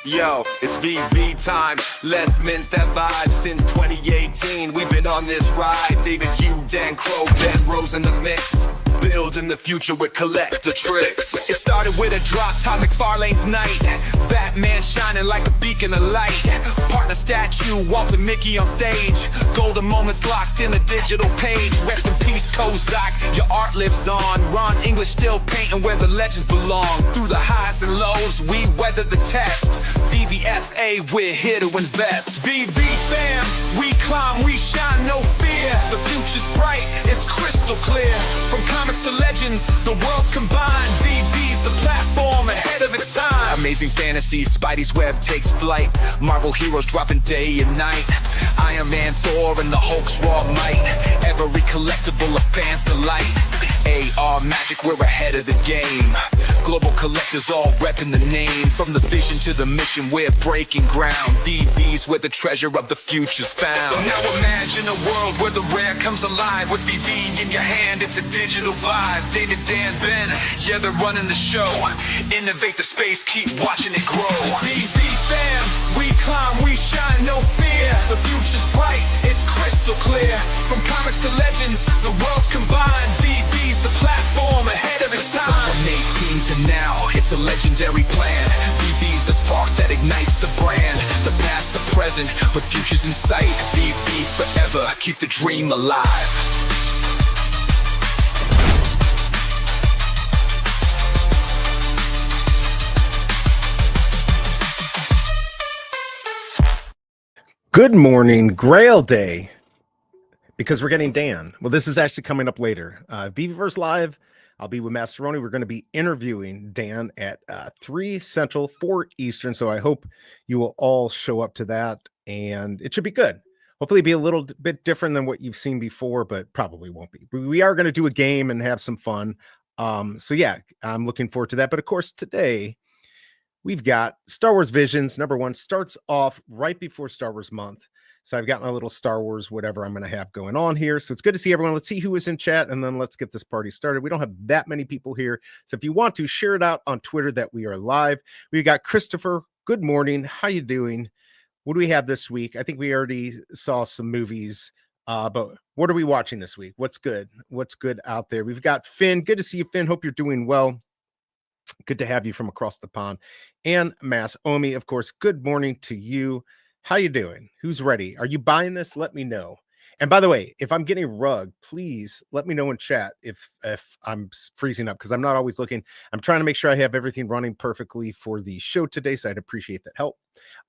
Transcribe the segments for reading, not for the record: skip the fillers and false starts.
Yo, it's VV time. Let's mint that vibe. Since 2018, we've been on this ride. David Hugh, Dan Crow, Ben Rose in the mix. Building the future with collector tricks. It started with a drop, Todd McFarlane's night. Batman shining like a beacon of light. Partner statue, Walter Mickey on stage. Golden moments locked in a digital page. Rest in peace, Kozak, your art lives on. Ron English still painting where the legends belong. Through the highs and lows, we weather the test. VVFA, we're here to invest. VV fam, we climb, we shine, no fear. The future's bright, it's crystal clear. From comics to legends, the world's combined. VV's the platform ahead of its time. Amazing fantasy, Spidey's web takes flight. Marvel heroes dropping day and night. Iron Man, Thor, and the Hulk's raw might. Every collectible a fan's delight. AR magic, we're ahead of the game. Global collectors all repping the name. From the vision to the mission, we're breaking ground. VV's where the treasure of the future's found. Now imagine a world where the rare comes alive. With VV in your hand, it's a digital vibe. David, Dan, Ben, yeah, they're running the show. Innovate the space, keep watching it grow. VV fam, we climb, we shine, no fear. The future's bright, it's crystal clear. From comics to legends, the world's combined. VV's the platform ahead of its time. From 18 to now, it's a legendary plan. VV's the spark that ignites the brand. The past, the present, with futures in sight. VV forever, keep the dream alive. Good morning, Grail Day, because we're getting Dan. Well, this is actually coming up later. Veveverse Live, I'll be with Master Ronin. We're going to be interviewing Dan at 3 Central, 4 Eastern, so I hope you will all show up to that, and it should be good. Hopefully be a little bit different than what you've seen before, but probably won't be. We are going to do a game and have some fun. So yeah, I'm looking forward to that. But of course, today we've got Star Wars Visions. #1 starts off right before Star Wars month. So I've got my little Star Wars, whatever I'm going to have going on here. So it's good to see everyone. Let's see who is in chat, and then let's get this party started. We don't have that many people here. So if you want to, share it out on Twitter that we are live. We've got Christopher. Good morning. How you doing? What do we have this week? I think we already saw some movies, but what are we watching this week? What's good? What's good out there? We've got Finn. Good to see you, Finn. Hope you're doing well. Good to have you from across the pond. And Mass Omi, of course, good morning to you. How you doing? Who's ready? Are you buying this? Let me know. And by the way, if I'm getting rugged, please let me know in chat if I'm freezing up, because I'm not always looking. I'm trying to make sure I have everything running perfectly for the show today, so I'd appreciate that help.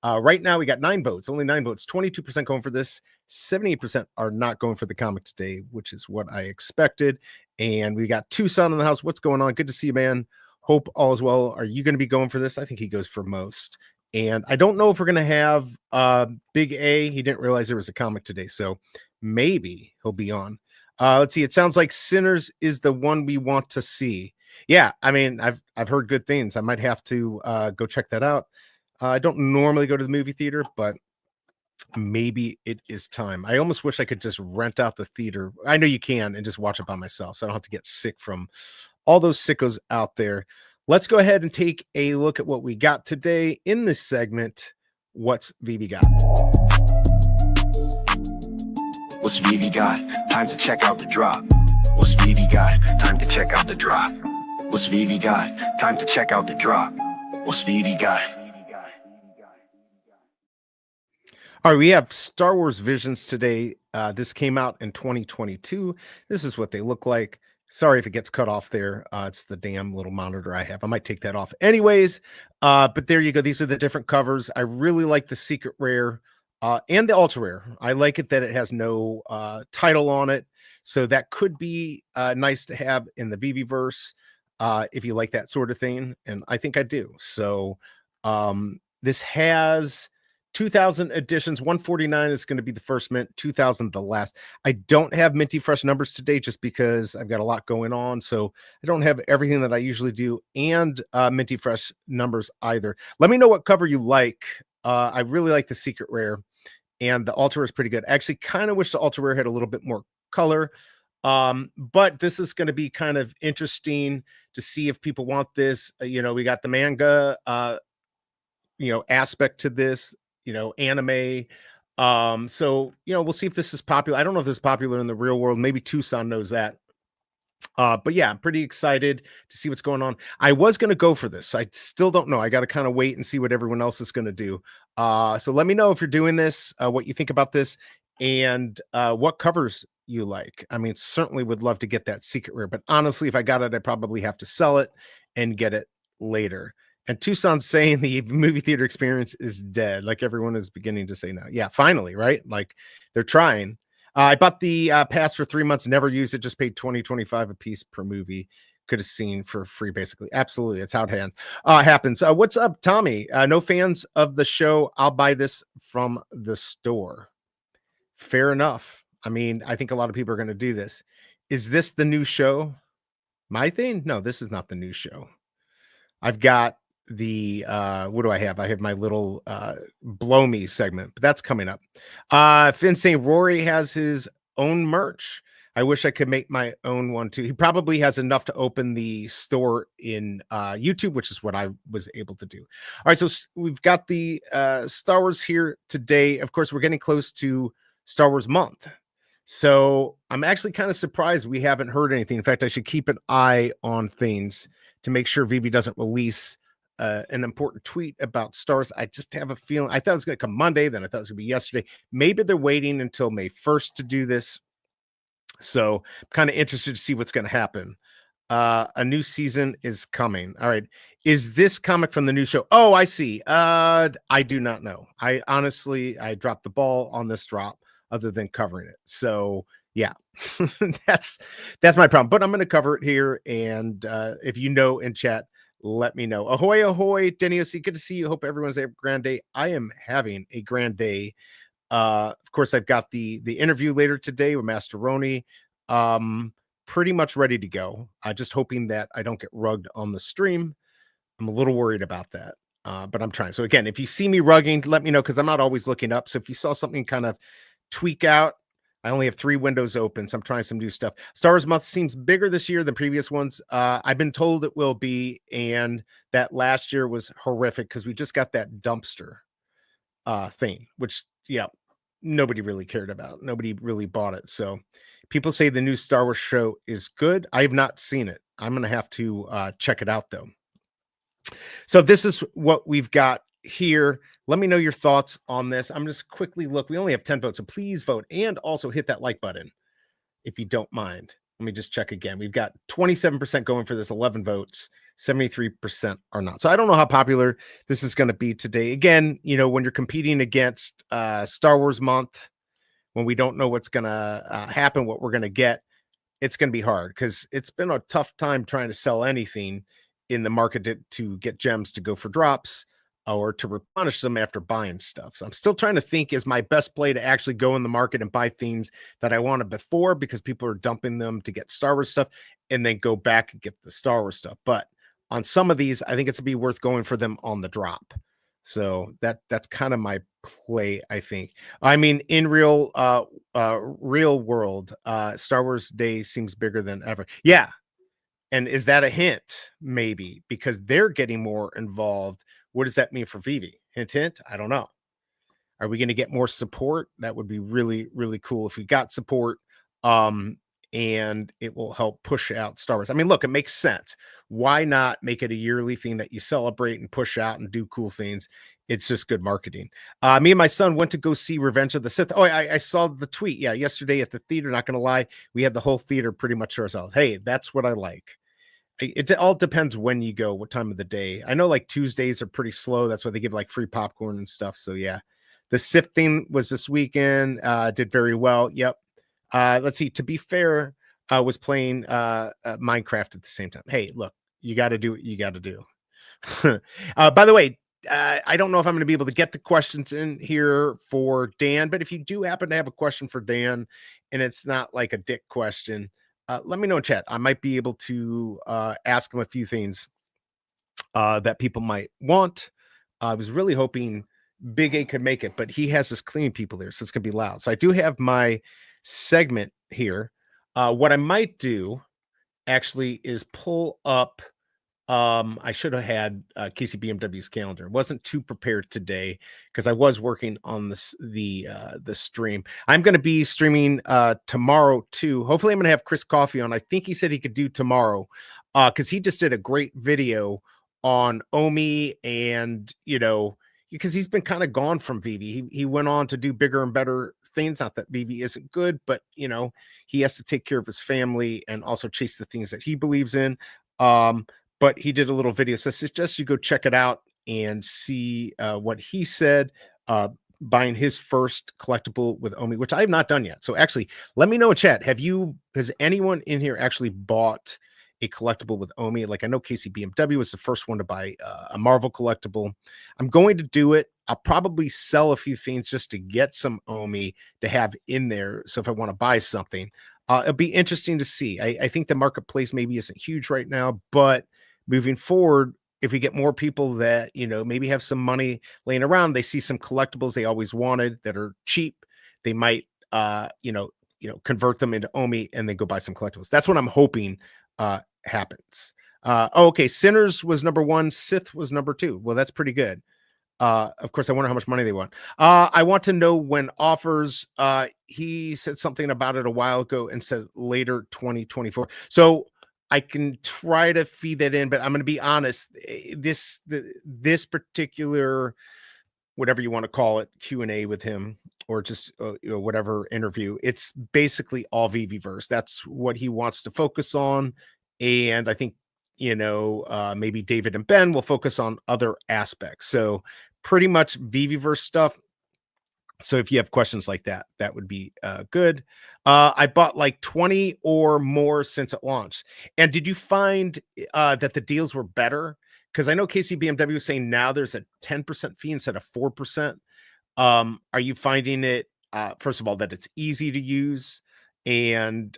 Right now, we got 9 votes, only 9 votes, 22% going for this, 78% are not going for the comic today, which is what I expected. And we got Tucson in the house. What's going on? Good to see you, man. Hope all is well. Are you going to be going for this? I think he goes for most. And I don't know if we're going to have BigA. He didn't realize there was a comic today, so maybe he'll be on. Let's see. It sounds like Sinners is the one we want to see. Yeah, I mean, I've heard good things. I might have to go check that out. I don't normally go to the movie theater, but maybe it is time. I almost wish I could just rent out the theater. I know you can, and just watch it by myself, so I don't have to get sick from all those sickos out there. Let's go ahead and take a look at what we got today in this segment. What's Veve got? What's Veve got? Time to check out the drop. What's Veve got? Time to check out the drop. What's Veve got? Time to check out the drop. What's Veve got? All right, we have Star Wars Visions today. This came out in 2022. This is what they look like. Sorry if it gets cut off there. It's the damn little monitor I have. I might take that off anyways. But there you go. These are the different covers. I really like the secret rare and the ultra rare. I like it that it has no title on it. So that could be nice to have in the Veveverse if you like that sort of thing. And I think I do. So this has 2,000 editions. 149 is going to be the first mint, 2,000 the last. I don't have minty fresh numbers today just because I've got a lot going on, so I don't have everything that I usually do, and minty fresh numbers either. Let me know what cover you like. I really like the secret rare, and the ultra rare is pretty good. I actually kind of wish the ultra rare had a little bit more color, but this is going to be kind of interesting to see if people want this. You know, we got the manga aspect to this, anime. So we'll see if this is popular. I don't know if this is popular in the real world. Maybe Tucson knows that. But yeah, I'm pretty excited to see what's going on. I was going to go for this. I still don't know. I got to kind of wait and see what everyone else is going to do. So let me know if you're doing this, what you think about this, and what covers you like. I mean, certainly would love to get that secret rare, but honestly, if I got it, I probably have to sell it and get it later. And Tucson's saying the movie theater experience is dead, like everyone is beginning to say now. Yeah, finally, right? Like they're trying. I bought the pass for 3 months, never used it, just paid $20.25 a piece per movie. Could have seen for free, basically. Absolutely. That's how it happens. What's up, Tommy? No fans of the show. I'll buy this from the store. Fair enough. I mean, I think a lot of people are going to do this. Is this the new show? My thing? No, this is not the new show. I've got the what do I have? I have my little blow me segment, but that's coming up. Finn saying Rory has his own merch. I wish I could make my own one too. He probably has enough to open the store in YouTube, which is what I was able to do. All right, so we've got the Star Wars here today. Of course, we're getting close to Star Wars month. So I'm actually kind of surprised we haven't heard anything. In fact, I should keep an eye on things to make sure Veve doesn't release an important tweet about stars. I just have a feeling. I thought it was going to come Monday, then I thought it was going to be yesterday. Maybe they're waiting until May 1st to do this. So I'm kind of interested to see what's going to happen. A new season is coming. All right. Is this comic from the new show? Oh, I see. I do not know. I honestly dropped the ball on this drop other than covering it. So yeah, that's my problem. But I'm going to cover it here. And if you know in chat, let me know. Ahoy, ahoy, Denny OC. Good to see you. Hope everyone's having a grand day. I am having a grand day. Of course, I've got the interview later today with Master Ronin. Pretty much ready to go. I'm just hoping that I don't get rugged on the stream. I'm a little worried about that. But I'm trying. So again, if you see me rugging, let me know because I'm not always looking up. So if you saw something kind of tweak out, I only have 3 windows open, so I'm trying some new stuff. Star Wars month seems bigger this year than previous ones. I've been told it will be, and that last year was horrific because we just got that dumpster thing, which nobody really cared about. Nobody really bought it. So people say the new Star Wars show is good. I have not seen it. I'm going to have to check it out though. So this is what we've got here. Let me know your thoughts on this. I'm just quickly look. We only have 10 votes, so please vote and also hit that like button if you don't mind. Let me just check again. We've got 27% going for this, 11 votes, 73% are not. So I don't know how popular this is going to be today. Again, when you're competing against Star Wars month, when we don't know what's going to happen, what we're going to get, it's going to be hard because it's been a tough time trying to sell anything in the market to get gems to go for drops or to replenish them after buying stuff. So I'm still trying to think, is my best play to actually go in the market and buy things that I wanted before because people are dumping them to get Star Wars stuff and then go back and get the Star Wars stuff. But on some of these, I think it's be worth going for them on the drop. So that's kind of my play, I think. I mean, in real world, Star Wars Day seems bigger than ever. Yeah. And is that a hint? Maybe because they're getting more involved. What does that mean for Veve? Hint, hint. I don't know. Are we going to get more support? That would be really, really cool if we got support. And it will help push out Star Wars. I mean, look, it makes sense. Why not make it a yearly thing that you celebrate and push out and do cool things? It's just good marketing. Me and my son went to go see Revenge of the Sith. Oh, I saw the tweet. Yeah, yesterday at the theater. Not going to lie, we had the whole theater pretty much to ourselves. Hey, that's what I like. It all depends when you go, what time of the day. I know like Tuesdays are pretty slow. That's why they give like free popcorn and stuff. So yeah, the Sith thing was this weekend. Did very well. Yep. Let's see. To be fair, was playing Minecraft at the same time. Hey, look, you got to do what you got to do. By the way, I don't know if I'm going to be able to get the questions in here for Dan, but if you do happen to have a question for Dan and it's not like a dick question, let me know in chat. I might be able to ask him a few things that people might want. I was really hoping BigA could make it, but he has his cleaning people there, so it's going to be loud. So I do have my segment here. What I might do actually is pull up I should have had KCBMW's calendar. Wasn't too prepared today because I was working on the stream. I'm going to be streaming tomorrow too. Hopefully, I'm going to have Chris Coffey on. I think he said he could do tomorrow because he just did a great video on Omi, and because he's been kind of gone from Veve. He went on to do bigger and better things. Not that Veve isn't good, but he has to take care of his family and also chase the things that he believes in. But he did a little video, so I suggest you go check it out and see what he said. Buying his first collectible with Omi, which I have not done yet. So actually, let me know in chat. Has anyone in here actually bought a collectible with Omi? Like I know KCBMW was the first one to buy a Marvel collectible. I'm going to do it. I'll probably sell a few things just to get some Omi to have in there. So if I want to buy something, it'll be interesting to see. I think the marketplace maybe isn't huge right now, but moving forward, if we get more people that maybe have some money laying around, they see some collectibles they always wanted that are cheap, they might convert them into Omi and then go buy some collectibles. That's what I'm hoping happens. Okay, Sinners was number 1, Sith was number 2. Well, that's pretty good. Of course, I wonder how much money they want. I want to know when offers. He said something about it a while ago and said later 2024. So I can try to feed that in, but I'm going to be honest. This particular, whatever you want to call it, Q&A with him, or just whatever interview, it's basically all Veveverse. That's what he wants to focus on, and I think maybe David and Ben will focus on other aspects. So pretty much Veveverse stuff. So if you have questions like that, that would be good. I bought like 20 or more since it launched. And did you find that the deals were better? Because I know KCBMW is saying now there's a 10% fee instead of 4%. Are you finding it, first of all, that it's easy to use? And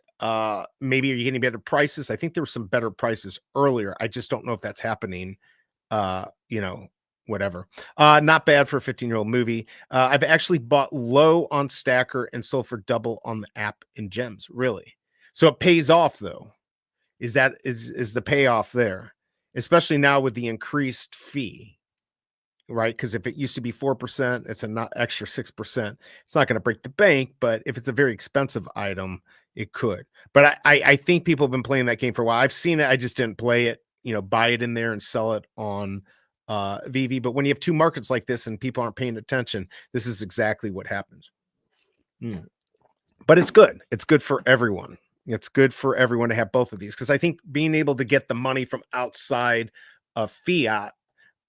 maybe are you getting better prices? I think there were some better prices earlier. I just don't know if that's happening. Whatever. Not bad for a 15-year-old movie. I've actually bought low on Stacker and sold for double on the app in gems. Really? So it pays off though. Is the payoff there? Especially now with the increased fee, right? Because if it used to be 4%, it's a not extra 6%. It's not going to break the bank, but if it's a very expensive item, it could. But I think people have been playing that game for a while. I've seen it. I just didn't play it. Buy it in there and sell it on Veve. But when you have two markets like this and people aren't paying attention, this is exactly what happens. But it's good. It's good for everyone. It's good for everyone to have both of these, because I think being able to get the money from outside of fiat,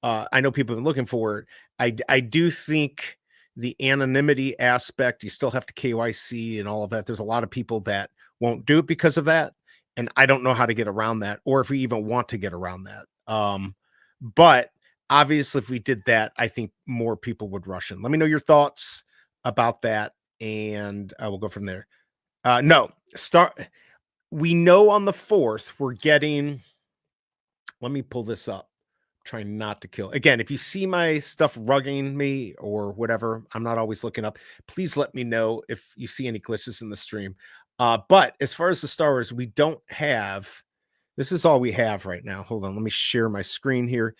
I know people have been looking for it. I do think the anonymity aspect, you still have to KYC and all of that. There's a lot of people that won't do it because of that. And I don't know how to get around that, or if we even want to get around that. But obviously, if we did that, I think more people would rush in. Let me know your thoughts about that, and we'll go from there. We know on the 4th we're getting. Let me pull this up. Trying not to kill. Again, if you see my stuff rugging me or whatever, I'm not always looking up. Please let me know if you see any glitches in the stream. But as far as the Star Wars, we don't have. This is all we have right now. Hold on, let me share my screen here.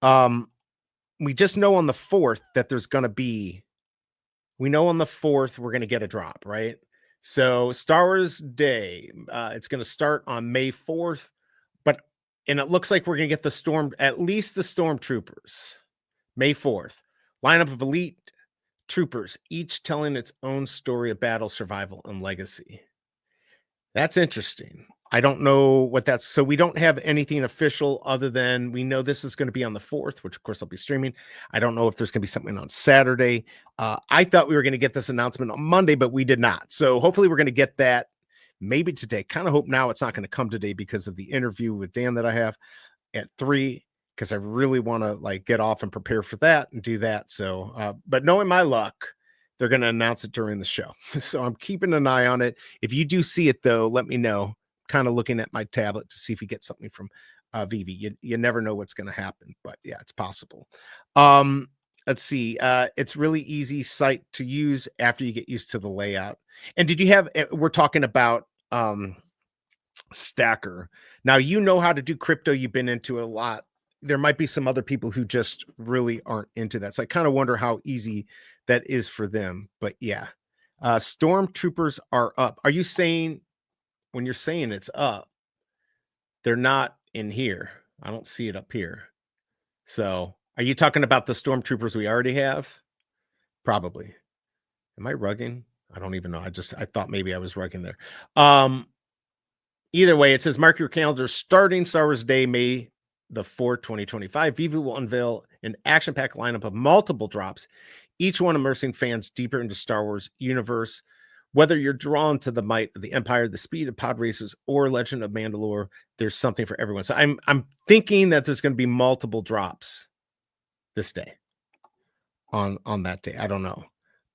We just know on the 4th that there's going to be. We know on the 4th we're going to get a drop, right? So Star Wars Day, it's going to start on May 4th, and it looks like we're going to get at least the Stormtroopers, May 4th. Lineup of elite troopers, each telling its own story of battle, survival, and legacy. That's interesting. I don't know what that's. So we don't have anything official other than we know this is going to be on the 4th, which of course I'll be streaming. I don't know if there's going to be something on Saturday. I thought we were going to get this announcement on Monday, but we did not. So hopefully we're going to get that maybe today. Kind of hope now it's not going to come today because of the interview with Dan that I have at 3, because I really want to get off and prepare for that and do that. So, but knowing my luck, they're going to announce it during the show. So I'm keeping an eye on it. If you do see it though, let me know. Kind of looking at my tablet to see if we get something from Veve. You never know what's going to happen, but yeah, it's possible. Let's see. It's really easy site to use after you get used to the layout. And did you have? We're talking about stacker. Now, you know how to do crypto. You've been into a lot. There might be some other people who just really aren't into that. So I kind of wonder how easy that is for them. But yeah, stormtroopers are up. Are you saying, when you're saying it's up, they're not in here? I don't see it up here. So are you talking about the stormtroopers we already have? Probably. Am I rugging? I don't even know. I thought maybe I was rugging there. Either way, it says mark your calendar starting Star Wars Day, May the 4th, 2025. Veve will unveil an action-packed lineup of multiple drops, each one immersing fans deeper into Star Wars universe. Whether you're drawn to the might of the Empire, the speed of pod racers, or Legend of Mandalore, there's something for everyone. So I'm thinking that there's going to be multiple drops this day on that day. I don't know.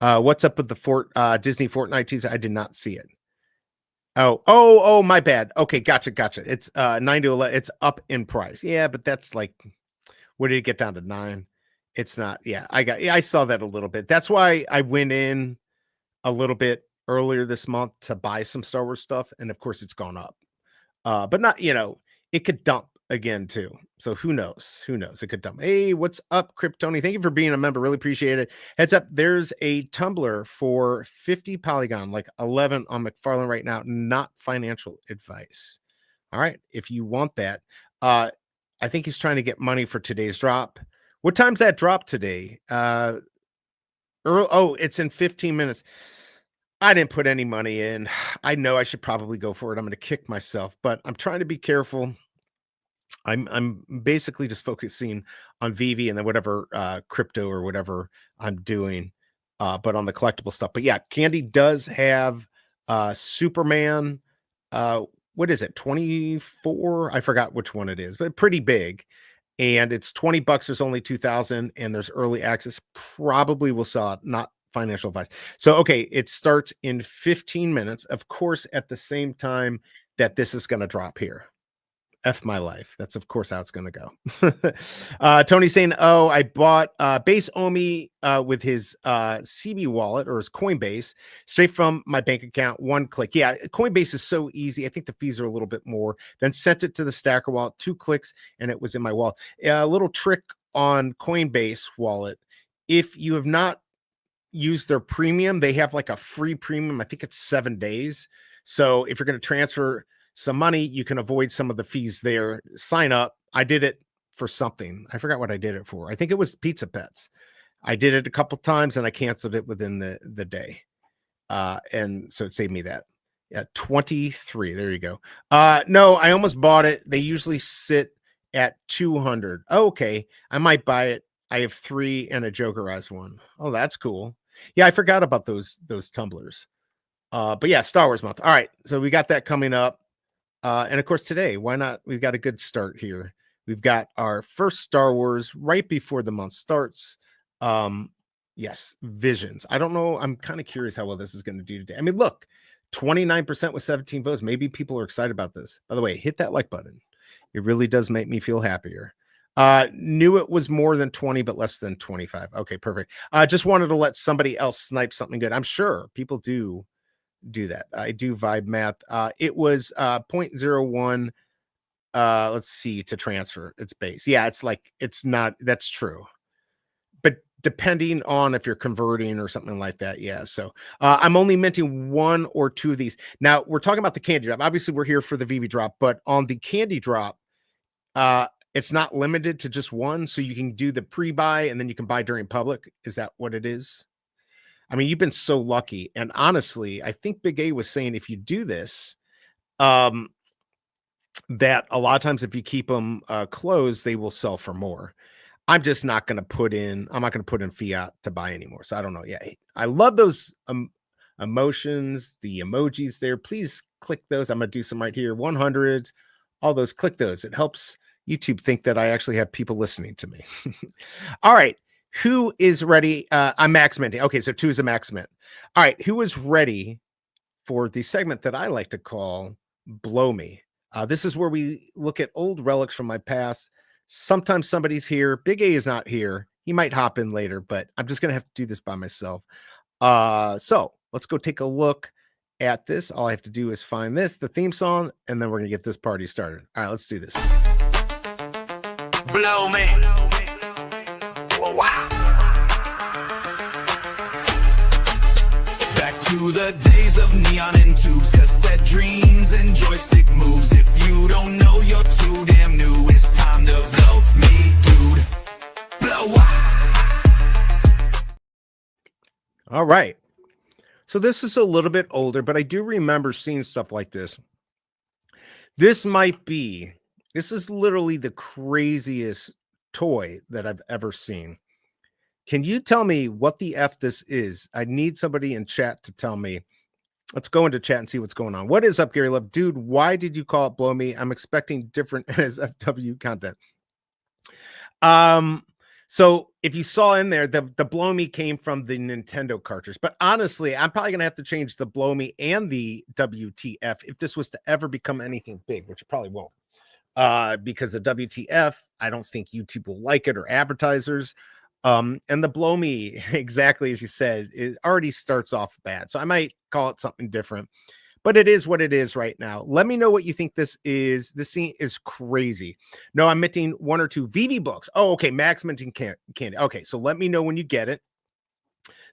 What's up with the Disney Fortnite teaser? I did not see it. Oh, my bad. Okay, gotcha. It's 9 to 11. It's up in price. Yeah, but that's like, what did it get down to 9? It's not. Yeah, I saw that a little bit. That's why I went in a little bit earlier this month to buy some Star Wars stuff, and of course it's gone up. But not, it could dump again too. So who knows? It could dump. Hey, what's up, Kryptoni? Thank you for being a member. Really appreciate it. Heads up, there's a tumbler for 50 Polygon, like 11 on McFarlane right now. Not financial advice. All right, if you want that. I think he's trying to get money for today's drop. What time's that drop today? It's in 15 minutes. I didn't put any money in. I know I should probably go for it. I'm going to kick myself, but I'm trying to be careful. I'm basically just focusing on Veve and then whatever crypto or whatever I'm doing, but on the collectible stuff. But yeah, Candy does have Superman. What is it? 24? I forgot which one it is, but pretty big. And it's $20. There's only 2,000, and there's early access. Probably will sell it. Not financial advice. So okay, it starts in 15 minutes. Of course, at the same time that this is going to drop here. F my life. That's of course how it's going to go. Tony saying, oh, I bought Base Omi with his CB wallet or his Coinbase straight from my bank account. One click. Yeah, Coinbase is so easy. I think the fees are a little bit more. Then sent it to the Stacker wallet, 2 clicks, and it was in my wallet. A little trick on Coinbase wallet. If you have not used their premium, they have like a free premium. I think it's 7 days. So if you're going to transfer some money, you can avoid some of the fees there. Sign up. I did it for something. I forgot what I did it for. I think it was Pizza Pets. I did it a couple times and I canceled it within the day. And so it saved me that. Yeah, 23. There you go. No, I almost bought it. They usually sit at 200. Oh, okay. I might buy it. I have 3 and a Jokerized one. Oh, that's cool. Yeah, I forgot about those tumblers. But yeah, Star Wars month. All right. So we got that coming up. And of course, today, why not? We've got a good start here. We've got our first Star Wars right before the month starts. Yes, Visions. I don't know. I'm kind of curious how well this is going to do today. I mean, look, 29% with 17 votes. Maybe people are excited about this. By the way, hit that like button. It really does make me feel happier. Knew it was more than 20, but less than 25. Okay, perfect. Just wanted to let somebody else snipe something good. I'm sure people do that. I do vibe math. It was 0.01 let's see, to transfer its base. Yeah, it's not, that's true, but depending on if you're converting or something like that. Yeah, so I'm only minting 1 or 2 of these. Now we're talking about the candy drop. Obviously we're here for the Veve drop, but on the candy drop, it's not limited to just 1, so you can do the pre-buy and then you can buy during public. Is that what it is? I mean, you've been so lucky. And honestly, I think BigA was saying if you do this, that a lot of times if you keep them closed, they will sell for more. I'm just not going to put in fiat to buy anymore. So I don't know. Yeah, I love those emotions, the emojis there. Please click those. I'm going to do some right here. 100s, all those, click those. It helps YouTube think that I actually have people listening to me. All right. Who is ready? I'm max minting. Okay, so 2 is a max mint. All right, who is ready for the segment that I like to call Blow Me? This is where we look at old relics from my past. Sometimes somebody's here. BigA is not here. He might hop in later, but I'm just going to have to do this by myself. So let's go take a look at this. All I have to do is find this, the theme song, and then we're going to get this party started. All right, let's do this. Blow me. Whoa, wow. Back to the days of neon and tubes, cassette dreams and joystick moves. If you don't know, you're too damn new. It's time to blow me, dude. Blow wow. All right. So this is a little bit older, but I do remember seeing stuff like this. This is literally the craziest toy that I've ever seen. Can you tell me what the F this is? I need somebody in chat to tell me. Let's go into chat and see what's going on. What is up, Gary Love? Dude, why did you call it Blow Me? I'm expecting different NSFW content. So if you saw in there, the Blow Me came from the Nintendo cartridge. But honestly, I'm probably going to have to change the Blow Me and the WTF if this was to ever become anything big, which it probably won't. Because the WTF, I don't think YouTube will like it, or advertisers. And the Blow Me, exactly as you said, it already starts off bad. So I might call it something different. But it is what it is right now. Let me know what you think this is. This scene is crazy. No, I'm minting 1 or 2 Veve books. Oh, okay. Max minting candy. Okay, so let me know when you get it.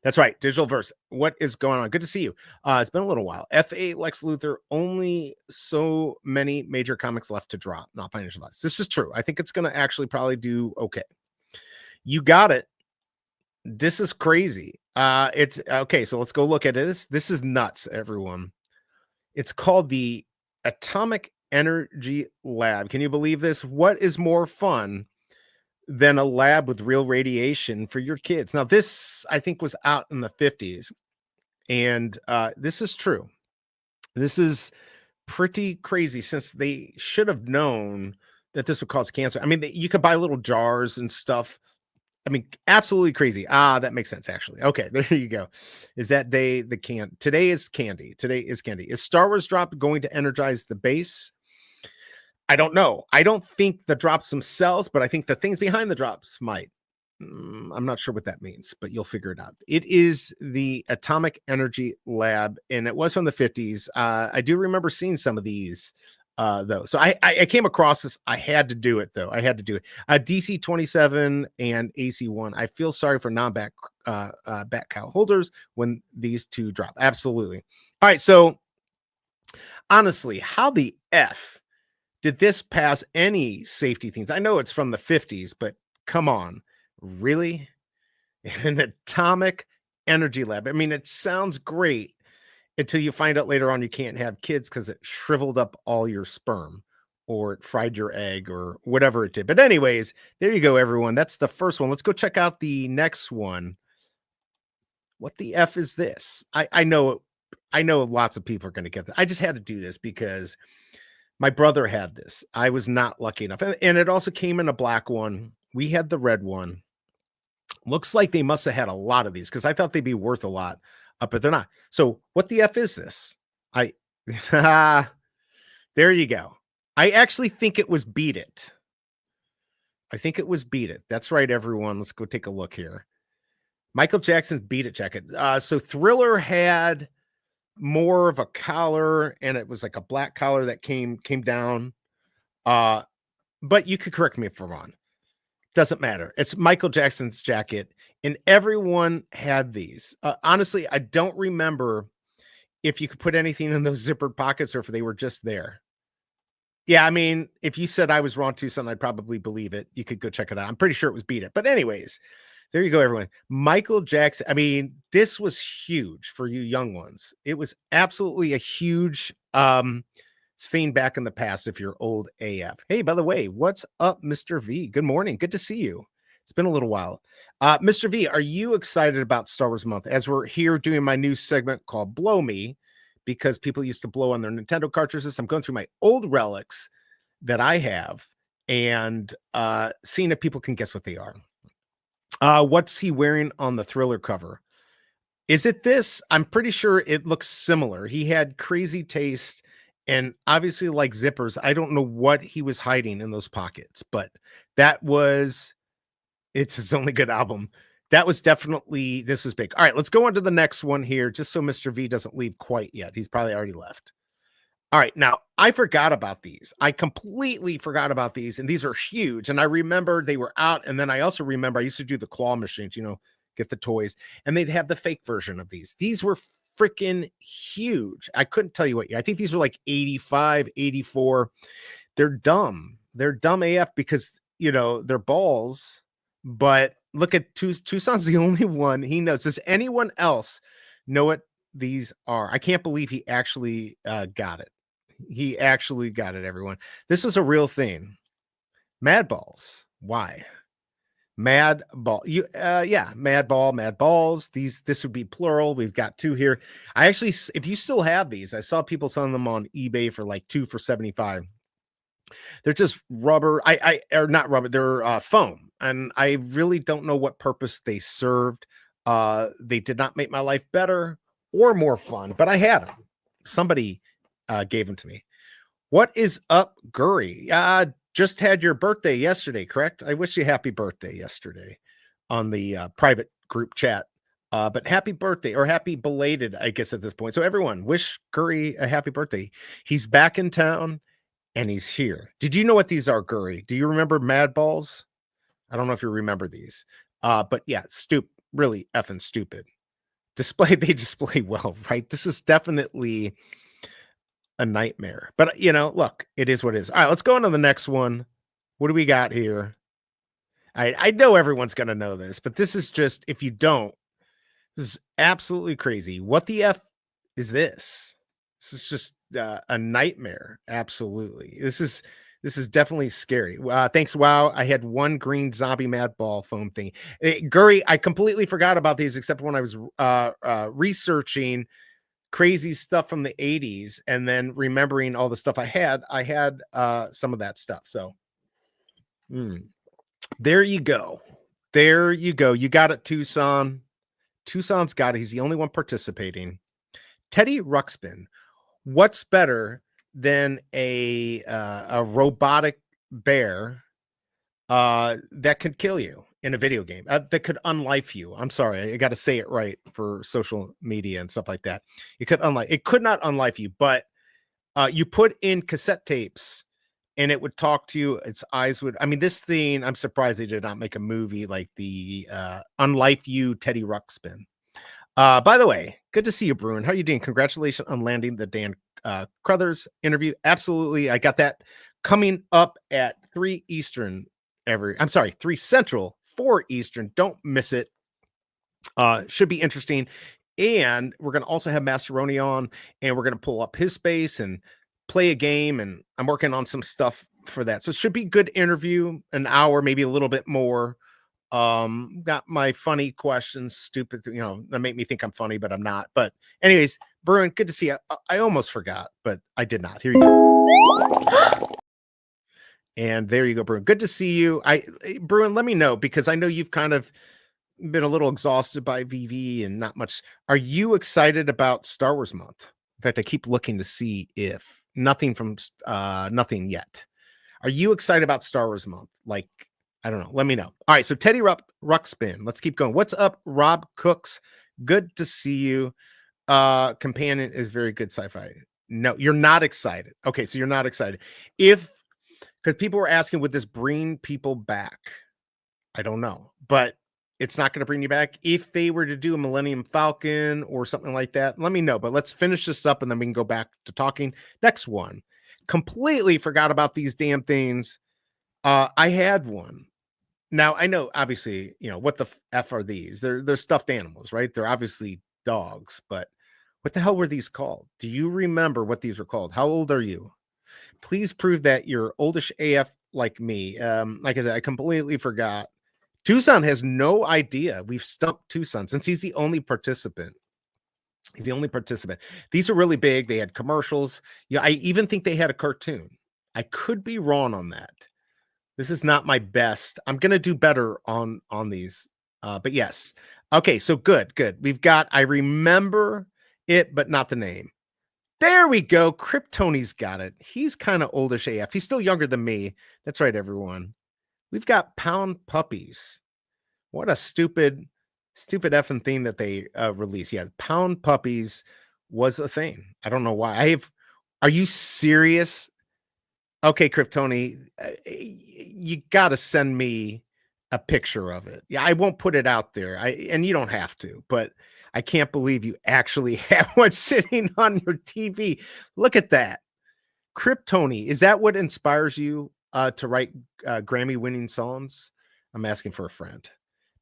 That's right. Digital Verse. What is going on? Good to see you. It's been a little while. F8 Lex Luthor. Only so many major comics left to drop. Not financial advice. This is true. I think it's going to actually probably do okay. You got it. This is crazy. It's okay. So let's go look at this. This is nuts, everyone. It's called the Atomic Energy Lab. Can you believe this? What is more fun than a lab with real radiation for your kids? Now, this, I think, was out in the 50s. And this is true. This is pretty crazy, since they should have known that this would cause cancer. I mean, you could buy little jars and stuff. I mean, absolutely crazy. That makes sense, actually. Okay, there you go. Is that day today is candy. Today is candy. Is Star Wars drop going to energize the base? I don't know. I don't think the drops themselves, but I think the things behind the drops might. I'm not sure what that means, but you'll figure it out. It is the Atomic Energy Lab, and it was from the 50s. I do remember seeing some of these. Though. So I came across this. I had to do it, though. I had to do it. DC 27 and AC 1. I feel sorry for non-back back cow holders when these two drop. Absolutely. All right. So honestly, how the F did this pass any safety things? I know it's from the 50s, but come on. Really? An Atomic Energy Lab. I mean, it sounds great until you find out later on you can't have kids because it shriveled up all your sperm, or it fried your egg, or whatever it did. But anyways, there you go, everyone. That's the first one. Let's go check out the next one. What the F is this? I know lots of people are going to get that. I just had to do this because my brother had this. I was not lucky enough. And it also came in a black one. We had the red one. Looks like they must have had a lot of these, because I thought they'd be worth a lot. But they're not. So what the F is this? There you go. I actually think it was Beat It. I think it was Beat It. That's right, everyone. Let's go take a look here. Michael Jackson's Beat It jacket. So Thriller had more of a collar, and it was like a black collar that came down. But you could correct me if I'm wrong. Doesn't matter. It's Michael Jackson's jacket, and everyone had these. Honestly, I don't remember if you could put anything in those zippered pockets or if they were just there. Yeah, I mean, if you said I was wrong too, something, I'd probably believe it. You could go check it out. I'm pretty sure it was Beat It. But anyways, there you go, everyone. Michael Jackson. I mean, this was huge for you young ones. It was absolutely a huge thing back in the past if you're old AF. Hey, by the way, what's up, Mr. V? Good morning. Good to see you. It's been a little while. Mr. V, are you excited about Star Wars Month? As we're here doing my new segment called Blow Me, because people used to blow on their Nintendo cartridges. I'm going through my old relics that I have and seeing if people can guess what they are. What's he wearing on the Thriller cover? Is it this? I'm pretty sure it looks similar. He had crazy taste. And obviously, like zippers, I don't know what he was hiding in those pockets, but it's his only good album. that was definitely, this was big. All right, let's go on to the next one here, just so Mr. V doesn't leave quite yet. He's probably already left. All right, now I forgot about these. I completely forgot about these, and these are huge. And I remember they were out, and then I also remember I used to do the claw machines, you know, get the toys, and they'd have the fake version of these. These were freaking huge. I couldn't tell you what year. I think these were like 85, 84. They're dumb. They're dumb AF because, you know, they're balls. But look at Tucson's the only one he knows. Does anyone else know what these are? I can't believe he actually got it. He actually got it, everyone. This was a real thing. Mad balls. Why? Mad ball. Yeah, mad ball, mad balls. This would be plural. We've got 2 here. I actually, if you still have these, I saw people selling them on eBay for like 2 for $75. They're just rubber. Or not rubber. They're foam, and I really don't know what purpose they served. They did not make my life better or more fun, but I had them. Somebody gave them to me. What is up, Guri? Just had your birthday yesterday, correct? I wish you happy birthday yesterday on the private group chat. But happy birthday, or happy belated, I guess, at this point. So everyone, wish Guri a happy birthday. He's back in town and he's here. Did you know what these are, Guri? Do you remember Mad Balls? I don't know if you remember these. But yeah, really effing stupid. They display well, right? This is definitely a nightmare. But, you know, look, it is what it is. All right, let's go on to the next one. What do we got here? I know everyone's going to know this, but this is just, if you don't, this is absolutely crazy. What the F is this? This is just a nightmare. Absolutely. This is definitely scary. Thanks. Wow. I had one green zombie mad ball foam thing. Guri, I completely forgot about these, except when I was researching crazy stuff from the 80s and then remembering all the stuff I had some of that stuff. So there you go. There you go. You got it, Tucson. Tucson's got it. He's the only one participating. Teddy Ruxpin. What's better than a robotic bear that could kill you in a video game, that could unlife you? I'm sorry, I got to say it right for social media and stuff like that. It could not unlife you, but you put in cassette tapes and it would talk to you. Its eyes would, I mean, this thing, I'm surprised they did not make a movie like the Unlife You Teddy Ruxpin. By the way, good to see you, Bruin. How are you doing? Congratulations on landing the Dan Crothers interview. Absolutely. I got that coming up at 3 Eastern 3 Central, 4 Eastern. Don't miss it. Should be interesting. And we're going to also have Masteroni on, and we're going to pull up his space and play a game. And I'm working on some stuff for that. So it should be a good interview, an hour, maybe a little bit more. Got my funny questions, stupid, you know, that make me think I'm funny, but I'm not. But anyways, Bruin, good to see you. I almost forgot, but I did not. Here you go. And there you go, Bruin. Good to see you. Bruin, let me know, because I know you've kind of been a little exhausted by VV and not much. Are you excited about Star Wars month? In fact, I keep looking to see if nothing yet. Are you excited about Star Wars month? Like, I don't know. Let me know. All right. So Teddy Ruxpin. Let's keep going. What's up, Rob Cooks? Good to see you. Companion is very good sci-fi. No, you're not excited. Okay. So you're not excited. Because people were asking, would this bring people back? I don't know, but it's not going to bring you back. If they were to do a Millennium Falcon or something like that, let me know. But let's finish this up and then we can go back to talking. Next one. Completely forgot about these damn things. I had one. Now, I know, obviously, you know, what the F are these? They're stuffed animals, right? They're obviously dogs, but what the hell were these called? Do you remember what these were called? How old are you? Please prove that you're oldish AF like me. Like I said, I completely forgot. Tucson has no idea. We've stumped Tucson since he's the only participant. He's the only participant. These are really big. They had commercials. Yeah, I even think they had a cartoon. I could be wrong on that. This is not my best. I'm going to do better on these. But yes. Okay, so good. We've got, I remember it, but not the name. There we go. Kryptoni's got it. He's kind of oldish AF. He's still younger than me. That's right, everyone. We've got Pound Puppies. What a stupid Stupid effing thing that they released. Yeah, pound puppies was a thing. I don't know why. Are you serious? Okay, Kryptoni, you got to send me a picture of it. Yeah, I won't put it out there. And you don't have to, but I can't believe you actually have one sitting on your TV. Look at that. Kryptoni, is that what inspires you to write Grammy-winning songs? I'm asking for a friend.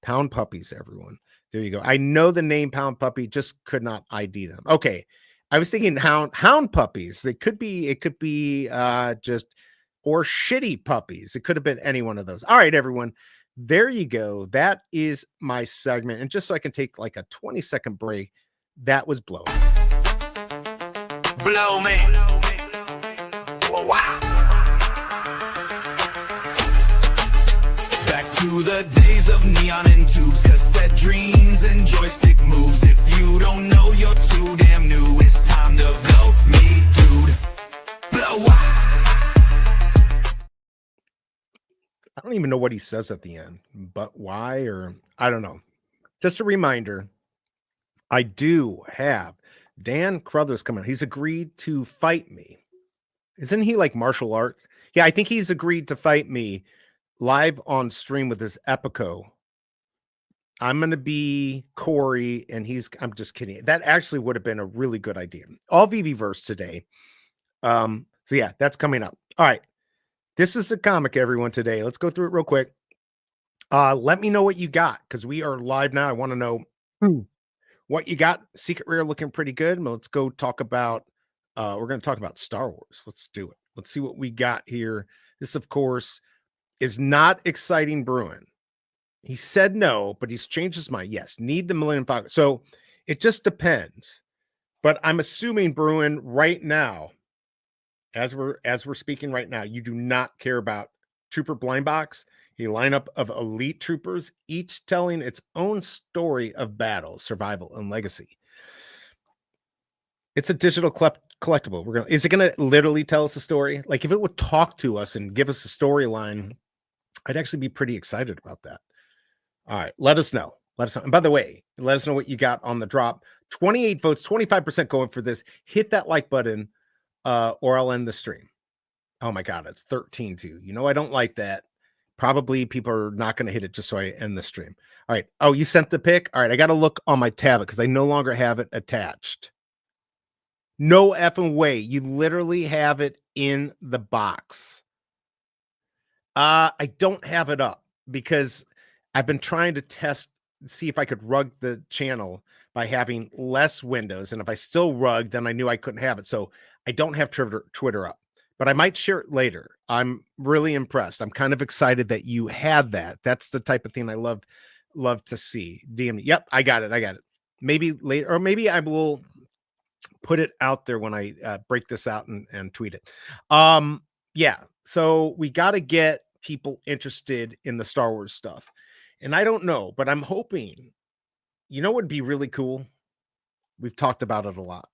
Pound puppies, everyone. There you go. I know the name Pound Puppy, just could not ID them. Okay, I was thinking hound puppies. It could be just or shitty puppies. It could have been any one of those. All right, everyone. There you go. That is my segment. And just so I can take like a 20-second break, that was Blow. Blow me. Wow. Back to the days of neon and tubes, cassette dreams and joystick moves. If you don't know, you're too damn new. It's time to blow me, dude. Blow. I don't even know what he says at the end, but why, or I don't know. Just a reminder, I do have Dan Crothers coming. He's agreed to fight me. Isn't he like martial arts? Yeah, I think he's agreed to fight me live on stream with his Epico. I'm going to be Corey, and I'm just kidding. That actually would have been a really good idea. All VV-verse today. So yeah, that's coming up. All right. This is the comic, everyone, today. Let's go through it real quick. Let me know what you got, because we are live now. I want to know what you got. Secret Rare looking pretty good. Let's go talk about, we're going to talk about Star Wars. Let's do it. Let's see what we got here. This, of course, is not exciting Bruin. He said no, but he's changed his mind. Yes, need the Millennium Falcon. So it just depends. But I'm assuming, Bruin, right now, as we're speaking right now, you do not care about Trooper Blind Box, a lineup of elite troopers, each telling its own story of battle, survival, and legacy. It's a digital collectible. Is it gonna literally tell us a story? Like, if it would talk to us and give us a storyline, I'd actually be pretty excited about that. All right, let us know. Let us know. And by the way, let us know what you got on the drop. 28 votes, 25% going for this. Hit that like button. Or I'll end the stream. Oh my God, it's 13-2. You know, I don't like that. Probably people are not going to hit it just so I end the stream. All right. Oh, you sent the pic? All right. I got to look on my tablet because I no longer have it attached. No effing way. You literally have it in the box. I don't have it up because I've been trying to see if I could rug the channel by having less windows. And if I still rug, then I knew I couldn't have it. So I don't have Twitter up, but I might share it later. I'm really impressed. I'm kind of excited that you had that. That's the type of thing I love to see. DM. Yep, I got it. Maybe later, or maybe I will put it out there when I break this out and tweet it. Yeah. So we got to get people interested in the Star Wars stuff. And I don't know, but I'm hoping, you know, what would be really cool. We've talked about it a lot.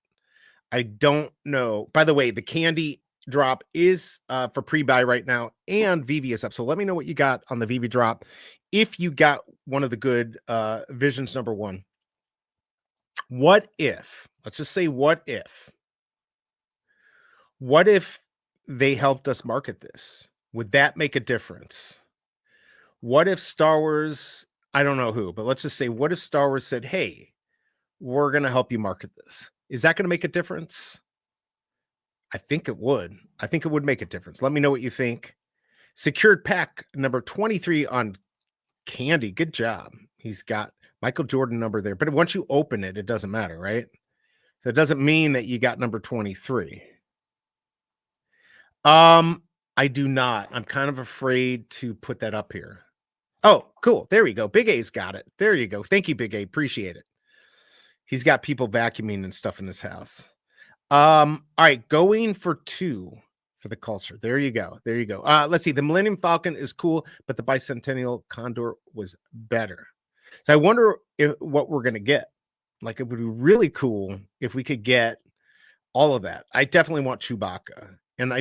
I don't know. By the way, the candy drop is for pre-buy right now, and Veve is up. So let me know what you got on the Veve drop. If you got one of the good Visions #1, what if, let's just say, what if they helped us market this? Would that make a difference? What if Star Wars, I don't know who, but let's just say, what if Star Wars said, hey, we're going to help you market this? Is that going to make a difference? I think it would. I think it would make a difference. Let me know what you think. Secured pack number 23 on candy. Good job. He's got Michael Jordan number there. But once you open it, it doesn't matter, right? So it doesn't mean that you got number 23. I do not. I'm kind of afraid to put that up here. Oh, cool. There we go. Big A's got it. There you go. Thank you, Big A. Appreciate it. He's got people vacuuming and stuff in his house. All right, going for 2 for the culture. There you go. There you go. Let's see. The Millennium Falcon is cool, but the Bicentennial Condor was better. So I wonder what we're going to get. Like, it would be really cool if we could get all of that. I definitely want Chewbacca. And I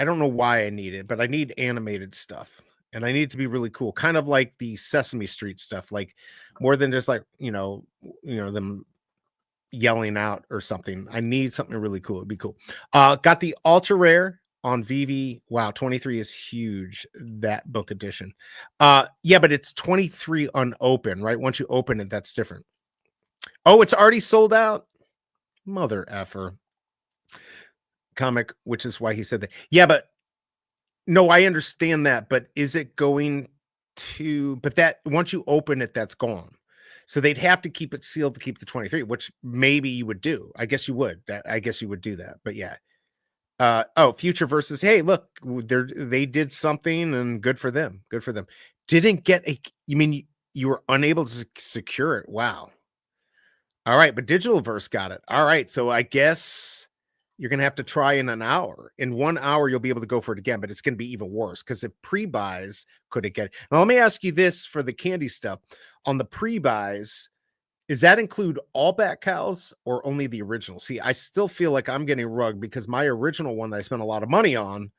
don't know why I need it, but I need animated stuff. and I need it to be really cool, kind of like the Sesame Street stuff, like more than just like them yelling out or something. I need something really cool. It'd be cool. Got the ultra rare on Veve. Wow, 23 is huge. That book edition. Yeah, but it's 23 unopened, right? Once you open it, that's different. Oh, it's already sold out. Mother effer. Comic, which is why he said that. Yeah, but no, I understand that, but is it going to? But that once you open it, that's gone. So they'd have to keep it sealed to keep the 23, which maybe you would do. I guess you would. I guess you would do that. But yeah. Future versus. Hey, look, they did something, and good for them. Good for them. Didn't get a. You mean you were unable to secure it? Wow. All right, but Digitalverse got it. All right, so I guess you're gonna have to try in an hour. In 1 hour, you'll be able to go for it again, but it's gonna be even worse because if pre-buys couldn't get it. Now, let me ask you this for the candy stuff. On the pre-buys, does that include all bat cows or only the original? See, I still feel like I'm getting rugged because my original one that I spent a lot of money on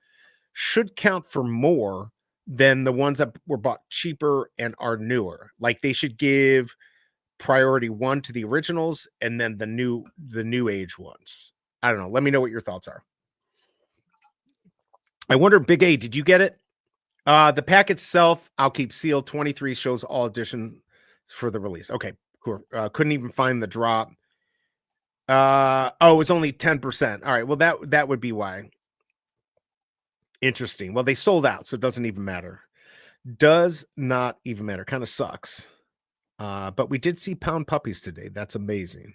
should count for more than the ones that were bought cheaper and are newer. Like they should give priority 1 to the originals and then the new age ones. I don't know. Let me know what your thoughts are. I wonder, BigA, did you get it? The pack itself, I'll keep sealed. 23 shows all editions for the release. Okay, cool. Couldn't even find the drop. It was only 10%. All right, well, that would be why. Interesting. Well, they sold out, so it doesn't even matter. Does not even matter. Kind of sucks. But we did see pound puppies today. That's amazing.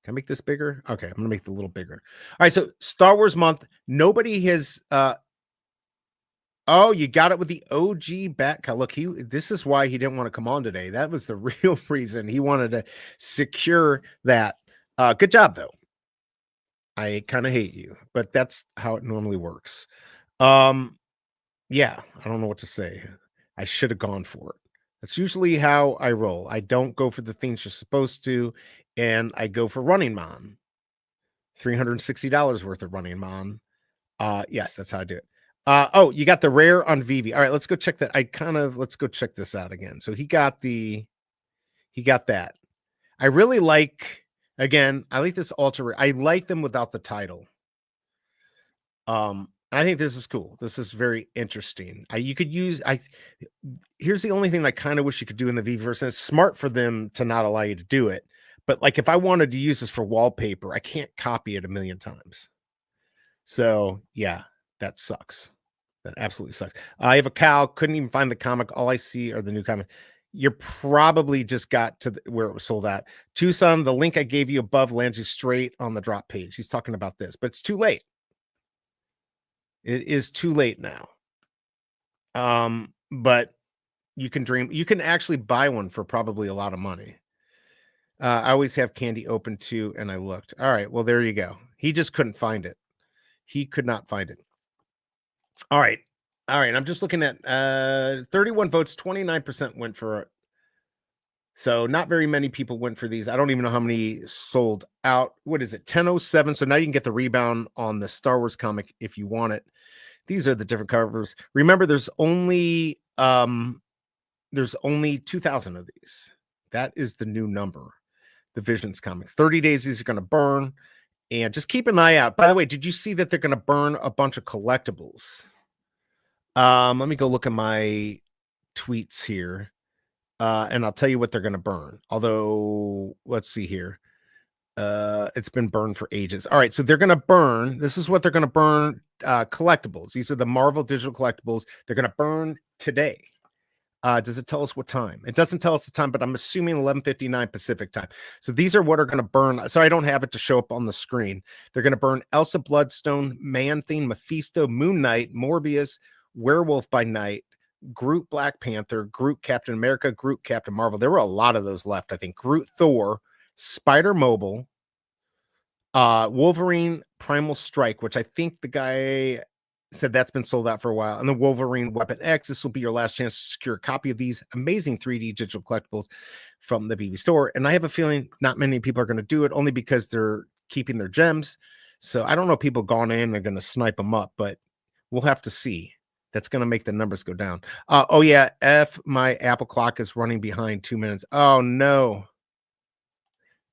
Can I make this bigger? Okay, I'm gonna make it a little bigger. All right, so Star Wars month. Nobody has oh, you got it with the OG Batcat. Look, this is why he didn't want to come on today. That was the real reason he wanted to secure that. Good job though. I kind of hate you, but that's how it normally works. Yeah, I don't know what to say. I should have gone for it. That's usually how I roll. I don't go for the things you're supposed to, and I go for Running Man. $360 worth of Running Man. Yes, that's how I do it. Oh, you got the rare on Veve. All right, let's go check that. Let's go check this out again. So he got that. I really like, again, I like this ultra rare. I like them without the title. I think this is cool. This is very interesting. Here's the only thing I kind of wish you could do in the Veveverse, and it's smart for them to not allow you to do it. But like if I wanted to use this for wallpaper, I can't copy it a million times. So yeah, that sucks. That absolutely sucks. I have a cow. Couldn't even find the comic. All I see are the new comic. You probably just got to where it was sold at. Tucson, the link I gave you above lands you straight on the drop page. He's talking about this, but it's too late. It is too late now. But you can dream. You can actually buy one for probably a lot of money. I always have candy open too, and I looked. All right, well, there you go. He just couldn't find it. He could not find it. All right. I'm just looking at 31 votes, 29% went for it. So not very many people went for these. I don't even know how many sold out. What is it? 10:07. So now you can get the rebound on the Star Wars comic if you want it. These are the different covers. Remember, there's only 2,000 of these. That is the new number. The Visions comics. 30 days these are going to burn. And just keep an eye out. By the way, did you see that they're going to burn a bunch of collectibles? Let me go look at my tweets here. And I'll tell you what they're going to burn. Although, let's see here. It's been burned for ages. All right, so they're going to burn. This is what they're going to burn. Collectibles. These are the Marvel digital collectibles. They're going to burn today. Does it tell us what time? It doesn't tell us the time, but I'm assuming 11:59 Pacific time. So these are what are going to burn. So I don't have it to show up on the screen. They're going to burn Elsa Bloodstone, Man-Thing, Mephisto, Moon Knight, Morbius, Werewolf by Night, Groot Black Panther, Groot Captain America, Groot Captain Marvel. There were a lot of those left, I think. Groot Thor, Spider Mobile, Wolverine Primal Strike, which I think the guy said that's been sold out for a while, and the Wolverine Weapon X. This will be your last chance to secure a copy of these amazing 3D digital collectibles from the Veve store. And I have a feeling not many people are going to do it, only because they're keeping their gems. So I don't know if people gone in and are going to snipe them up, but we'll have to see. That's going to make the numbers go down. Oh yeah, my Apple clock is running behind 2 minutes. Oh no.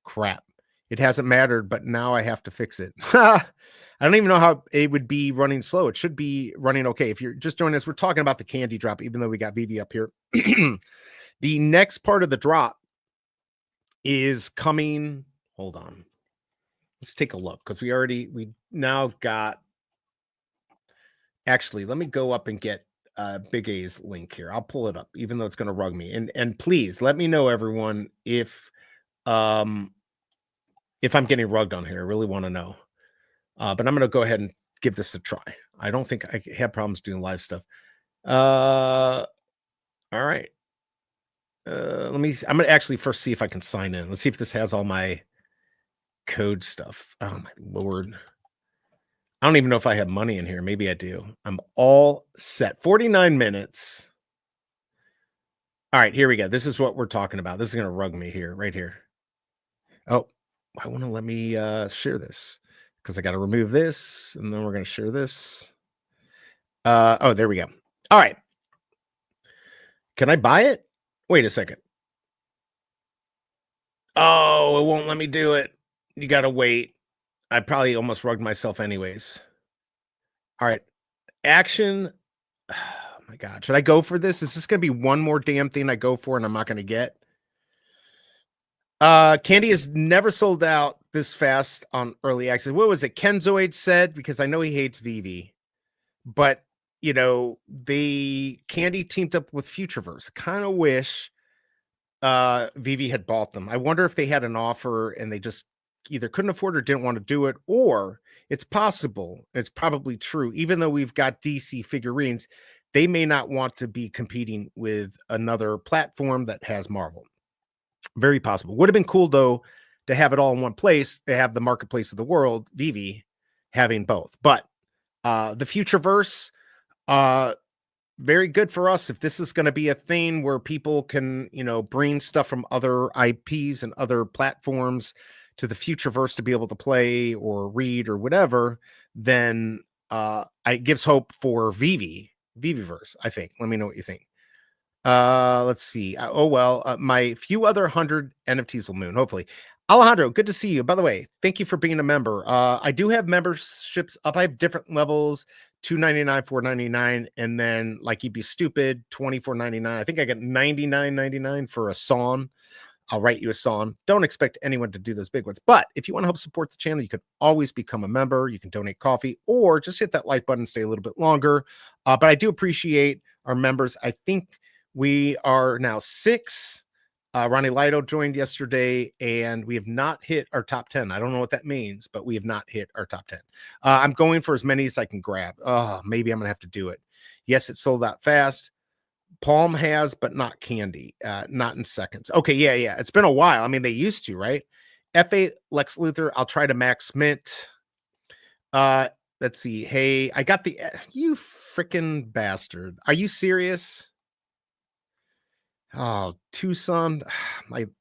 Crap. It hasn't mattered, but now I have to fix it. I don't even know how it would be running slow. It should be running okay. If you're just joining us, we're talking about the candy drop, even though we got Veve up here. The next part of the drop is coming. Hold on. Let's take a look because we now got. Actually, let me go up and get BigA's link here. I'll pull it up, even though it's going to rug me. And please let me know, everyone, if I'm getting rugged on here. I really want to know. But I'm going to go ahead and give this a try. I don't think I have problems doing live stuff. All right. I'm going to actually first see if I can sign in. Let's see if this has all my code stuff. Oh my Lord. I don't even know if I have money in here. Maybe I do. I'm all set. 49 minutes. All right, here we go. This is what we're talking about. This is going to rug me here, right here. Oh, I want to let me share this because I got to remove this, and then we're going to share this. Oh, there we go. All right. Can I buy it? Wait a second. Oh, it won't let me do it. You got to wait. I probably almost rugged myself anyways. All right. Action. Oh my God. Should I go for this? Is this going to be one more damn thing I go for and I'm not going to get? Candy has never sold out this fast on early access. What was it? Kenzoid said, because I know he hates Veve, but you know, Candy teamed up with Futureverse. Kind of wish Veve had bought them. I wonder if they had an offer and they just either couldn't afford or didn't want to do it, or it's possible, it's probably true, even though we've got DC figurines, they may not want to be competing with another platform that has Marvel. Very possible. Would have been cool though to have it all in one place, to have the marketplace of the world, Veve, having both. But the Futureverse, very good for us if this is going to be a thing where people can, you know, bring stuff from other IPs and other platforms to the Futureverse to be able to play or read or whatever, then it gives hope for Veveverse, I think. Let me know what you think. Let's see. My few other 100 NFTs will moon, hopefully. Alejandro, good to see you. By the way, thank you for being a member. I do have memberships up. I have different levels, $2.99, $4.99, and then like you'd be stupid, $24.99. I think I got $99.99 for a song. I'll write you a song. Don't expect anyone to do those big ones. But if you want to help support the channel, you can always become a member. You can donate coffee or just hit that like button, stay a little bit longer. But I do appreciate our members. I think we are now 6. Ronnie Lido joined yesterday, and we have not hit our top 10. I don't know what that means, but we have not hit our top 10. I'm going for as many as I can grab. Maybe I'm going to have to do it. Yes, it sold out fast. Palm has, but not Candy. Not in seconds. Okay, yeah. It's been a while. I mean, they used to, right? F8 Lex Luthor. I'll try to max mint. Let's see. Hey, I got the... You freaking bastard. Are you serious? Oh, Tucson.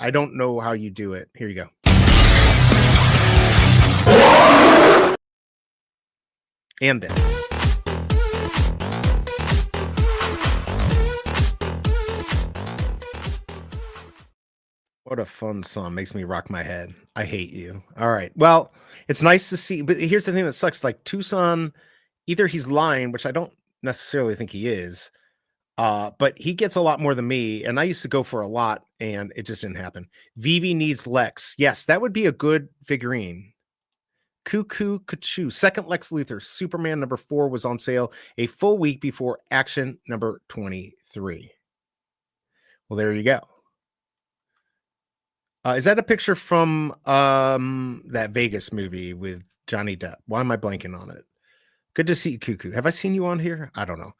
I don't know how you do it. Here you go. And this. What a fun song. Makes me rock my head. I hate you. All right. Well, it's nice to see, but here's the thing that sucks. Like Tucson, either he's lying, which I don't necessarily think he is, but he gets a lot more than me, and I used to go for a lot, and it just didn't happen. Veve needs Lex. Yes, that would be a good figurine. Cuckoo Kachu. Second Lex Luthor. Superman number 4 was on sale a full week before Action number 23. Well, there you go. Is that a picture from that Vegas movie with Johnny Depp? Why am I blanking on it? Good to see you, Cuckoo. Have I seen you on here? I don't know.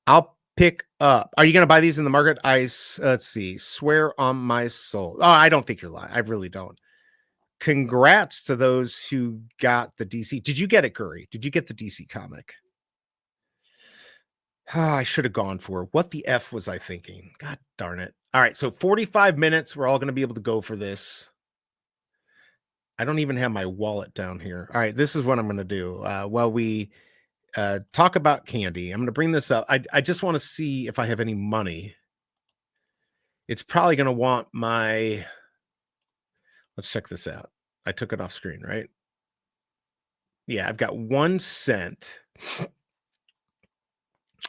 I'll pick up. Are you going to buy these in the market? Let's see. Swear on my soul. Oh, I don't think you're lying. I really don't. Congrats to those who got the DC. Did you get it, Curry? Did you get the DC comic? I should have gone for it. What the F was I thinking? God darn it. All right, so 45 minutes. We're all going to be able to go for this. I don't even have my wallet down here. All right, this is what I'm going to do. While we talk about candy. I'm going to bring this up. I just want to see if I have any money. It's probably going to want my. Let's check this out. I took it off screen, right? Yeah, I've got 1 cent.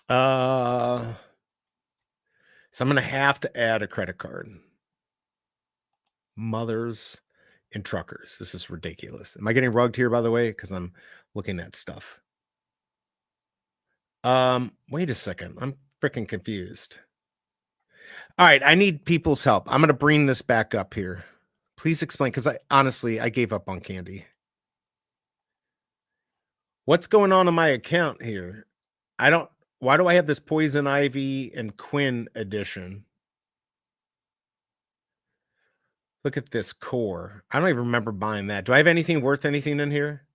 So I'm going to have to add a credit card. Mothers and truckers. This is ridiculous. Am I getting rugged here, by the way? Because I'm looking at stuff. Wait a second. I'm freaking confused. All right, I need people's help. I'm going to bring this back up here. Please explain, because I gave up on candy. What's going on in my account here? Why do I have this Poison Ivy and Quinn edition? Look at this core. I don't even remember buying that. Do I have anything worth anything in here?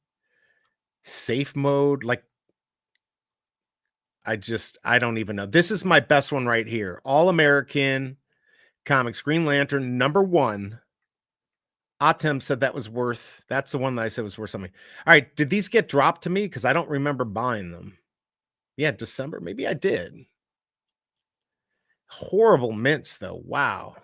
Safe mode, like I don't even know. This is my best one right here. All American Comics, Green Lantern, #1. Atem said that was worth. That's the one that I said was worth something. All right, did these get dropped to me? Because I don't remember buying them. Yeah, December. Maybe I did. Horrible mints, though. Wow.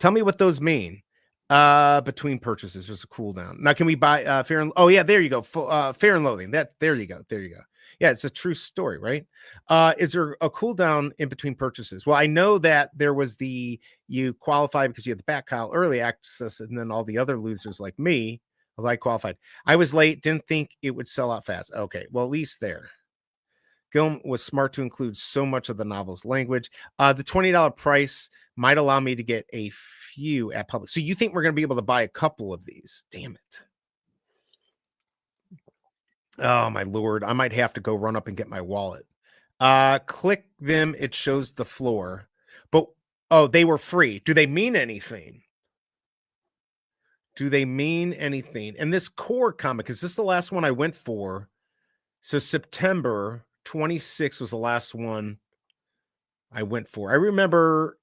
Tell me what those mean. Between purchases, there's a cooldown. Now, can we buy Fair and? Oh yeah, there you go. Fair and Loathing. There you go. There you go. Yeah, it's a true story, right? Is there a cooldown in between purchases? Well, I know that there was you qualify because you had the back Kyle early access, and then all the other losers like me, well, I qualified. I was late, didn't think it would sell out fast. Okay, well, at least there. Gilm was smart to include so much of the novel's language. The $20 price might allow me to get a few at public. So you think we're going to be able to buy a couple of these? Damn it. Oh, my Lord. I might have to go run up and get my wallet. Click them. It shows the floor. But, oh, they were free. Do they mean anything? Do they mean anything? And this core comic, is this the last one I went for? So September 26 was the last one I went for. I remember,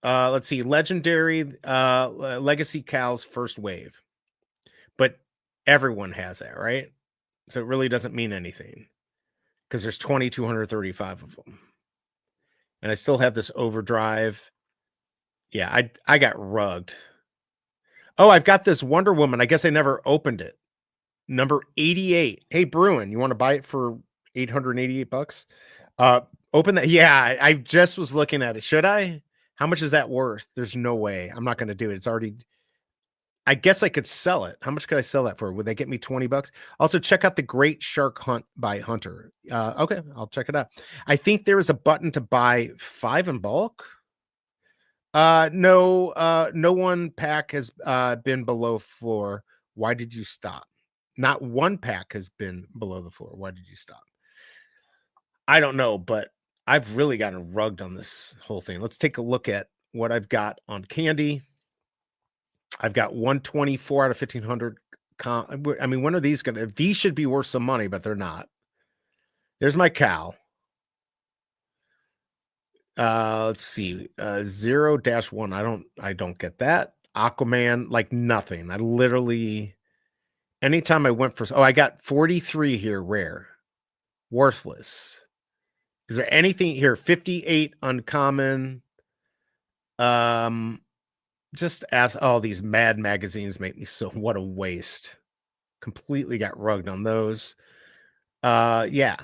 let's see, Legendary Legacy Cal's first wave. But everyone has that, right? So it really doesn't mean anything because there's 2,235 of them. And I still have this overdrive. Yeah, I got rugged. Oh, I've got this Wonder Woman. I guess I never opened it. Number 88. Hey, Bruin, you want to buy it for $888? Open that. Yeah, I just was looking at it. Should I? How much is that worth? There's no way. I'm not going to do it. It's already. I guess I could sell it. How much could I sell that for? Would they get me $20? Also, check out the Great Shark Hunt by Hunter. Okay, I'll check it out. I think there is a button to buy 5 in bulk. No one pack has been below floor. Why did you stop? Not one pack has been below the floor. Why did you stop? I don't know, but I've really gotten rugged on this whole thing. Let's take a look at what I've got on candy. I've got 124 out of 1,500. I mean, when are these going to? These should be worth some money, but they're not. There's my cow. Let's see. 0-1. I don't get that. Aquaman, like nothing. I literally, anytime I went for, I got 43 here, rare. Worthless. Is there anything here? 58 uncommon. Just ask. Oh, these Mad magazines make me so. What a waste. Completely got rugged on those. Yeah.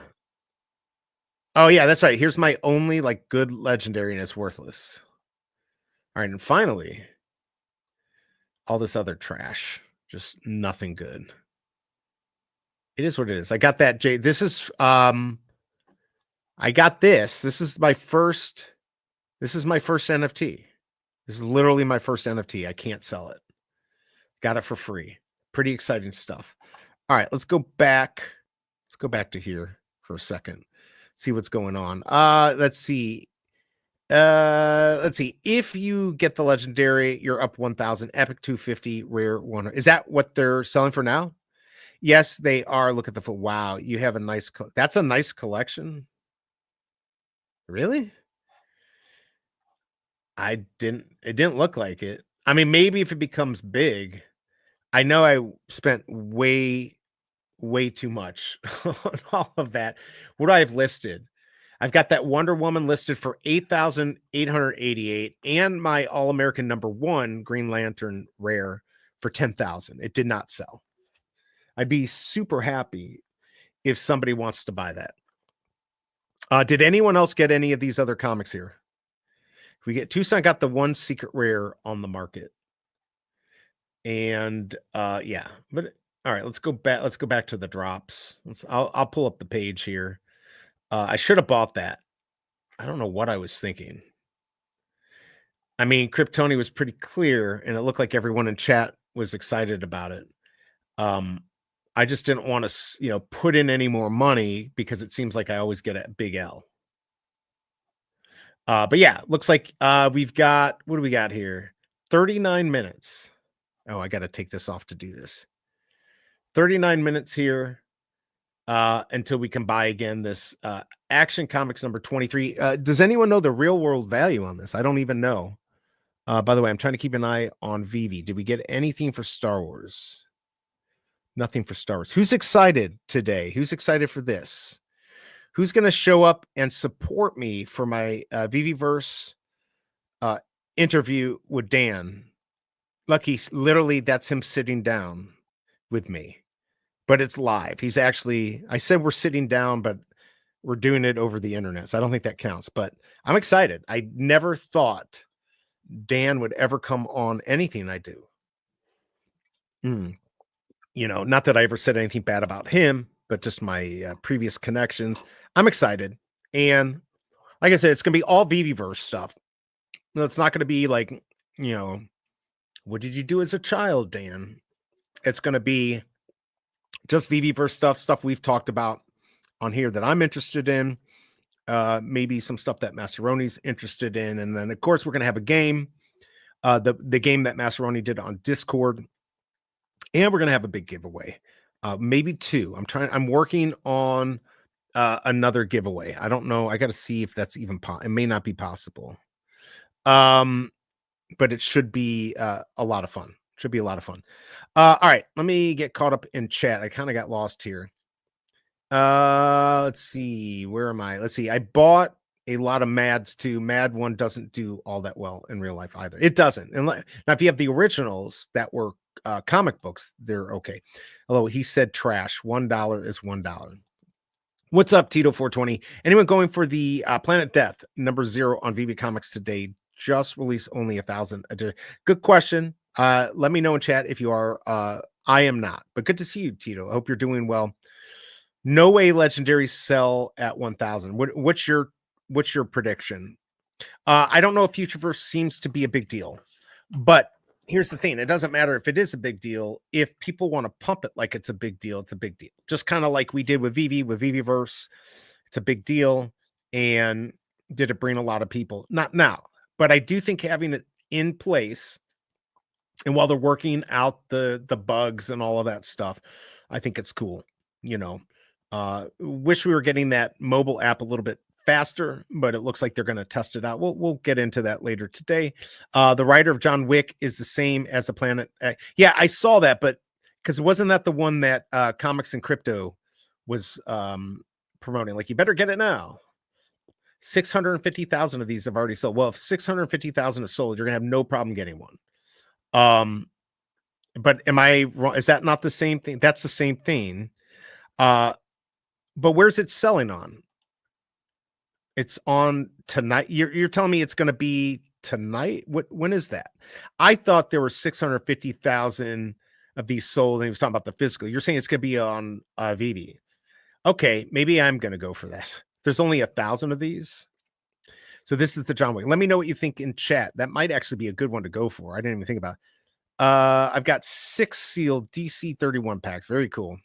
Oh yeah, that's right. Here's my only like good legendary, and it's worthless. All right, and finally, all this other trash. Just nothing good. It is what it is. I got that. This is I got this. This is my first NFT. This is literally my first NFT. I can't sell it. Got it for free. Pretty exciting stuff. All right, let's go back. Let's go back to here for a second. See what's going on. Let's see. If you get the legendary, you're up 1,000. Epic 250, rare 100. Is that what they're selling for now? Yes, they are. Look at the wow. You have a nice. That's a nice collection. Really? It didn't look like it. I mean, maybe if it becomes big. I know I spent way way too much on all of that. What do I have listed? I've got that Wonder Woman listed for 8,888 and my All-American #1 Green Lantern rare for 10,000. It did not sell. I'd be super happy if somebody wants to buy that. Did anyone else get any of these other comics here? We get Tucson got the one secret rare on the market. And yeah, but all right, let's go back to the drops. I'll pull up the page here. I should have bought that. I don't know what I was thinking. I mean, Kryptoni was pretty clear, and it looked like everyone in chat was excited about it. I just didn't want to, put in any more money because it seems like I always get a big L. But yeah, looks like we've got, what do we got here? 39 minutes. Oh, I got to take this off to do this. 39 minutes here until we can buy again this Action Comics number 23. Does anyone know the real world value on this? I don't even know. By the way, I'm trying to keep an eye on Veve. Did we get anything for Star Wars? Nothing for Star Wars. Who's excited today? Who's excited for this? Who's going to show up and support me for my Veveverse interview with Dan? Lucky, literally, that's him sitting down with me, but it's live. He's actually, I said we're sitting down, but we're doing it over the internet, so I don't think that counts, but I'm excited. I never thought Dan would ever come on anything I do. Not that I ever said anything bad about him, but just my previous connections. I'm excited. And like I said, it's going to be all Veveverse stuff. It's not going to be like, what did you do as a child, Dan? It's going to be just Veveverse stuff we've talked about on here that I'm interested in. Maybe some stuff that Masteroni's interested in. And then, of course, we're going to have a game. The game that Masteroni did on Discord. And we're going to have a big giveaway. Maybe 2. I'm working on another giveaway. I don't know. I got to see if that's even it may not be possible. But it should be a lot of fun. Should be a lot of fun. All right, let me get caught up in chat. I kind of got lost here. Let's see. Where am I? Let's see. I bought a lot of Mads too. Mad 1 doesn't do all that well in real life either. It doesn't. And now, if you have the originals that were comic books, they're okay. Although he said trash. $1 is $1. What's up, Tito420? Anyone going for the Planet Death #0 on Veve Comics today? Just release only 1,000. Good question. Let me know in chat if you are. I am not, but good to see you, Tito. I hope you're doing well. No way legendaries sell at 1,000. What's your prediction? I don't know if Futureverse seems to be a big deal, but here's the thing. It doesn't matter if it is a big deal. If people want to pump it like it's a big deal, it's a big deal. Just kind of like we did with Veve, with Veveverse. It's a big deal. And did it bring a lot of people? Not now, but I do think having it in place, and while they're working out the bugs and all of that stuff, I think it's cool. Wish we were getting that mobile app a little bit faster, but it looks like they're going to test it out. We'll get into that later today. The writer of John Wick is the same as the Planet. Yeah, I saw that, but because wasn't that the one that Comics and Crypto was promoting? Like, you better get it now. 650,000 of these have already sold. Well, if 650,000 is sold, you're gonna have no problem getting one. But am I wrong? Is that not the same thing? That's the same thing. But where's it selling on? It's on tonight. You're telling me it's going to be tonight? When is that? I thought there were 650,000 of these sold, and he was talking about the physical. You're saying it's going to be on Veve. Okay, maybe I'm going to go for that. There's only 1,000 of these. So this is the John Wick. Let me know what you think in chat. That might actually be a good one to go for. I didn't even think about it. I've got 6 sealed DC 31 packs. Very cool.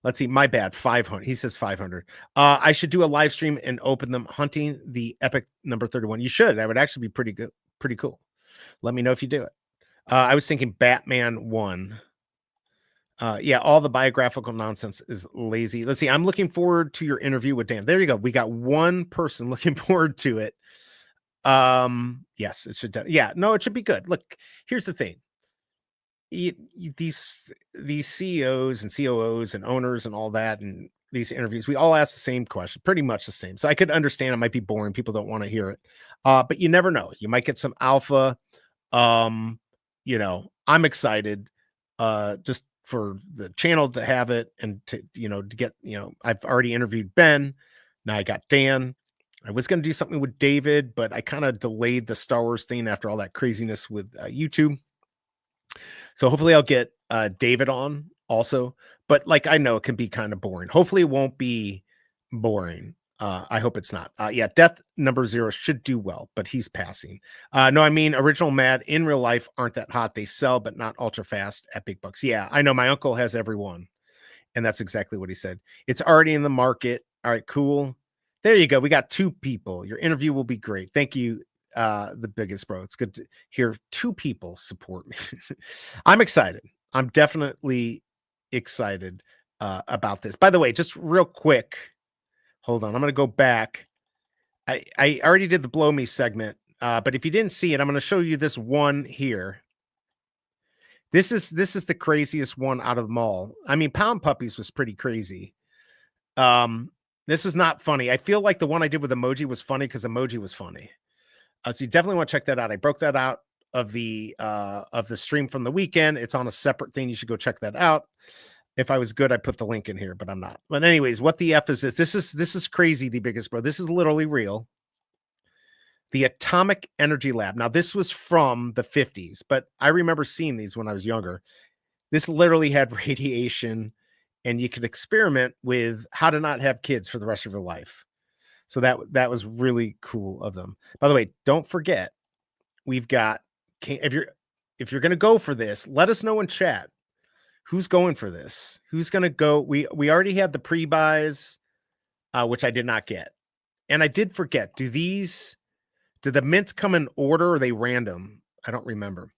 Let's see. My bad. 500. He says 500. I should do a live stream and open them hunting the epic number 31. You should. That would actually be pretty good. Pretty cool. Let me know if you do it. I was thinking Batman 1. Yeah, all the biographical nonsense is lazy. Let's see. I'm looking forward to your interview with Dan. There you go. We got one person looking forward to it. Yes, it should. Yeah, no, it should be good. Look, here's the thing. these CEOs and COOs and owners and all that, and these interviews, we all ask the same question, pretty much the same. So I could understand it might be boring. People don't want to hear it. But you never know. You might get some alpha. Um, I'm excited just for the channel to have it and to get, I've already interviewed Ben. Now I got Dan. I was going to do something with David, but I kind of delayed the Star Wars thing after all that craziness with YouTube. So hopefully I'll get David on also. But like, I know it can be kind of boring. Hopefully it won't be boring. I hope it's not. Yeah, Death Number 0 should do well, but he's passing. No, I mean, original Mad in real life aren't that hot. They sell, but not ultra fast at big bucks. Yeah, I know. My uncle has every one. And that's exactly what he said. It's already in the market. All right, cool. There you go. We got 2 people. Your interview will be great. Thank you, the biggest bro. It's good to hear 2 people support me. I'm excited. I'm definitely excited about this. By the way, just real quick, hold on. I'm going to go back. I already did the blow me segment, but if you didn't see it, I'm going to show you this one here. This is the craziest one out of them all. I mean, Pound Puppies was pretty crazy. This is not funny. I feel like the one I did with emoji was funny because emoji was funny. So you definitely want to check that out. I broke that out of the stream from the weekend. It's on a separate thing. You should go check that out. If I was good, I put the link in here, but I'm not. But anyways, what the F is this? This is crazy, the biggest bro. This is literally real. The Atomic Energy Lab. Now, this was from the 50s, but I remember seeing these when I was younger. This literally had radiation, and you could experiment with how to not have kids for the rest of your life. So that was really cool of them. By the way, don't forget, we've got, if you're going to go for this, let us know in chat. Who's going for this? Who's going to go? We already have the pre-buys, which I did not get. And I did forget, do the mints come in order or are they random? I don't remember.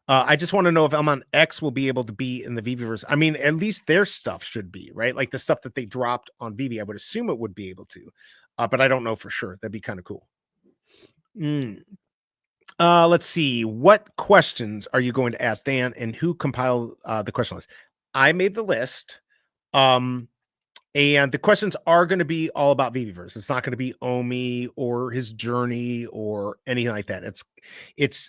I just want to know if I'm on X will be able to be in the Veveverse. I mean, at least their stuff should be, right? Like the stuff that they dropped on Veve, I would assume it would be able to, but I don't know for sure. That'd be kind of cool. Let's see. What questions are you going to ask Dan, and who compiled the question list? I made the list. And the questions are going to be all about Veveverse. It's not going to be Omi or his journey or anything like that.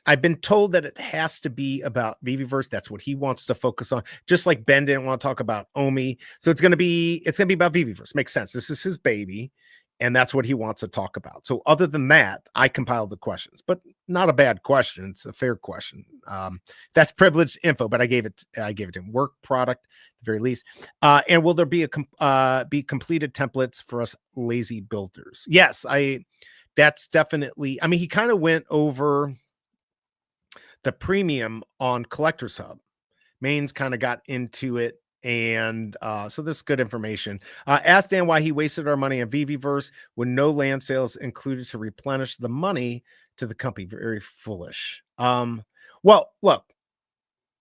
I've been told that it has to be about Veveverse. That's what he wants to focus on. Just like Ben didn't want to talk about Omi. So it's going to be about Veveverse. Makes sense. This is his baby. And that's what he wants to talk about. So other than that, I compiled the questions, but not a bad question. It's a fair question. That's privileged info, but I gave it to him. Work product, at the very least. And will there be be completed templates for us lazy builders? Yes, that's definitely, I mean, he kind of went over the premium on Collector's Hub. Maine's kind of got into it. And so there's good information. Ask Dan why he wasted our money on Veveverse when no land sales included to replenish the money to the company. Very foolish. Well, look,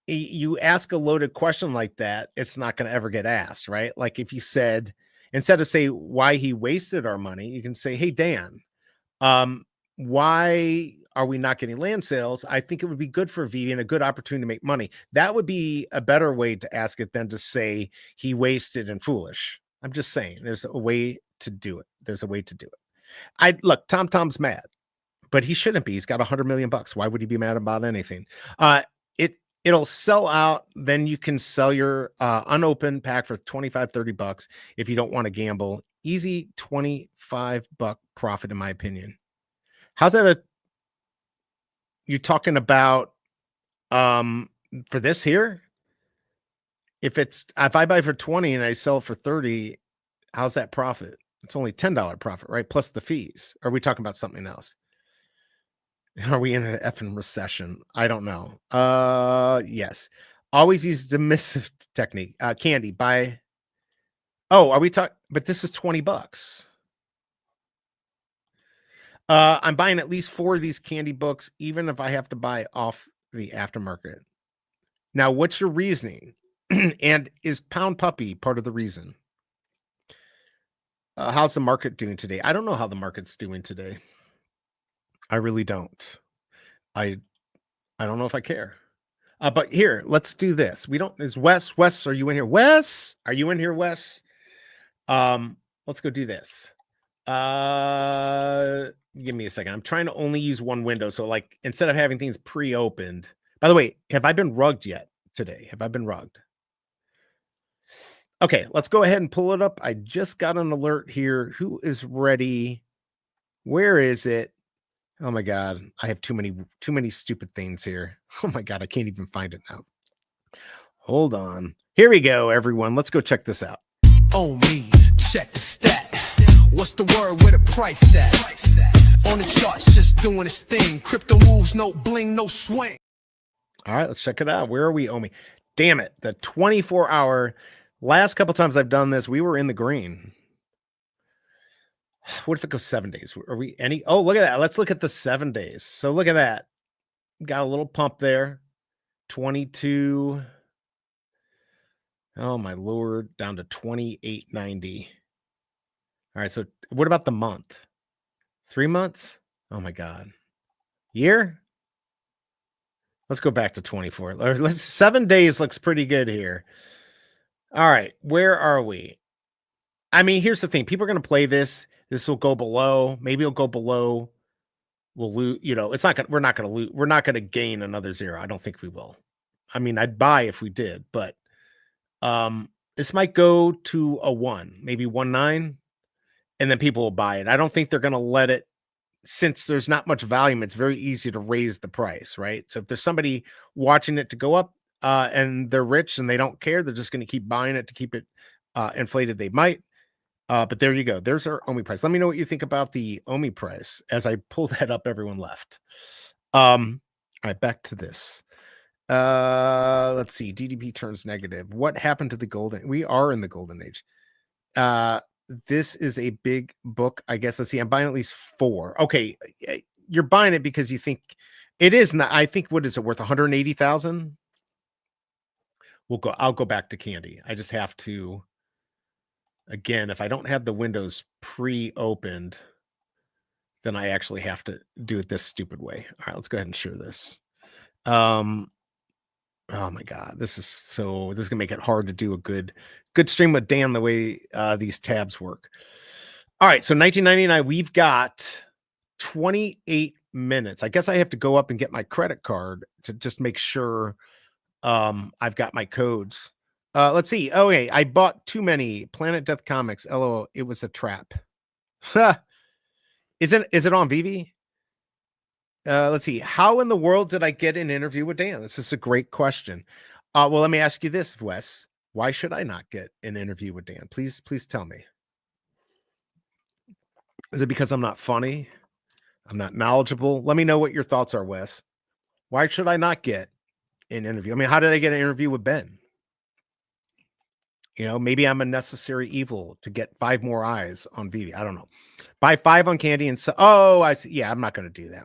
you ask a loaded question like that, it's not going to ever get asked, right? Like if you said, instead of say why he wasted our money, you can say, hey, Dan, why are we not getting land sales? I think it would be good for Veve and a good opportunity to make money. That would be a better way to ask it than to say he wasted and foolish. I'm just saying there's a way to do it. There's a way to do it. Look, Tom's mad, but he shouldn't be. He's got $100 million. Why would he be mad about anything? It'll sell out. Then you can sell your unopened pack for $25-$30 if you don't want to gamble. Easy $25 profit, in my opinion. How's that you talking about for this here? If I buy for 20 and I sell for 30, how's that profit? It's only $10 profit, right? Plus the fees. Are we talking about something else? Are we in an effing recession? I don't know. Yes. Always use dismissive technique. Candy buy. Oh, are we talking? But this is $20. I'm buying at least 4 of these candy books, even if I have to buy off the aftermarket. Now, what's your reasoning? And is Pound Puppy part of the reason? How's the market doing today? I don't know how the market's doing today. I really don't. I don't know if I care. But here, let's do this. We don't. Is Wes? Are you in here? Wes, are you in here? Wes. Let's go do this. Give me a second. I'm trying to only use one window, so like instead of having things pre-opened. By the way, have I been rugged yet today? Have I been rugged? Okay, let's go ahead and pull it up. I just got an alert here. Who is ready? Where is it? Oh my god, I have too many stupid things here. Oh my god, I can't even find it now. Hold on. Here we go, everyone. Let's go check this out. On me, check the stat. What's the word with a price at? On the charts, just doing its thing. Crypto moves, no bling, no swing. All right, let's check it out. Where are we, Omi? Damn it. The 24-hour. Last couple times I've done this, we were in the green. What if it goes 7 days? Are we any? Oh, look at that. Let's look at the 7 days. So look at that. Got a little pump there. 22. Oh my lord, down to 28.90. All right, so what about the month? 3 months? Oh my god. Year? Let's go back to 24. Let's 7 days looks pretty good here. All right, where are we? I mean, here's the thing. People are going to play this. This will go below. Maybe it'll go below. We'll lose, it's not going to, we're not going to lose. We're not going to gain another 0. I don't think we will. I mean, I'd buy if we did, but this might go to a 1, maybe 1.9, and then people will buy it. I don't think they're going to let it, since there's not much volume, it's very easy to raise the price, right? So if there's somebody watching it to go up and they're rich and they don't care, they're just going to keep buying it to keep it inflated. They might. But there you go. There's our OMI price. Let me know what you think about the OMI price. As I pull that up, everyone left. All right, back to this. Let's see. GDP turns negative. What happened to the golden? We are in the golden age. This is a big book, I guess. Let's see. I'm buying at least 4. Okay, you're buying it because you think it is not. I think, what is it worth? 180,000. I'll go back to Candy. I just have to. Again, if I don't have the windows pre-opened, then I actually have to do it this stupid way. All right, let's go ahead and share this. Oh my god, this is gonna make it hard to do a good stream with Dan the way these tabs work. All right, so 1999, we've got 28 minutes. I guess I have to go up and get my credit card to just make sure I've got my codes. Let's see. Oh, okay. I bought too many Planet Death comics. LOL. It was a trap. Is it on Veve? Let's see. How in the world did I get an interview with Dan? This is a great question. Well, let me ask you this, Wes. Why should I not get an interview with Dan? Please tell me. Is it because I'm not funny? I'm not knowledgeable? Let me know what your thoughts are, Wes. Why should I not get an interview? I mean, how did I get an interview with Ben? Maybe I'm a necessary evil to get 5 more eyes on Veve. I don't know. Buy 5 on Candy and I see. Yeah, I'm not going to do that.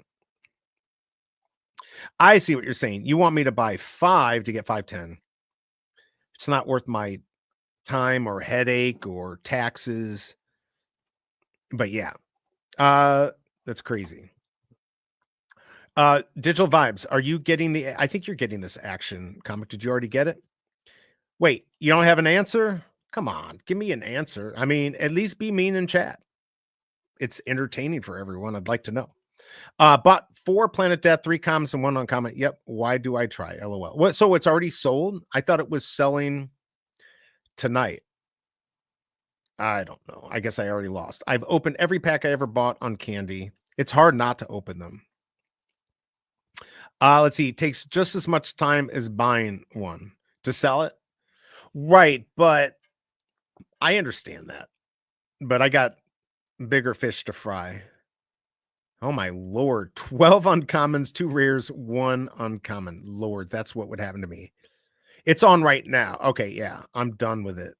I see what you're saying. You want me to buy 5 to get 510. It's not worth my time or headache or taxes. But yeah, that's crazy. Digital Vibes. Are you getting I think you're getting this action comic. Did you already get it? Wait, you don't have an answer? Come on, give me an answer. I mean, at least be mean in chat. It's entertaining for everyone. I'd like to know. Bought 4 Planet Death, 3 comments, and 1 uncomment. Yep. Why do I try? LOL. What? So it's already sold? I thought it was selling tonight. I don't know. I guess I already lost. I've opened every pack I ever bought on Candy. It's hard not to open them. Let's see. It takes just as much time as buying one to sell it. Right, but I understand that. But I got bigger fish to fry. Oh my lord. 12 uncommons, 2 rares, 1 uncommon. Lord, that's what would happen to me. It's on right now. Okay, yeah. I'm done with it.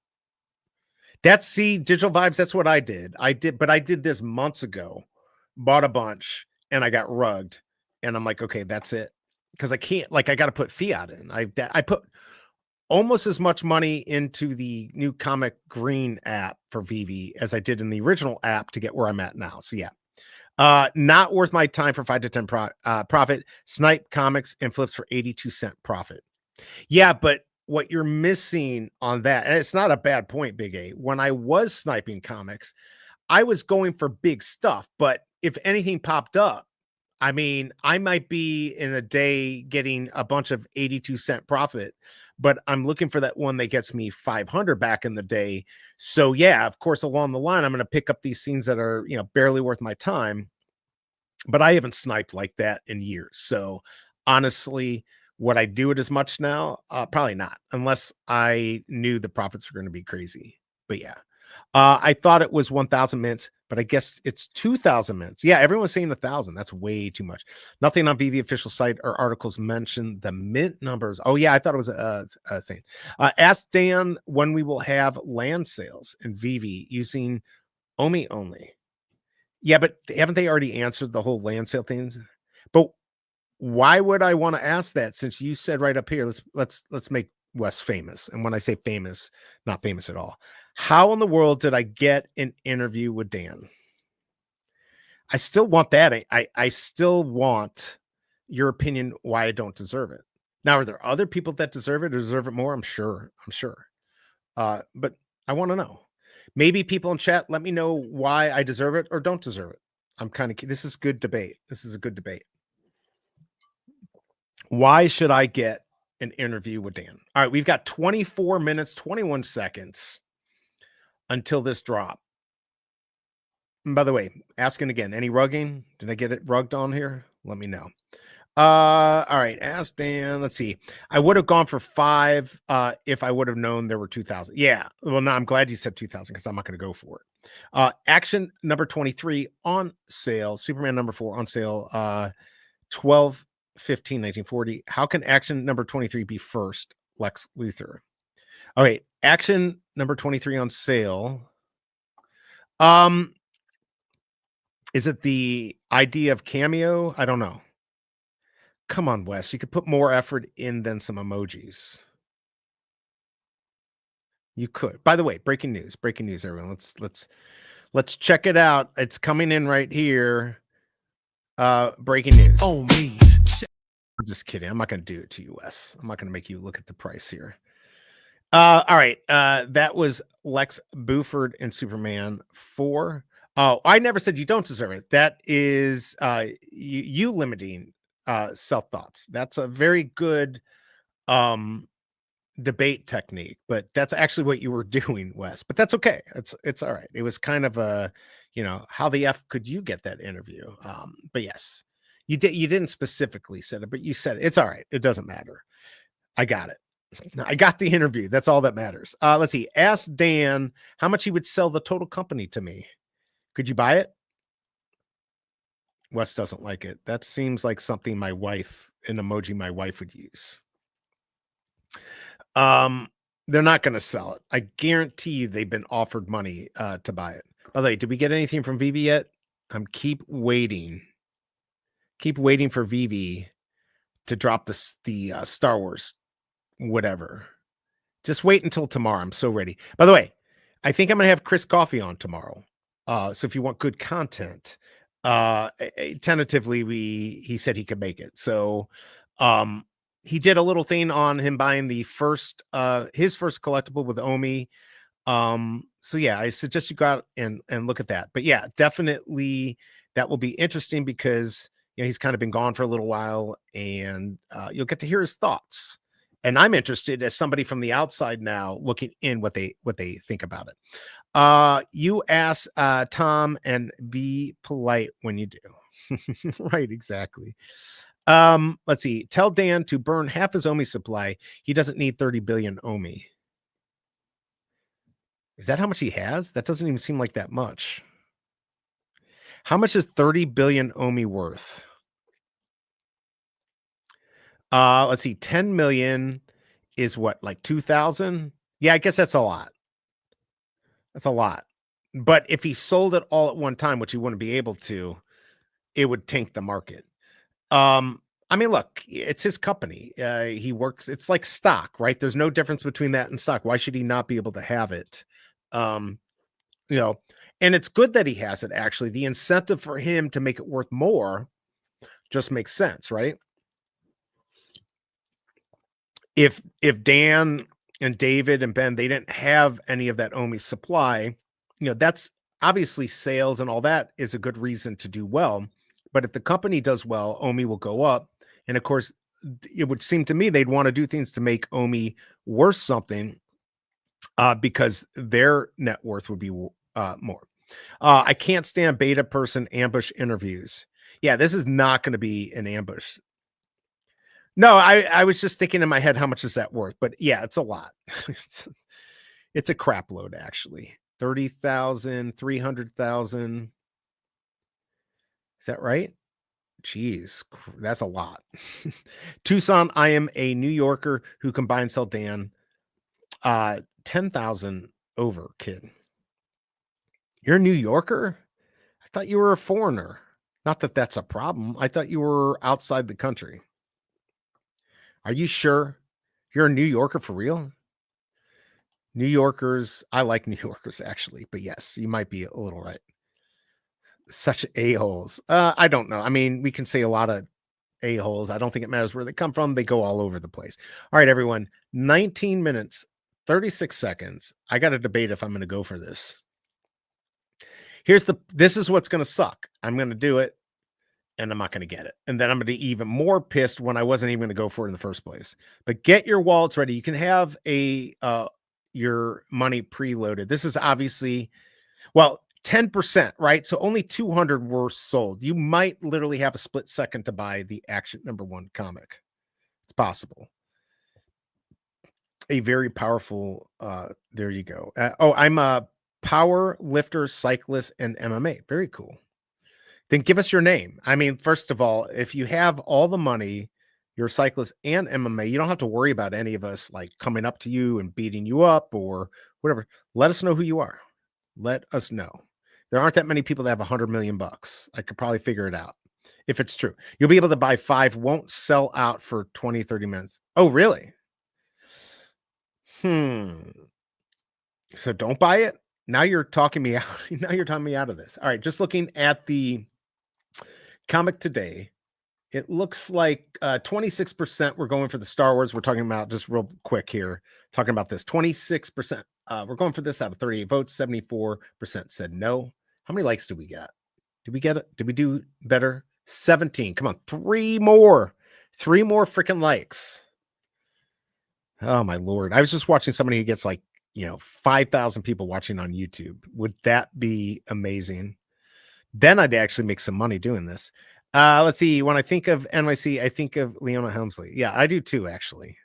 Digital Vibes, that's what I did. I did this months ago. Bought a bunch and I got rugged. And I'm like, okay, that's it. Because I can't, I got to put fiat in. I put almost as much money into the new Comic Green app for Veve as I did in the original app to get where I'm at now. So yeah. Not worth my time for 5 to 10 profit. Snipe comics and flips for 82-cent profit. Yeah, but what you're missing on that, and it's not a bad point, Big A. When I was sniping comics, I was going for big stuff, but if anything popped up, I mean, I might be in a day getting a bunch of 82-cent profit, but I'm looking for that one that gets me 500 back in the day. So yeah, of course, along the line, I'm going to pick up these scenes that are, barely worth my time, but I haven't sniped like that in years. So honestly, would I do it as much now? Probably not, unless I knew the profits were going to be crazy. But yeah, I thought it was 1,000 mints, but I guess it's 2,000 mints. Yeah, everyone's saying 1,000. That's way too much. Nothing on VV official site or articles mention the mint numbers. Oh yeah, I thought it was a thing. Ask Dan when we will have land sales in VV using Omi only. Yeah, but haven't they already answered the whole land sale things? But why would I want to ask that, since you said right up here, let's make Wes famous. And when I say famous, not famous at all. How in the world did I get an interview with Dan? I still want that. I still want your opinion why I don't deserve it. Now, are there other people that deserve it or deserve it more? I'm sure. But I want to know. Maybe people in chat, let me know why I deserve it or don't deserve it. This is good debate. This is a good debate. Why should I get an interview with Dan? All right, we've got 24 minutes, 21 seconds until this drop. And by the way, asking again, any rugging? Did I get it rugged on here? Let me know. All right, ask Dan. Let's see. I would have gone for 5 if I would have known there were 2,000. Yeah. Well, no, I'm glad you said 2,000 because I'm not going to go for it. Action number 23 on sale. Superman number 4 on sale. 12 15 1940. How can action number 23 be first? Lex Luthor. All right, action number 23 on sale. Is it the idea of cameo? I don't know. Come on, Wes. You could put more effort in than some emojis. You could. By the way, breaking news, everyone. Let's check it out. It's coming in right here. Breaking news. Oh, me. I'm just kidding. I'm not going to do it to you, Wes. I'm not going to make you look at the price here. All right. That was Lex Buford and Superman 4. Oh, I never said you don't deserve it. That is you limiting self-thoughts. That's a very good debate technique, but that's actually what you were doing, Wes. But that's okay. It's all right. It was kind of a, how the F could you get that interview? But yes, you didn't specifically said it, but you said it. It's all right. It doesn't matter. I got it. I got the interview. That's all that matters. Let's see. Ask Dan how much he would sell the total company to me. Could you buy it? Wes doesn't like it. That seems like something an emoji my wife would use. They're not going to sell it. I guarantee you they've been offered money to buy it. By the way, did we get anything from Veve yet? Keep waiting for Veve to drop the Star Wars whatever. Just wait until tomorrow. I'm so ready. By the way, I think I'm going to have Chris Coffey on tomorrow. So if you want good content, tentatively he said he could make it. So he did a little thing on him buying his first collectible with Omi. So yeah, I suggest you go out and look at that. But yeah, definitely that will be interesting because he's kind of been gone for a little while, and you'll get to hear his thoughts. And I'm interested as somebody from the outside now looking in what they think about it. You ask Tom and be polite when you do. Right, exactly. Let's see. Tell Dan to burn half his Omi supply. He doesn't need 30 billion Omi. Is that how much he has? That doesn't even seem like that much. How much is 30 billion Omi worth? Let's see. 10 million is what, like 2,000? Yeah, I guess that's a lot. That's a lot. But if he sold it all at one time, which he wouldn't be able to, it would tank the market. I mean, look, it's his company. He works. It's like stock, right? There's no difference between that and stock. Why should he not be able to have it? And it's good that he has it, actually. The incentive for him to make it worth more just makes sense, right? If Dan and David and Ben, they didn't have any of that Omi supply, that's obviously sales and all that is a good reason to do well. But if the company does well, Omi will go up. And of course, it would seem to me they'd want to do things to make Omi worth something because their net worth would be more. I can't stand beta person ambush interviews. Yeah, this is not going to be an ambush. No, I was just thinking in my head, how much is that worth? But yeah, it's a lot. It's a crap load, actually. 30,000, 300,000. Is that right? Jeez, that's a lot. Tucson, I am a New Yorker who can buy and sell Dan. 10,000 over, kid. You're a New Yorker? I thought you were a foreigner. Not that that's a problem. I thought you were outside the country. Are you sure you're a New Yorker for real? New Yorkers, I like New Yorkers actually, but yes, you might be a little right. Such a-holes. I don't know. I mean, we can say a lot of a-holes. I don't think it matters where they come from. They go all over the place. All right, everyone. 19 minutes, 36 seconds. I got to debate if I'm going to go for this. This is what's going to suck. I'm going to do it and I'm not going to get it. And then I'm going to be even more pissed when I wasn't even going to go for it in the first place. But get your wallets ready. You can have your money preloaded. This is obviously, 10%, right? So only 200 were sold. You might literally have a split second to buy the Action #1 comic. It's possible. A very powerful, there you go. I'm a power lifter, cyclist, and MMA. Very cool. Then give us your name. I mean, first of all, if you have all the money, you're a cyclist and MMA, you don't have to worry about any of us like coming up to you and beating you up or whatever. Let us know who you are. Let us know. There aren't that many people that have $100 million. I could probably figure it out if it's true. You'll be able to buy 5, won't sell out for 20, 30 minutes. Oh, really? So don't buy it. Now you're talking me out. Now you're talking me out of this. All right. Just looking at the comic today, it looks like 26% we're going for the Star Wars. We're talking about just real quick here, talking about this 26%. We're going for this out of 38 votes. 74% said no. How many likes do we get? Did we get it? Did we do better? 17. Come on. 3 more freaking likes. Oh my Lord. I was just watching somebody who gets 5,000 people watching on YouTube. Would that be amazing? Then I'd actually make some money doing this. Let's see. When I think of NYC, I think of Leona Helmsley. Yeah, I do too, actually.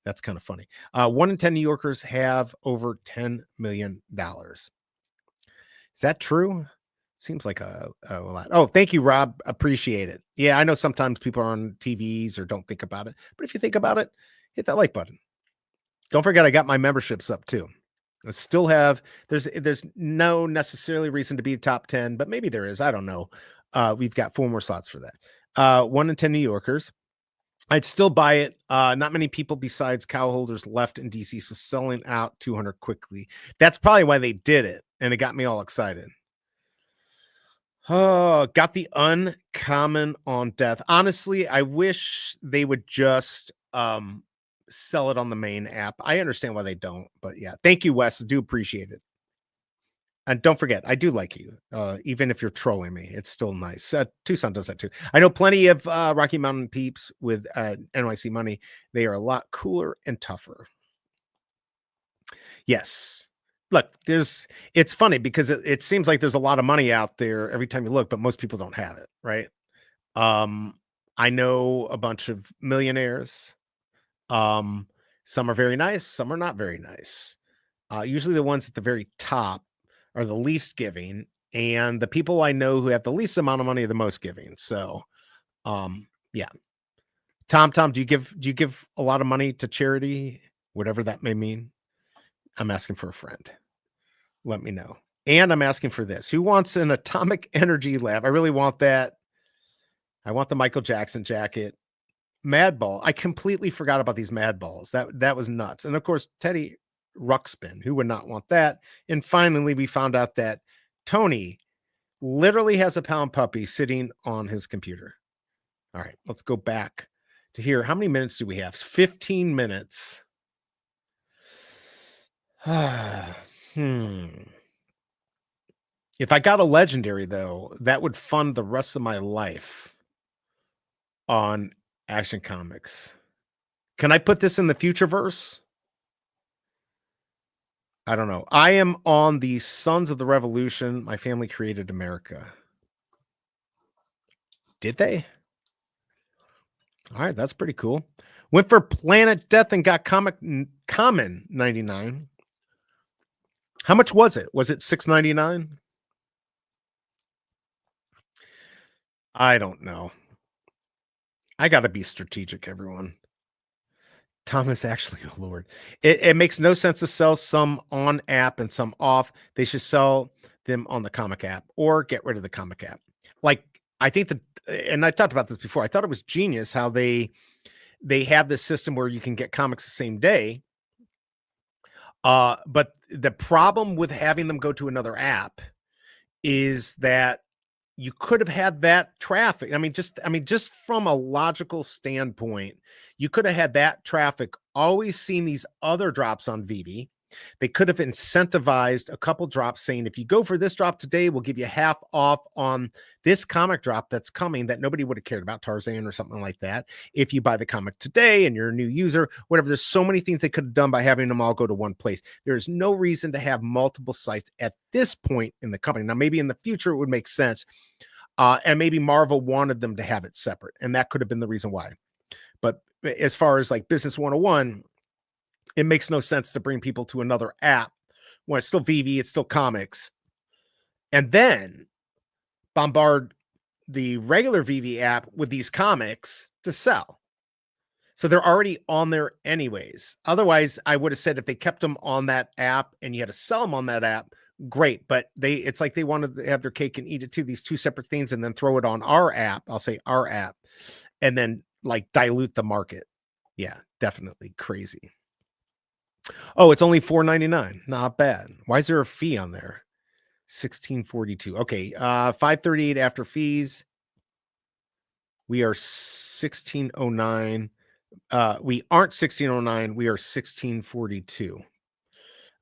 That's kind of funny. 1 in 10 New Yorkers have over $10 million. Is that true? Seems like a lot. Oh, thank you, Rob. Appreciate it. Yeah, I know sometimes people are on TVs or don't think about it. But if you think about it, hit that like button. Don't forget, I got my memberships up too. I still have, there's no necessarily reason to be top 10, but maybe there is. I don't know. We've got 4 more slots for that. 1 in 10 New Yorkers. I'd still buy it. Not many people besides cow holders left in DC, so selling out 200 quickly. That's probably why they did it, and it got me all excited. Oh, got the uncommon on death. Honestly, I wish they would just sell it on the main app. I understand why they don't, but yeah. Thank you, Wes. I do appreciate it. And don't forget, I do like you. Even if you're trolling me, it's still nice. Tucson does that too. I know plenty of Rocky Mountain peeps with NYC money. They are a lot cooler and tougher. Yes. Look, it's funny because it seems like there's a lot of money out there every time you look, but most people don't have it, right? I know a bunch of millionaires. Some are very nice, some are not very nice. Usually the ones at the very top are the least giving, and the people I know who have the least amount of money are the most giving. So, yeah. Tom, do you give a lot of money to charity, whatever that may mean? I'm asking for a friend. Let me know. And I'm asking for this. Who wants an atomic energy lab? I really want that. I want the Michael Jackson jacket. Madball. I completely forgot about these Madballs. That was nuts. And of course, Teddy Ruxpin. Who would not want that? And finally, we found out that Tony literally has a pound puppy sitting on his computer. All right, let's go back to here. How many minutes do we have? 15 minutes. If I got a legendary, though, that would fund the rest of my life on Action Comics. Can I put this in the future verse? I don't know. I am on the Sons of the Revolution. My family created America. Did they? All right, that's pretty cool. Went for Planet Death and got Common 99. How much was it? Was it $6.99? I don't know. I got to be strategic, everyone. Thomas actually, oh Lord. It makes no sense to sell some on app and some off. They should sell them on the comic app or get rid of the comic app. Like, I think and I talked about this before. I thought it was genius how they have this system where you can get comics the same day. But the problem with having them go to another app is that you could have had that traffic. I mean, just from a logical standpoint, you could have had that traffic always seen these other drops on Veve. They could have incentivized a couple drops saying, if you go for this drop today, we'll give you half off on this comic drop that's coming that nobody would have cared about, Tarzan or something like that. If you buy the comic today and you're a new user, whatever, there's so many things they could have done by having them all go to one place. There's no reason to have multiple sites at this point in the company. Now, maybe in the future it would make sense. And maybe Marvel wanted them to have it separate, and that could have been the reason why. But as far as like Business 101, it makes no sense to bring people to another app when it's still Veve, it's still comics, and then bombard the regular Veve app with these comics to sell. So they're already on there anyways. Otherwise, I would have said if they kept them on that app and you had to sell them on that app, great. But it's like they wanted to have their cake and eat it too, these two separate things, and then throw it on our app. I'll say our app, and then like dilute the market. Yeah, definitely crazy. Oh, it's only $4.99. Not bad. Why is there a fee on there? $16.42. Okay, $5.38 after fees. We are $16.09. We aren't $16.09. We are $16.42.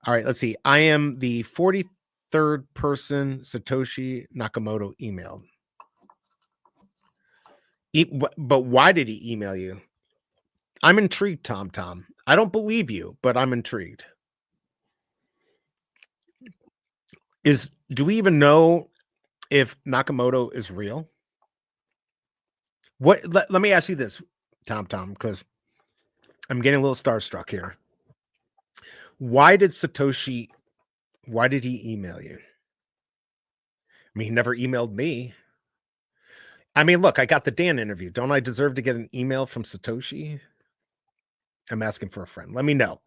All right, let's see. I am the 43rd person Satoshi Nakamoto emailed. But why did he email you? I'm intrigued, Tom. I don't believe you, but I'm intrigued. Do we even know if Nakamoto is real? Let me ask you this, Tom, because I'm getting a little starstruck here. Why did he email you? I mean, he never emailed me. I mean, look, I got the Dan interview. Don't I deserve to get an email from Satoshi? I'm asking for a friend. Let me know.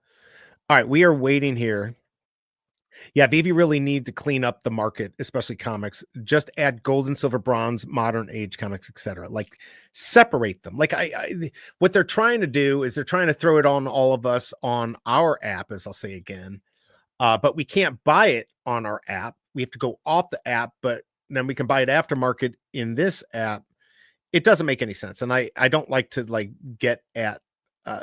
All right, we are waiting here. Yeah, Veve really need to clean up the market, especially comics. Just add gold and silver, bronze, modern age comics, etc. Like separate them. Like what they're trying to do is they're trying to throw it on all of us on our app, as I'll say again. But we can't buy it on our app. We have to go off the app, but then we can buy it aftermarket in this app. It doesn't make any sense. And I don't like to like get at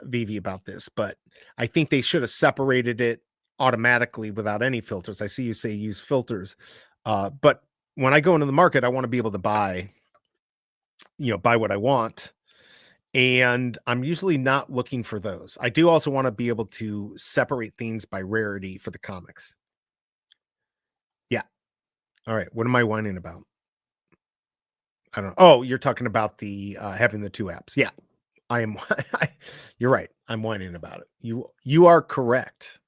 Veve about this, but I think they should have separated it automatically without any filters. I see you say use filters. But when I go into the market, I want to be able to buy what I want. And I'm usually not looking for those. I do also want to be able to separate things by rarity for the comics. Yeah. All right. What am I whining about? I don't know. Oh, you're talking about the having the two apps. Yeah. I am. You're right. I'm whining about it. You are correct.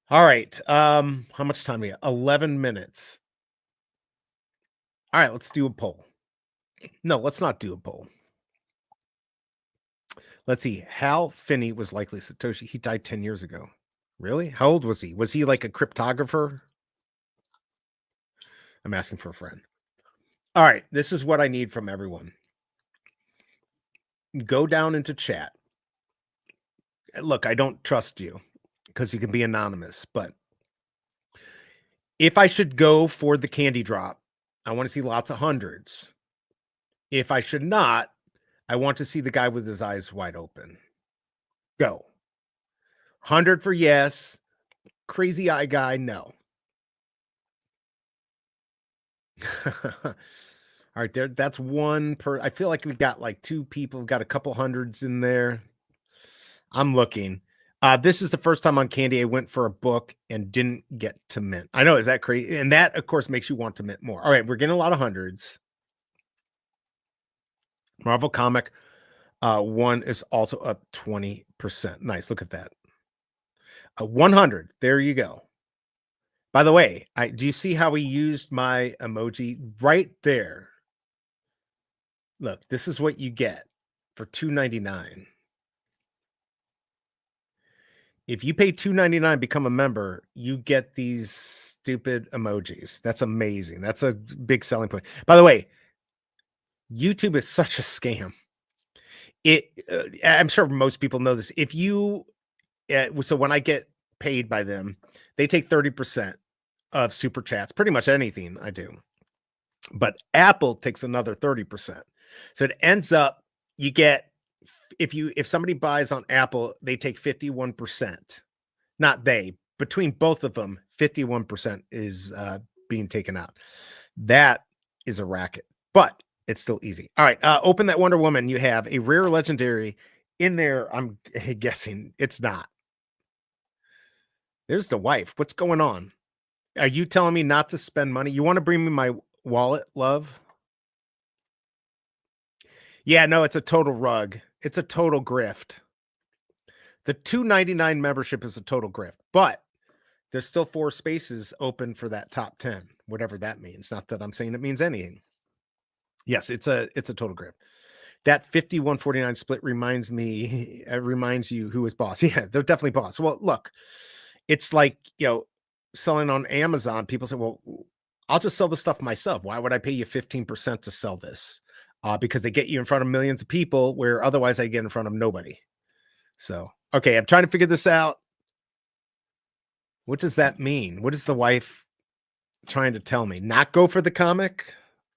All right. How much time we got? 11 minutes. All right, let's do a poll. No, let's not do a poll. Let's see. Hal Finney was likely Satoshi. He died 10 years ago. Really? How old was he? Was he like a cryptographer? I'm asking for a friend. All right, this is what I need from everyone. Go down into chat. Look, I don't trust you because you can be anonymous, but If I should go for the candy drop, I want to see lots of hundreds. If I should not, I want to see the guy with his eyes wide open. Go. 100 for yes. Crazy eye guy, no. All right, there. That's one per. I feel like we got like two people. We've got a couple hundreds in there. I'm looking. This is the first time on Candy I went for a book and didn't get to mint. I know, is that crazy? And that, of course, makes you want to mint more. All right, we're getting a lot of hundreds. Marvel Comic one is also up 20%. Nice, look at that. 100. There you go. By the way, do you see how we used my emoji right there? Look, this is what you get for $2.99. If you pay $2.99, become a member, you get these stupid emojis. That's amazing. That's a big selling point. By the way, YouTube is such a scam. I'm sure most people know this. If you, so when I get paid by them, they take 30% of super chats, pretty much anything I do. But Apple takes another 30%. So it ends up, you get, if somebody buys on Apple, they take 51%. Not they, between both of them, 51% is being taken out. That is a racket, but it's still easy. All right, open that Wonder Woman. You have a rare legendary in there. I'm guessing it's not. There's the wife. What's going on? Are you telling me not to spend money? You want to bring me my wallet, love? Yeah, no, it's a total rug. It's a total grift. The $2.99 membership is a total grift, but there's still 4 spaces open for that top 10, whatever that means. Not that I'm saying it means anything. Yes, it's a total grift. That 51.49 split reminds me, reminds you who is boss. Yeah, they're definitely boss. Well, look, it's like, selling on Amazon. People say, well, I'll just sell the stuff myself. Why would I pay you 15% to sell this? Because they get you in front of millions of people where otherwise I get in front of nobody. So, okay, I'm trying to figure this out. What does that mean? What is the wife trying to tell me? Not go for the comic?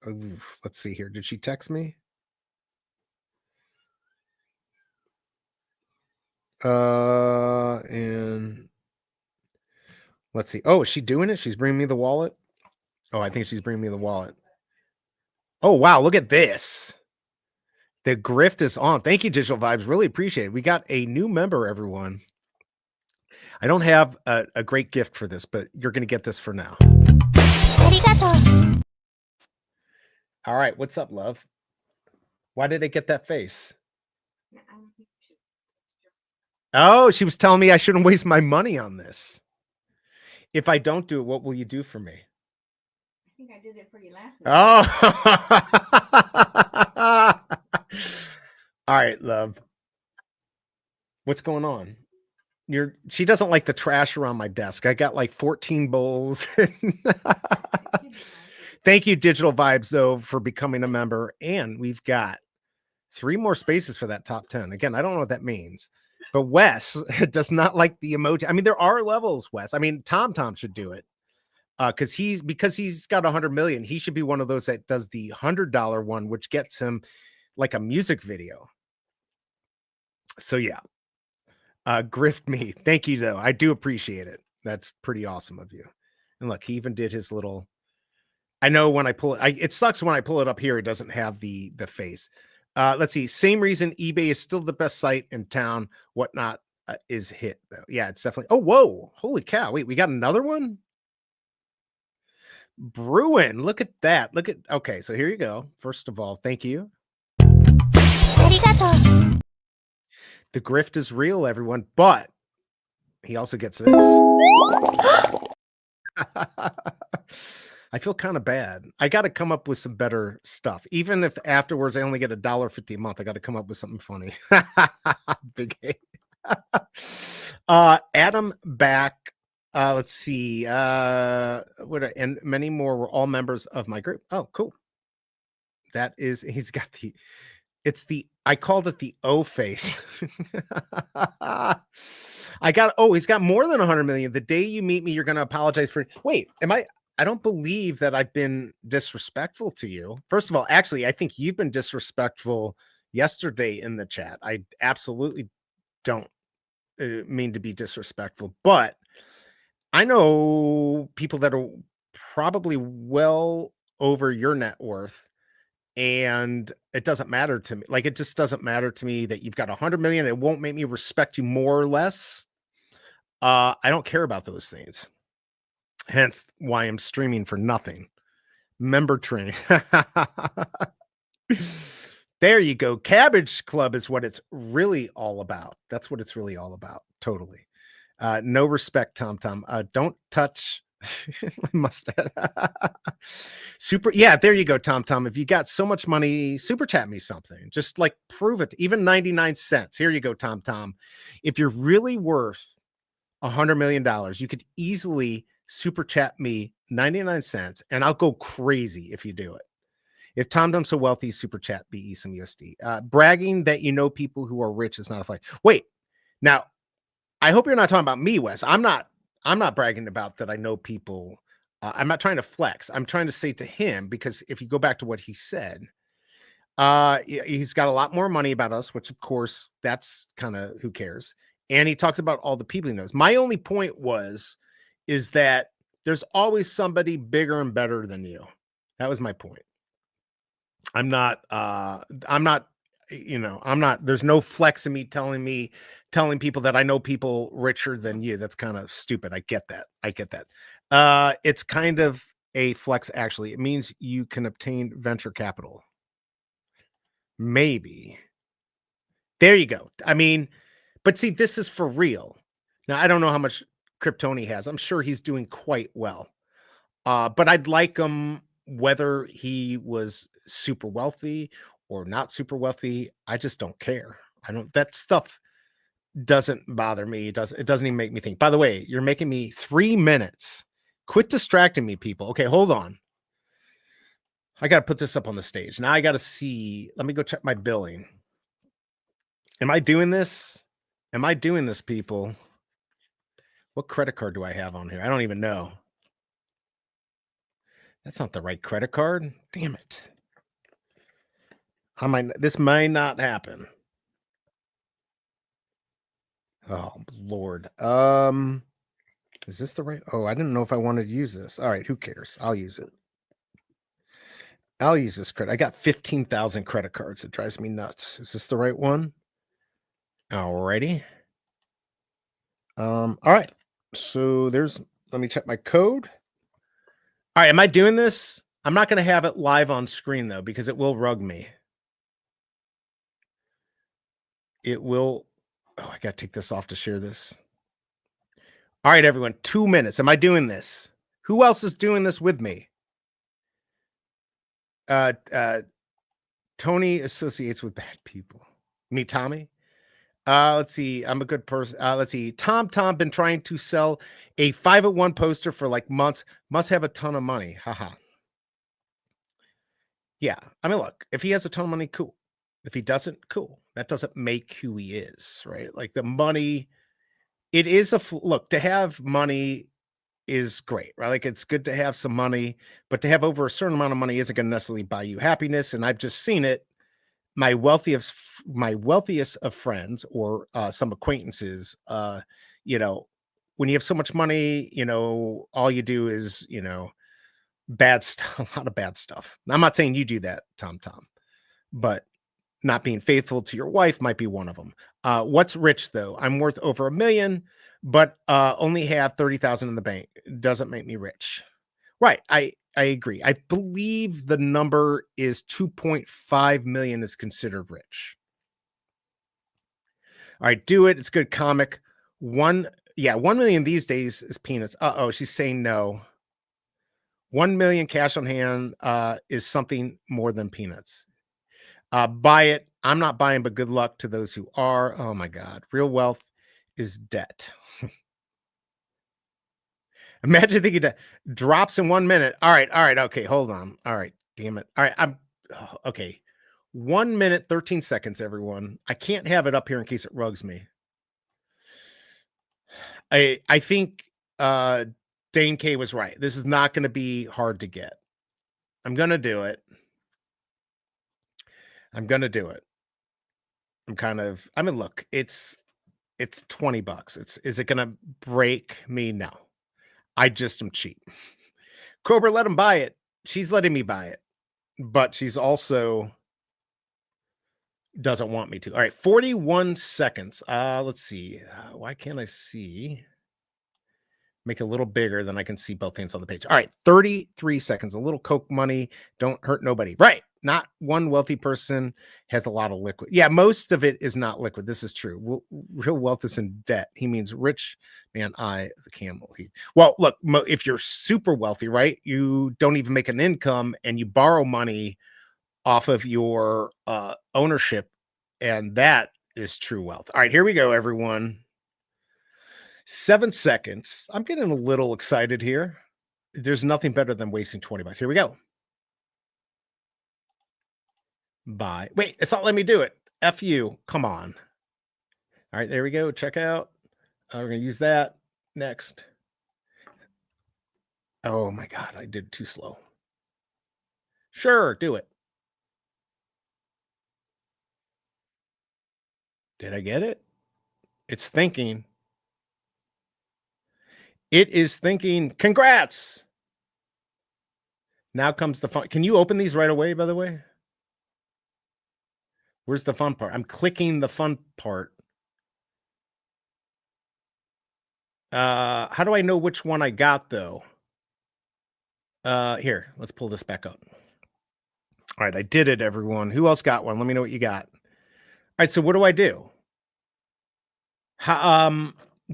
Oof, let's see here. Did she text me? And let's see. Oh, is she doing it? She's bringing me the wallet. Oh, I think she's bringing me the wallet. Oh, wow. Look at this. The grift is on. Thank you, Digital Vibes. Really appreciate it. We got a new member, everyone. I don't have a great gift for this, but you're going to get this for now. All right. What's up, love? Why did I get that face? Oh, she was telling me I shouldn't waste my money on this. If I don't do it, what will you do for me? I think I did it for you last week. Oh. All right, love. What's going on? She doesn't like the trash around my desk. I got like 14 bowls. Thank you, Digital Vibes, though, for becoming a member. And we've got 3 more spaces for that top 10. Again, I don't know what that means. But Wes does not like the emoji. I mean, there are levels, Wes. I mean, Tom should do it. Because he's got 100 million. He should be one of those that does the $100 one, which gets him like a music video. So yeah. Grift me. Thank you, though. I do appreciate it. That's pretty awesome of you. And look, he even did his little. I know when I pull it, it sucks when I pull it up here, it doesn't have the face. Let's see. Same reason eBay is still the best site in town. Whatnot is hit though. Yeah, it's definitely. Oh, whoa! Holy cow! Wait, we got another one. Bruin, look at that. Okay, so here you go. First of all, thank you. The grift is real, everyone, but he also gets this. I feel kind of bad. I got to come up with some better stuff. Even if afterwards I only get $1.50 a month, I got to come up with something funny. BigA. Adam back. Let's see. And many more were all members of my group. Oh, cool. He's got I called it the O face. He's got more than 100 million. The day you meet me, you're going to apologize for. Wait, I don't believe that I've been disrespectful to you. First of all, actually, I think you've been disrespectful yesterday in the chat. I absolutely don't mean to be disrespectful, but I know people that are probably well over your net worth, and it doesn't matter to me. Like, it just doesn't matter to me that you've got 100 million. It won't make me respect you more or less. I don't care about those things. Hence why I'm streaming for nothing. Member training. There you go. Cabbage Club is what it's really all about. That's what it's really all about. Totally. No respect, Tom. Don't touch my mustache. Yeah, there you go, Tom. If you got so much money, super chat me something. Just like prove it. Even 99 cents. Here you go, Tom. If you're really worth $100 million, you could easily super chat me 99 cents, and I'll go crazy if you do it. If Tom's so wealthy, super chat BE some USD. Bragging that you know people who are rich is not a flex. Wait, now I hope you're not talking about me, Wes. I'm not bragging about that I know people. I'm not trying to flex. I'm trying to say to him, because if you go back to what he said, he's got a lot more money about us, which of course that's kind of who cares. And he talks about all the people he knows. My only point is that there's always somebody bigger and better than you. That was my point. I'm not, there's no flex in me telling people that I know people richer than you. That's kind of stupid. I get that. It's kind of a flex, actually. It means you can obtain venture capital. Maybe. There you go. I mean, but see, this is for real. Now, I don't know how much Kryptoni has. I'm sure he's doing quite well. But I'd like him, whether he was super wealthy or not super wealthy. I just don't care. That stuff doesn't bother me. It doesn't even make me think. By the way, you're making me 3 minutes. Quit distracting me, people. Okay, hold on. I got to put this up on the stage. Now I got to see. Let me go check my billing. Am I doing this? People? What credit card do I have on here? I don't even know. That's not the right credit card. Damn it. This might not happen. Oh, Lord. Is this the right? Oh, I didn't know if I wanted to use this. All right, who cares? I'll use it. I'll use this credit. I got 15,000 credit cards. It drives me nuts. Is this the right one? Alrighty. All right. So let me check my code. All right, am I doing this? I'm not going to have it live on screen, though, because it will rug me. It will. Oh, I got to take this off to share this. All right, everyone, 2 minutes. Am I doing this? Who else is doing this with me? Tony associates with bad people. Me, Tommy? Let's see. I'm a good person. Let's see. Tom been trying to sell a 501 poster for like months. Must have a ton of money. Haha. Yeah. I mean, look, if he has a ton of money, cool. If he doesn't, cool. That doesn't make who he is, right? Like the money, it is look, to have money is great, right? Like it's good to have some money, but to have over a certain amount of money isn't going to necessarily buy you happiness. And I've just seen it. My wealthiest of friends or some acquaintances, when you have so much money, all you do is, bad stuff, a lot of bad stuff. I'm not saying you do that, Tom, but not being faithful to your wife might be one of them. What's rich though? I'm worth over $1 million, but only have 30,000 in the bank. Doesn't make me rich. Right. I agree. I believe the number is 2.5 million is considered rich. All right, do it. It's a good comic. 1 million these days is peanuts. Uh-oh, she's saying no. 1 million cash on hand is something more than peanuts. Buy it. I'm not buying, but good luck to those who are. Oh my God. Real wealth is debt. Imagine thinking that drops in 1 minute. All right. Okay. Hold on. All right. Damn it. All right. Okay. 1 minute, 13 seconds, everyone. I can't have it up here in case it rugs me. I think Dane K was right. This is not going to be hard to get. I'm going to do it. I'm going to do it. I mean, look, it's $20. Is it going to break me? No. I just am cheap. Cobra, let him buy it. She's letting me buy it, but she's also doesn't want me to. All right, 41 seconds. Let's see. Why can't I see? Make it a little bigger than I can see both hands on the page. All right, 33 seconds. A little Coke money. Don't hurt nobody. Right. Not one wealthy person has a lot of liquid. Yeah, most of it is not liquid. This is true. Real wealth is in debt. He means rich man, the camel. Well, look, if you're super wealthy, right, you don't even make an income and you borrow money off of your ownership, and that is true wealth. All right, here we go, everyone. 7 seconds. I'm getting a little excited here. There's nothing better than wasting $20. Here we go. Buy. Wait, it's not letting me do it. F you. Come on. All right, there we go. Check out. We're going to use that. Next. Oh my God, I did too slow. Sure, do it. Did I get it? It's thinking. It is thinking. Congrats. Now comes the fun. Can you open these right away, by the way? Where's the fun part? I'm clicking the fun part. How do I know which one I got, though? Here, let's pull this back up. All right, I did it, everyone. Who else got one? Let me know what you got. All right, so what do I do?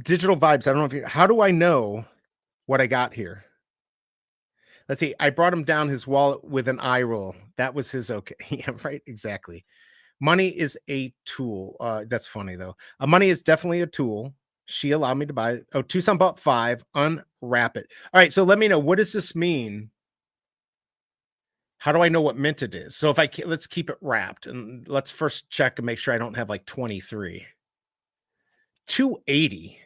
Digital vibes. I don't know if you. How do I know what I got here? Let's see. I brought him down his wallet with an eye roll. That was his okay. Yeah, right. Exactly. Money is a tool. That's funny though. Money is definitely a tool. She allowed me to buy it. Oh, Tucson bought 5. Unwrap it. All right. So let me know. What does this mean? How do I know what mint it is? So if I let's keep it wrapped and let's first check and make sure I don't have like 23. 280.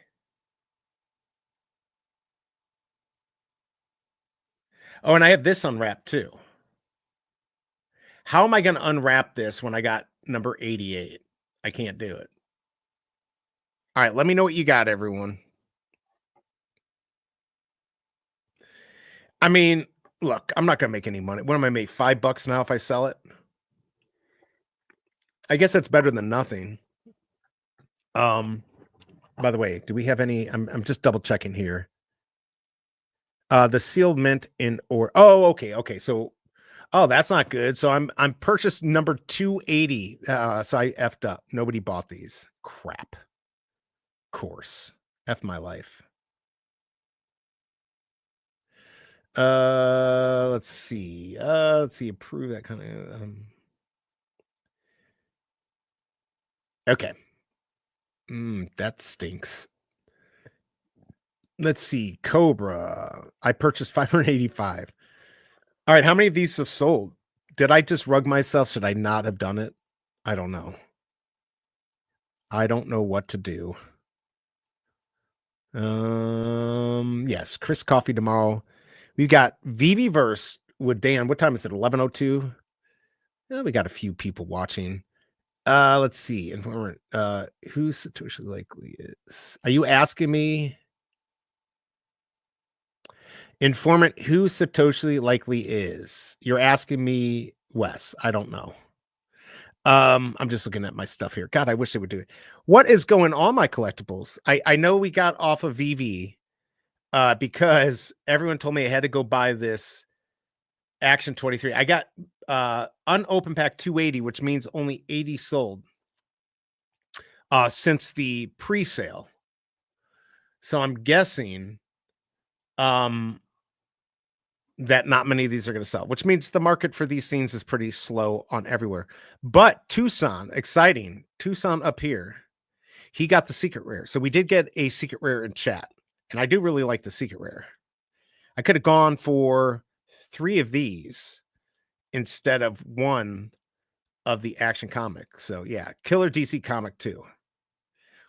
Oh, and I have this unwrapped too. How am I going to unwrap this when I got number 88? I can't do it. All right, let me know what you got, everyone. I mean, look, I'm not going to make any money. What am I make? $5 now if I sell it? I guess that's better than nothing. By the way, do we have any? I'm just double checking here. The sealed mint in or okay. So that's not good. So I'm purchased number 280. So I effed up. Nobody bought these. Crap. Of course. F my life. Let's see. Approve that kind of okay. That stinks. Let's see. Cobra. I purchased 585. All right. How many of these have sold? Did I just rug myself? Should I not have done it? I don't know. I don't know what to do. Yes. Chris Coffee tomorrow. We've got Veve Verse with Dan. What time is it? 11:02. We got a few people watching. Let's see. Informmint. Who Satoshi likely is? Are you asking me? Informmint, who Satoshi likely is? You're asking me, Wes. I don't know. I'm just looking at my stuff here. God, I wish they would do it. What is going on, my collectibles? I know we got off of Veve because everyone told me I had to go buy this Action 23. I got unopened pack 280, which means only 80 sold since the pre-sale. So I'm guessing that not many of these are going to sell, which means the market for these scenes is pretty slow on everywhere. But Tucson, exciting. Tucson up here. He got the secret rare. So we did get a secret rare in chat. And I do really like the secret rare. I could have gone for 3 of these instead of 1 of the Action comic. So yeah, killer DC comic too.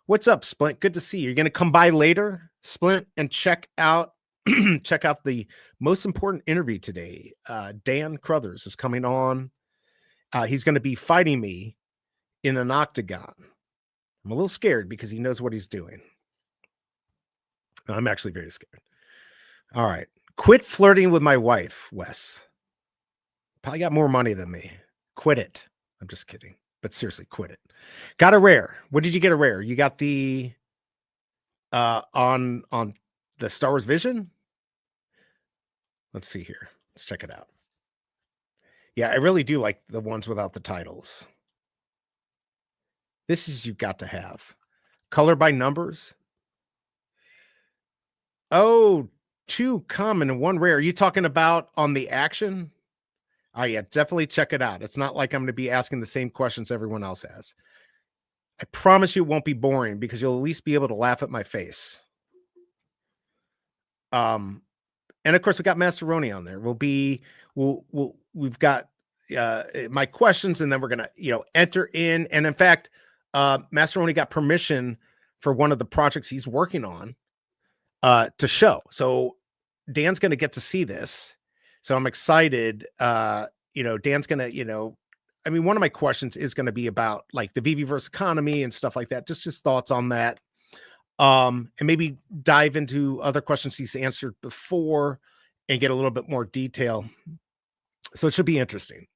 What's up, Splint? Good to see you. You're going to come by later, Splint, and check out check out the most important interview today. Dan Crothers is coming on. He's going to be fighting me in an octagon. I'm a little scared because he knows what he's doing. I'm actually very scared. All right. Quit flirting with my wife, Wes. Probably got more money than me. Quit it. I'm just kidding. But seriously, quit it. Got a rare. What did you get a rare? You got the on the Star Wars Vision? Let's see here. Let's check it out. Yeah, I really do like the ones without the titles. This is you've got to have. Color by numbers. Oh, 2 common and 1 rare. Are you talking about on the Action? Oh, yeah, definitely check it out. It's not like I'm going to be asking the same questions everyone else has. I promise you it won't be boring because you'll at least be able to laugh at my face. And of course we got Master Ronin on there. We've got my questions, and then we're gonna enter in. And in fact, Master Ronin got permission for one of the projects he's working on to show. So Dan's gonna get to see this. So I'm excited. Dan's gonna, I mean, one of my questions is going to be about like the Veveverse economy and stuff like that. Just his thoughts on that. And maybe dive into other questions he's answered before and get a little bit more detail. So it should be interesting.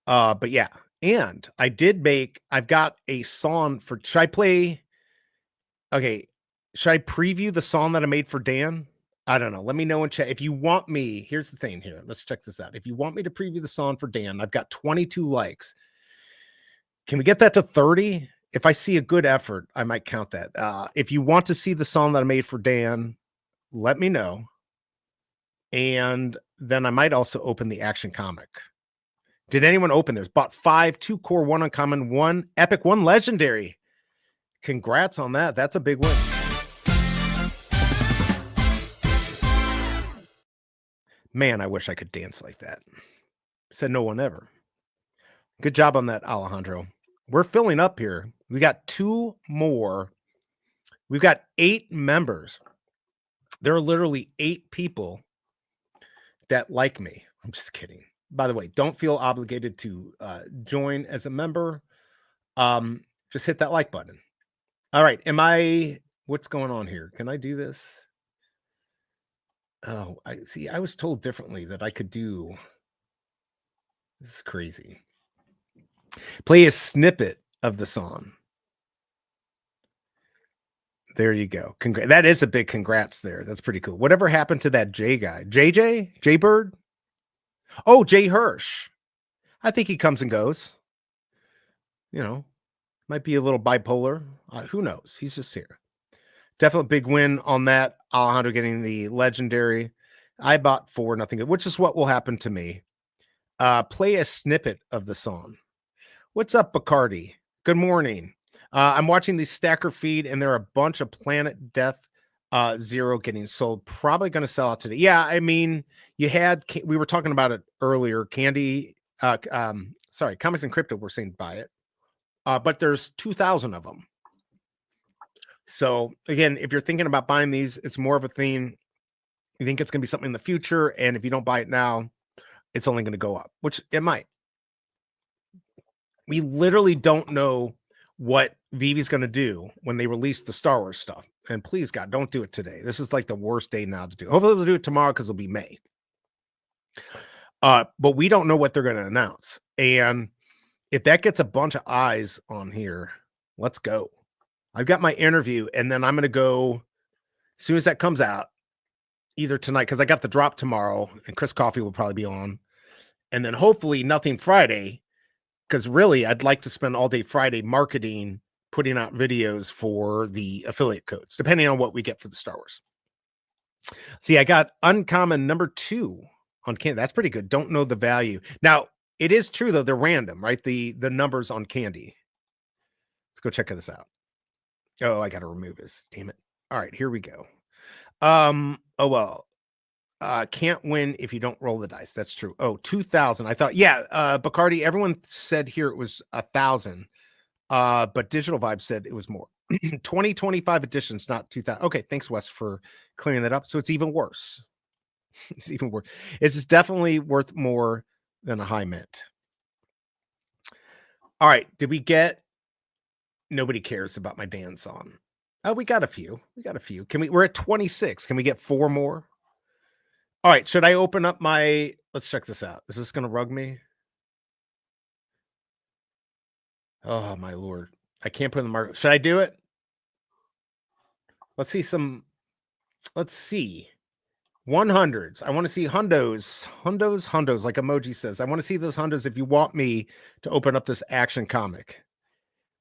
But yeah, and I've got a song for, should I preview the song that I made for Dan? I don't know. Let me know in chat. If you want me, here's the thing here. Let's check this out. If you want me to preview the song for Dan, I've got 22 likes. Can we get that to 30? If I see a good effort, I might count that. If you want to see the song that I made for Dan, let me know. And then I might also open the Action comic. Did anyone open theirs? Bought 5, 2 core, 1 uncommon, 1 epic, 1 legendary. Congrats on that. That's a big win. Man, I wish I could dance like that. Said no one ever. Good job on that, Alejandro. We're filling up here. We got 2 more. We've got 8 members. There are literally 8 people that like me. I'm just kidding. By the way, don't feel obligated to join as a member. Just hit that like button. All right. What's going on here? Can I do this? Oh, I was told differently that I could do. This is crazy. Play a snippet of the song. There you go. That is a big congrats there. That's pretty cool. Whatever happened to that J guy? J Bird? Oh, Jay Hirsch. I think he comes and goes. Might be a little bipolar. Who knows? He's just here. Definitely big win on that. Alejandro getting the legendary. I bought 4, nothing good, which is what will happen to me. Play a snippet of the song. What's up, Bacardi? Good morning. I'm watching the stacker feed, and there are a bunch of Planet Death Zero getting sold. Probably going to sell out today. Yeah, I mean, we were talking about it earlier. Comics and Crypto were saying buy it. But there's 2,000 of them. So again, if you're thinking about buying these, it's more of a thing. You think it's going to be something in the future, and if you don't buy it now, it's only going to go up, which it might. We literally don't know what Veve's going to do when they release the Star Wars stuff. And please, God, don't do it today. This is like the worst day now to do. Hopefully they'll do it tomorrow because it'll be May. But we don't know what they're going to announce. And if that gets a bunch of eyes on here, let's go. I've got my interview, and then I'm going to go as soon as that comes out, either tonight, because I got the drop tomorrow, and Chris Coffey will probably be on. And then hopefully nothing Friday, because really I'd like to spend all day Friday marketing, putting out videos for the affiliate codes, depending on what we get for the Star Wars. See, I got uncommon number 2 on candy. That's pretty good. Don't know the value. Now, it is true, though. They're random, right? The numbers on candy. Let's go check this out. Oh, I got to remove this. Damn it. All right, here we go. Oh, well. Can't win if you don't roll the dice. That's true. Oh, 2,000. I thought, yeah, Bacardi, everyone said here it was 1,000. But Digital Vibe said it was more. 2025 editions, not 2,000. Okay, thanks, Wes, for clearing that up. So it's even worse. It's even worse. It's just definitely worth more than a high mint. All right, did we get? Nobody cares about my dance on. Oh, we got a few. We got a few. Can we? We're at 26. Can we get 4 more? All right. Should I open up my? Let's check this out. Is this going to rug me? Oh my lord! I can't put in the market. Should I do it? Let's see some. Let's see. 100s. I want to see hundos, like emoji says. I want to see those hundos if you want me to open up this action comic.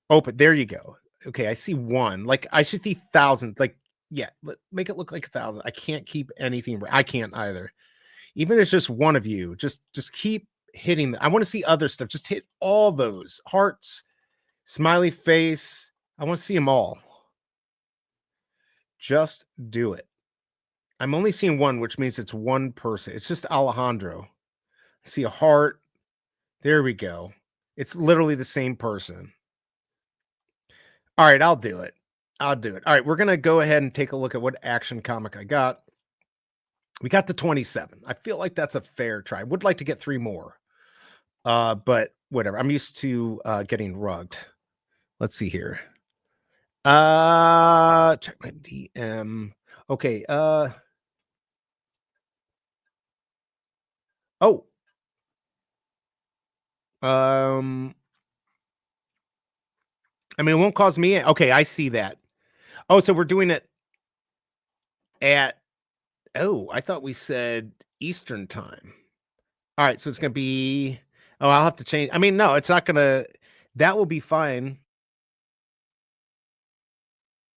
Open. There you go. Okay, I see 1. Like I should see thousands. Like, yeah, make it look like 1,000. I can't keep anything. I can't either. Even if it's just one of you, just keep hitting. I want to see other stuff. Just hit all those hearts, smiley face. I want to see them all. Just do it. I'm only seeing 1, which means it's 1 person. It's just Alejandro. I see a heart. There we go. It's literally the same person. All right, I'll do it. I'll do it. All right, we're going to go ahead and take a look at what action comic I got. We got the 27. I feel like that's a fair try. Would like to get 3 more. But whatever. I'm used to getting rugged. Let's see here. Check my DM. Okay, oh. I mean, it won't cause me. Okay, I see that. Oh, so we're doing it at. Oh, I thought we said Eastern time. All right, so it's gonna be. Oh, I'll have to change. I mean, no, it's not gonna. That will be fine.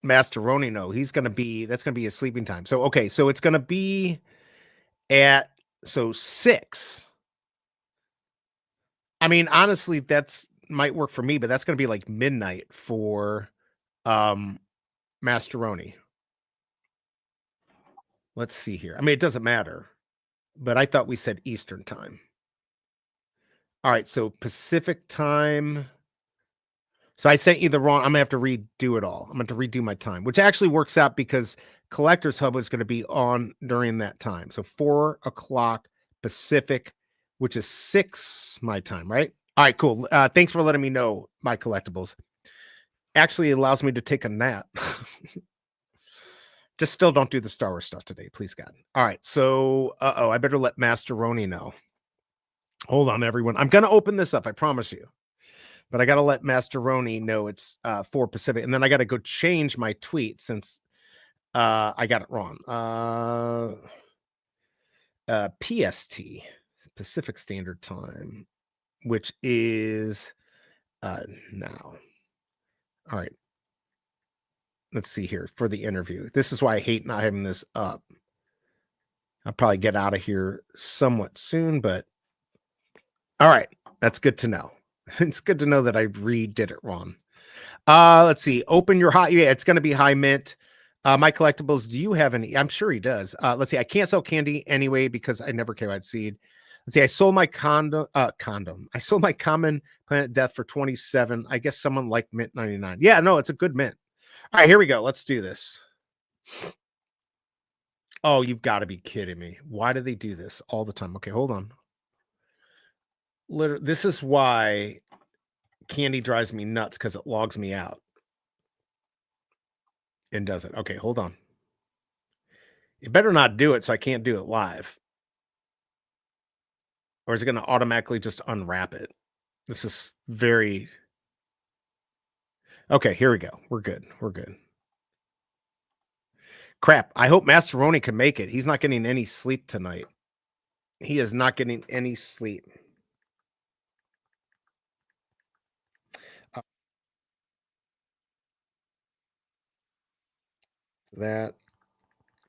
Master Ronin, no, he's gonna be. That's gonna be his sleeping time. So okay, so it's gonna be at 6. I mean, honestly, that's might work for me, but that's gonna be like midnight for Master Ronin. Let's see here. I mean, it doesn't matter, but I thought we said Eastern time. All right, so Pacific time. So I sent you the wrong. I'm gonna have to redo it all. I'm going to redo my time, which actually works out because Collector's Hub is going to be on during that time. So 4 o'clock Pacific, which is 6 my time, right? All right, cool. Thanks for letting me know, my collectibles. Actually, it allows me to take a nap. Just still don't do the Star Wars stuff today, please God. All right, so I better let Master Ronin know. Hold on, everyone. I'm gonna open this up, I promise you. But I gotta let Master Ronin know it's 4 Pacific, and then I gotta go change my tweet since I got it wrong. PST, Pacific Standard Time, which is now. All right. Let's see here for the interview. This is why I hate not having this up. I'll probably get out of here somewhat soon, but all right. That's good to know. It's good to know that I redid it wrong. Let's see. Open your high. Yeah, it's going to be high mint. My collectibles. Do you have any? I'm sure he does. Let's see. I can't sell candy anyway because I never came out seed. Let's see. I sold my condom. I sold my common Planet Death for 27. I guess someone liked mint 99. Yeah, no, it's a good mint. All right, here we go. Let's do this. Oh, you've got to be kidding me. Why do they do this all the time? Okay, hold on. Literally, this is why candy drives me nuts, because it logs me out. And does it. Okay, hold on. You better not do it so I can't do it live. Or is it going to automatically just unwrap it? This is very... Okay, here we go. We're good. We're good. Crap. I hope Master Ronin can make it. He's not getting any sleep tonight. He is not getting any sleep. That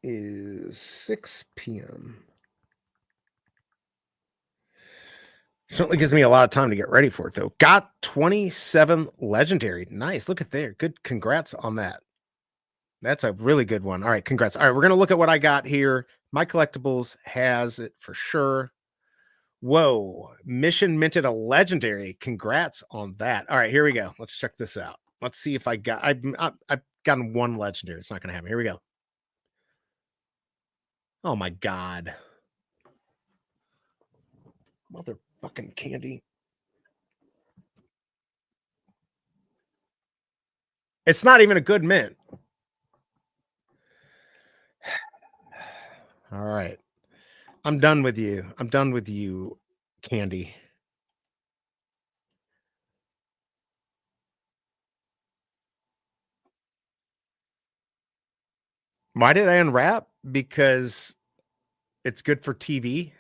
is 6 p.m. Certainly gives me a lot of time to get ready for it, though. Got 27 legendary. Nice. Look at there. Good. Congrats on that. That's a really good one. All right. Congrats. All right. We're going to look at what I got here. My Collectibles has it for sure. Whoa, Mission minted a legendary. Congrats on that. All right, here we go. Let's check this out. Let's see if I've gotten one legendary. It's not going to happen. Here we go. Oh my God. Motherfucking candy. It's not even a good mint. All right. I'm done with you. I'm done with you, candy. Why did I unwrap? Because it's good for TV.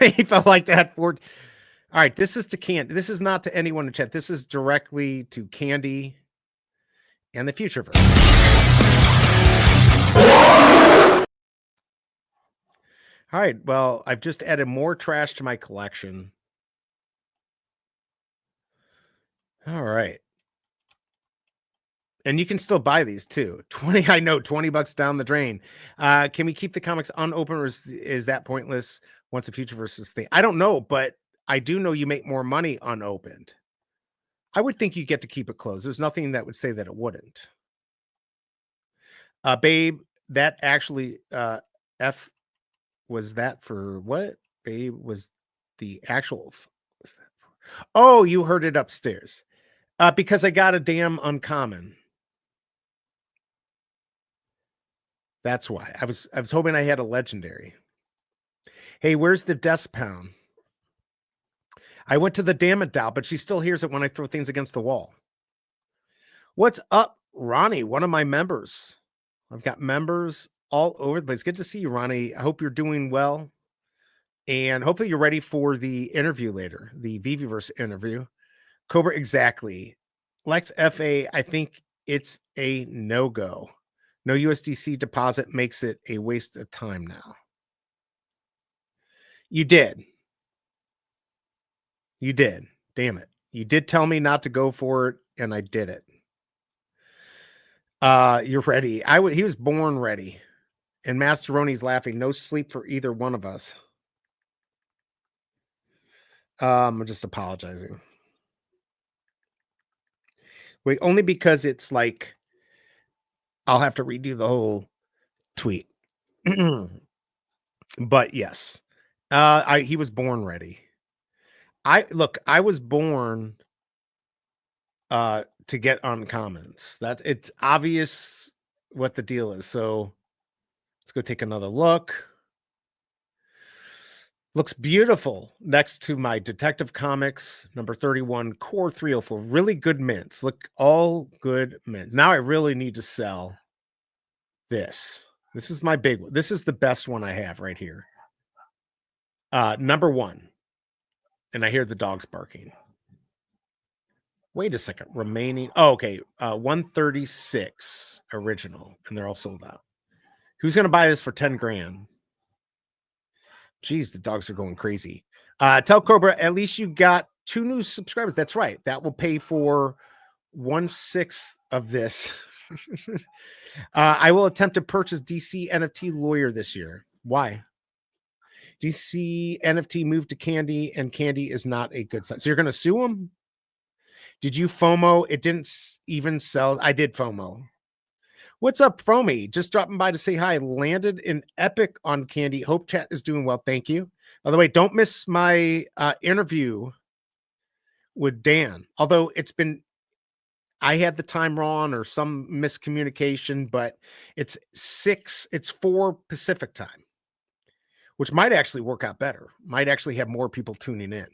He felt like that for. All right, this is to Candy. This is not to anyone in chat. This is directly to Candy and the Futureverse. All right, well, I've just added more trash to my collection. All right. And you can still buy these too. 20, I know, $20 down the drain. Can we keep the comics unopened, or is that pointless once a Futureverse thing? I don't know, but I do know you make more money unopened. I would think you get to keep it closed. There's nothing that would say that it wouldn't. Babe, that actually F was that for what? Babe was the actual. Oh, you heard it upstairs. Because I got a damn uncommon. That's why. I was hoping I had a legendary. Hey, where's the desk pound? I went to the damn it doll, but she still hears it when I throw things against the wall. What's up, Ronnie? One of my members. I've got members all over the place. Good to see you, Ronnie. I hope you're doing well. And hopefully you're ready for the interview later, the Veveverse interview. Cobra, exactly. Lex FA, I think it's a no-go. No USDC deposit makes it a waste of time now. You did. You did. Damn it. You did tell me not to go for it, and I did it. You're ready. He was born ready. And Master Roni's laughing. No sleep for either one of us. I'm just apologizing. Wait, only because it's like I'll have to redo the whole tweet. But yes. He was born ready. I was born to get uncommons. That it's obvious what the deal is. So let's go take another look. Looks beautiful next to my Detective Comics number 31 Core 304. Really good mints. Look, all good mints. Now I really need to sell this. This is my big one. This is the best one I have right here. Number 1. And I hear the dogs barking. Wait a second. Remaining. Oh, okay. 136 original. And they're all sold out. Who's going to buy this for 10 grand? Jeez, the dogs are going crazy. Tell Cobra, at least you got 2 new subscribers. That's right. That will pay for 1/6 of this. I will attempt to purchase DC NFT Lawyer this year. Why? DC NFT moved to Candy, and Candy is not a good sign. So you're going to sue him? Did you FOMO? It didn't even sell. I did FOMO. What's up, Fromy? Just dropping by to say hi. Landed in Epic on Candy. Hope chat is doing well. Thank you. By the way, don't miss my interview with Dan. Although I had the time wrong or some miscommunication, but it's 4 Pacific time, which might actually work out better. Might actually have more people tuning in.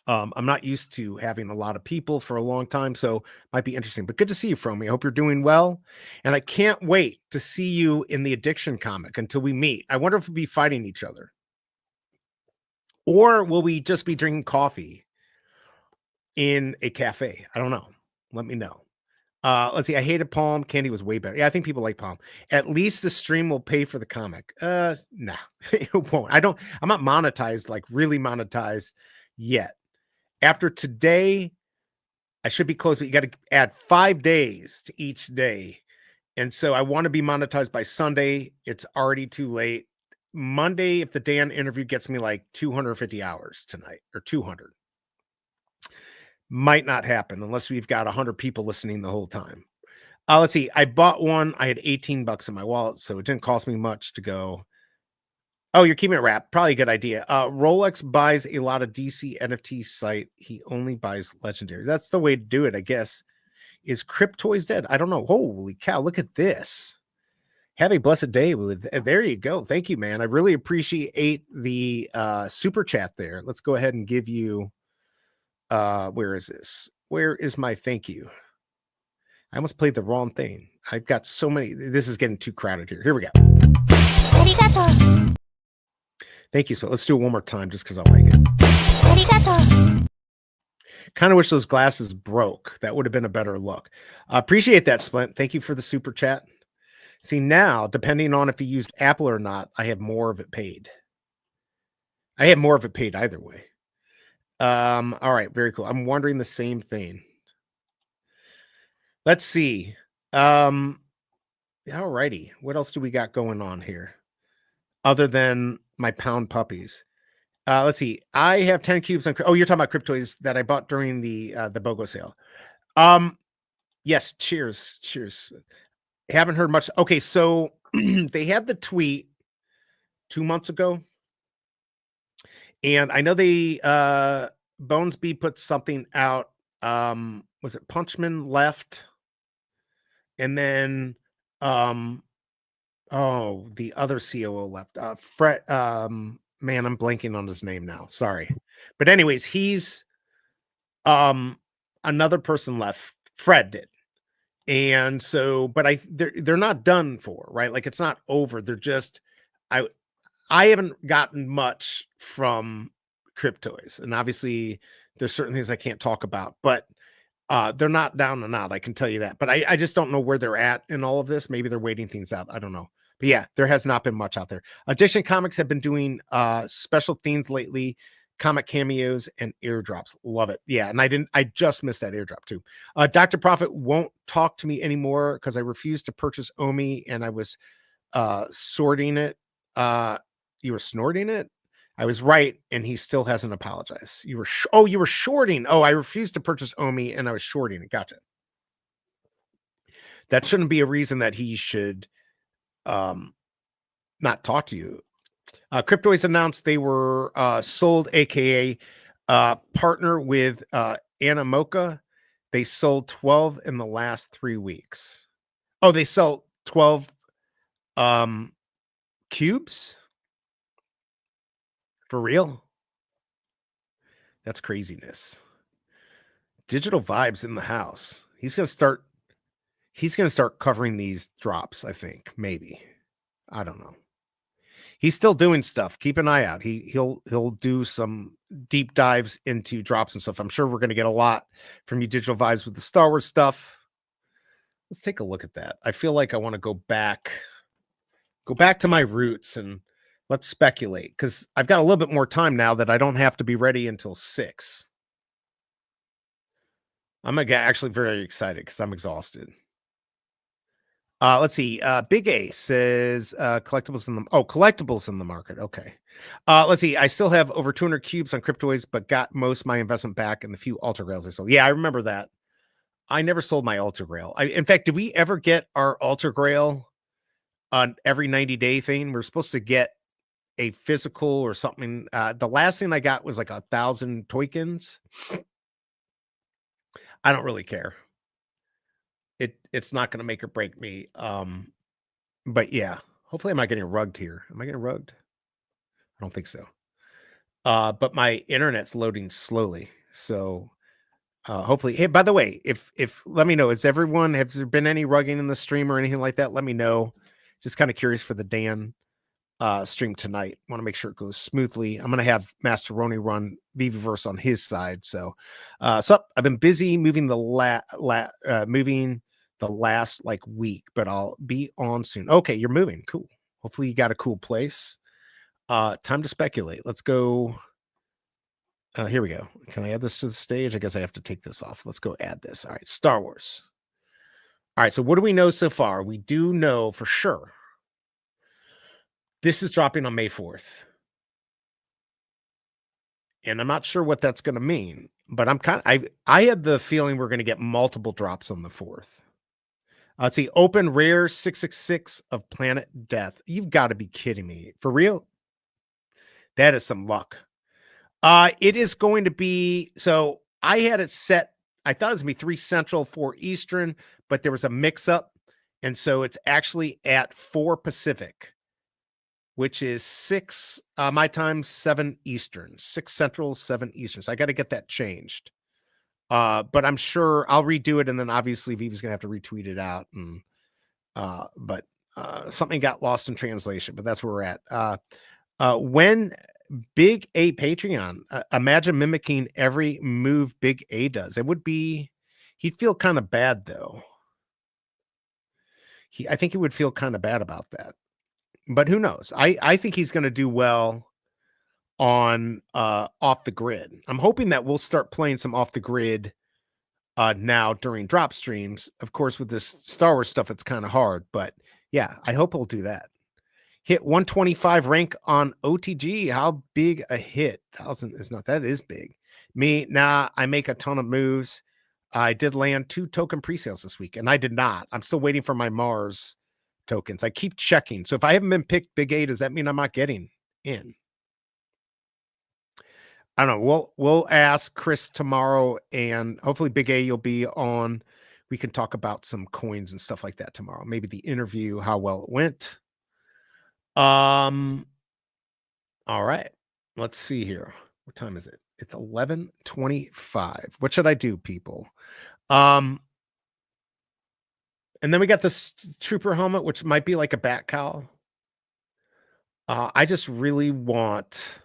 I'm not used to having a lot of people for a long time, so might be interesting. But good to see you, Fromy. I hope you're doing well. And I can't wait to see you in the Addiction comic until we meet. I wonder if we'll be fighting each other. Or will we just be drinking coffee in a cafe? I don't know. Let me know. Let's see. I hated Palm. Candy was way better. Yeah, I think people like Palm. At least the stream will pay for the comic. Nah, it won't. I'm not monetized, like really monetized yet. After today, I should be close, but you got to add 5 days to each day. And so I want to be monetized by Sunday. It's already too late. Monday, if the Dan interview gets me like 250 hours tonight or 200, might not happen unless we've got 100 people listening the whole time. Let's see. I bought one. I had 18 bucks in my wallet, so it didn't cost me much to go. Oh, you're keeping it wrapped. Probably a good idea. Rolex buys a lot of DC NFT site. He only buys legendaries. That's the way to do it, I guess. Is Cryptoys dead? I don't know. Holy cow, look at this. Have a blessed day with there you go. Thank you, man. I really appreciate the super chat there. Let's go ahead and give you where is this? Where is my thank you? I almost played the wrong thing. I've got so many. This is getting too crowded here. Here we go. Thank you. So let's do it one more time just because I like it. Kind of wish those glasses broke. That would have been a better look. Appreciate that, Splint. Thank you for the super chat. See, now, depending on if he used Apple or not, I have more of it paid. I have more of it paid either way. All right, very cool. I'm wondering the same thing. Let's see. All righty. What else do we got going on here? Other than my pound puppies. Let's see. I have 10 cubes on. Oh, you're talking about Cryptoys that I bought during the BOGO sale. Yes. Cheers. Cheers. Haven't heard much. Okay, so they had the tweet 2 months ago, and I know they Bones B put something out. Was it Punchman left, and then the other COO left. Fred. Man, I'm blanking on his name now. Sorry. But anyways, he's another person left. Fred did. And so, but they're not done for, right? Like it's not over. They're just I haven't gotten much from Cryptoys. And obviously there's certain things I can't talk about, but they're not down and out. I can tell you that. But I just don't know where they're at in all of this. Maybe they're waiting things out. I don't know. But yeah, there has not been much out there. Addiction Comics have been doing special themes lately, comic cameos and airdrops. Love it. Yeah, and I just missed that airdrop too. Dr. Prophet won't talk to me anymore because I refused to purchase Omi and I was sorting it. You were snorting it? I was right, and he still hasn't apologized. You were you were shorting. Oh, I refused to purchase Omi and I was shorting it. Gotcha. That shouldn't be a reason that he should not talk to you. Cryptoys announced they were sold, aka partner with Animoca. They sold 12 in the last 3 weeks. Oh, they sold 12 cubes? For real? That's craziness. Digital Vibes in the house. He's gonna start covering these drops, I think. Maybe. I don't know. He's still doing stuff. Keep an eye out. He'll do some deep dives into drops and stuff. I'm sure we're going to get a lot from you, Digital Vibes, with the Star Wars stuff. Let's take a look at that. I feel like I want to go back to my roots and let's speculate because I've got a little bit more time now that I don't have to be ready until 6. I'm actually very excited because I'm exhausted. Let's see. BigA says collectibles in the market. Okay. Let's see. I still have over 200 cubes on Cryptoys, but got most of my investment back in the few Alter Grails I sold. Yeah, I remember that. I never sold my Alter Grail. In fact, did we ever get our Alter Grail on every 90-day thing? We're supposed to get a physical or something. The last thing I got was like 1,000 toykins. I don't really care. It's not going to make or break me. But yeah, hopefully I'm not getting rugged here. Am I getting rugged? I don't think so. But my internet's loading slowly. So hopefully, hey, by the way, if let me know, has there been any rugging in the stream or anything like that? Let me know. Just kind of curious for the Dan stream tonight. Want to make sure it goes smoothly. I'm going to have Master Ronin run Viviverse on his side. So I've been busy moving moving the last like week, but I'll be on soon. Okay, you're moving. Cool. Hopefully you got a cool place. Time to speculate. Let's go. Here we go. Can I add this to the stage? I guess I have to take this off. Let's go add this. All right, Star Wars. All right, so what do we know so far? We do know for sure this is dropping on May 4th. And I'm not sure what that's going to mean, but I had the feeling we're going to get multiple drops on the 4th. Let's see, open rare 666 of Planet Death. You've got to be kidding me. For real? That is some luck. It is going to be, so I had it set, I thought it was going to be 3 Central, 4 Eastern, but there was a mix up. And so it's actually at 4 Pacific, which is 6 my time, 7 Eastern, 6 Central, 7 Eastern. So I got to get that changed. But I'm sure I'll redo it, and then obviously Viva's gonna have to retweet it out. And but something got lost in translation, but that's where we're at. When BigA Patreon, imagine mimicking every move BigA does. It would be, he'd feel kind of bad though. I think he would feel kind of bad about that. But who knows? I think he's gonna do well on off the grid. I'm hoping that we'll start playing some off the grid now during drop streams. Of course, with this Star Wars stuff, it's kind of hard, but yeah, I hope we'll do that. Hit 125 rank on OTG. How big a hit? 1,000 is not, that is big. Me, nah, I make a ton of moves. I did land 2 token pre-sales this week, and I did not. I'm still waiting for my Mars tokens. I keep checking. So if I haven't been picked BigA, does that mean I'm not getting in? I don't know. We'll ask Chris tomorrow, and hopefully BigA you'll be on. We can talk about some coins and stuff like that tomorrow. Maybe the interview, how well it went. All right. Let's see here. What time is it? It's 11:25. What should I do, people? And then we got this trooper helmet, which might be like a bat cowl. I just really want,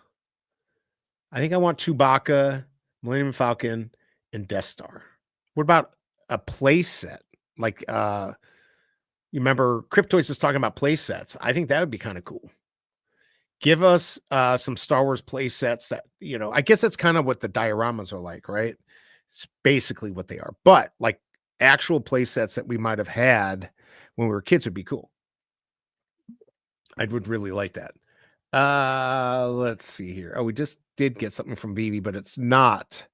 I think I want Chewbacca, Millennium Falcon, and Death Star. What about a play set? Like, you remember Cryptoids was talking about play sets. I think that would be kind of cool. Give us some Star Wars play sets that, you know, I guess that's kind of what the dioramas are like, right? It's basically what they are. But like actual play sets that we might have had when we were kids would be cool. I would really like that. Let's see here. Oh, we just did get something from Veve, but it's not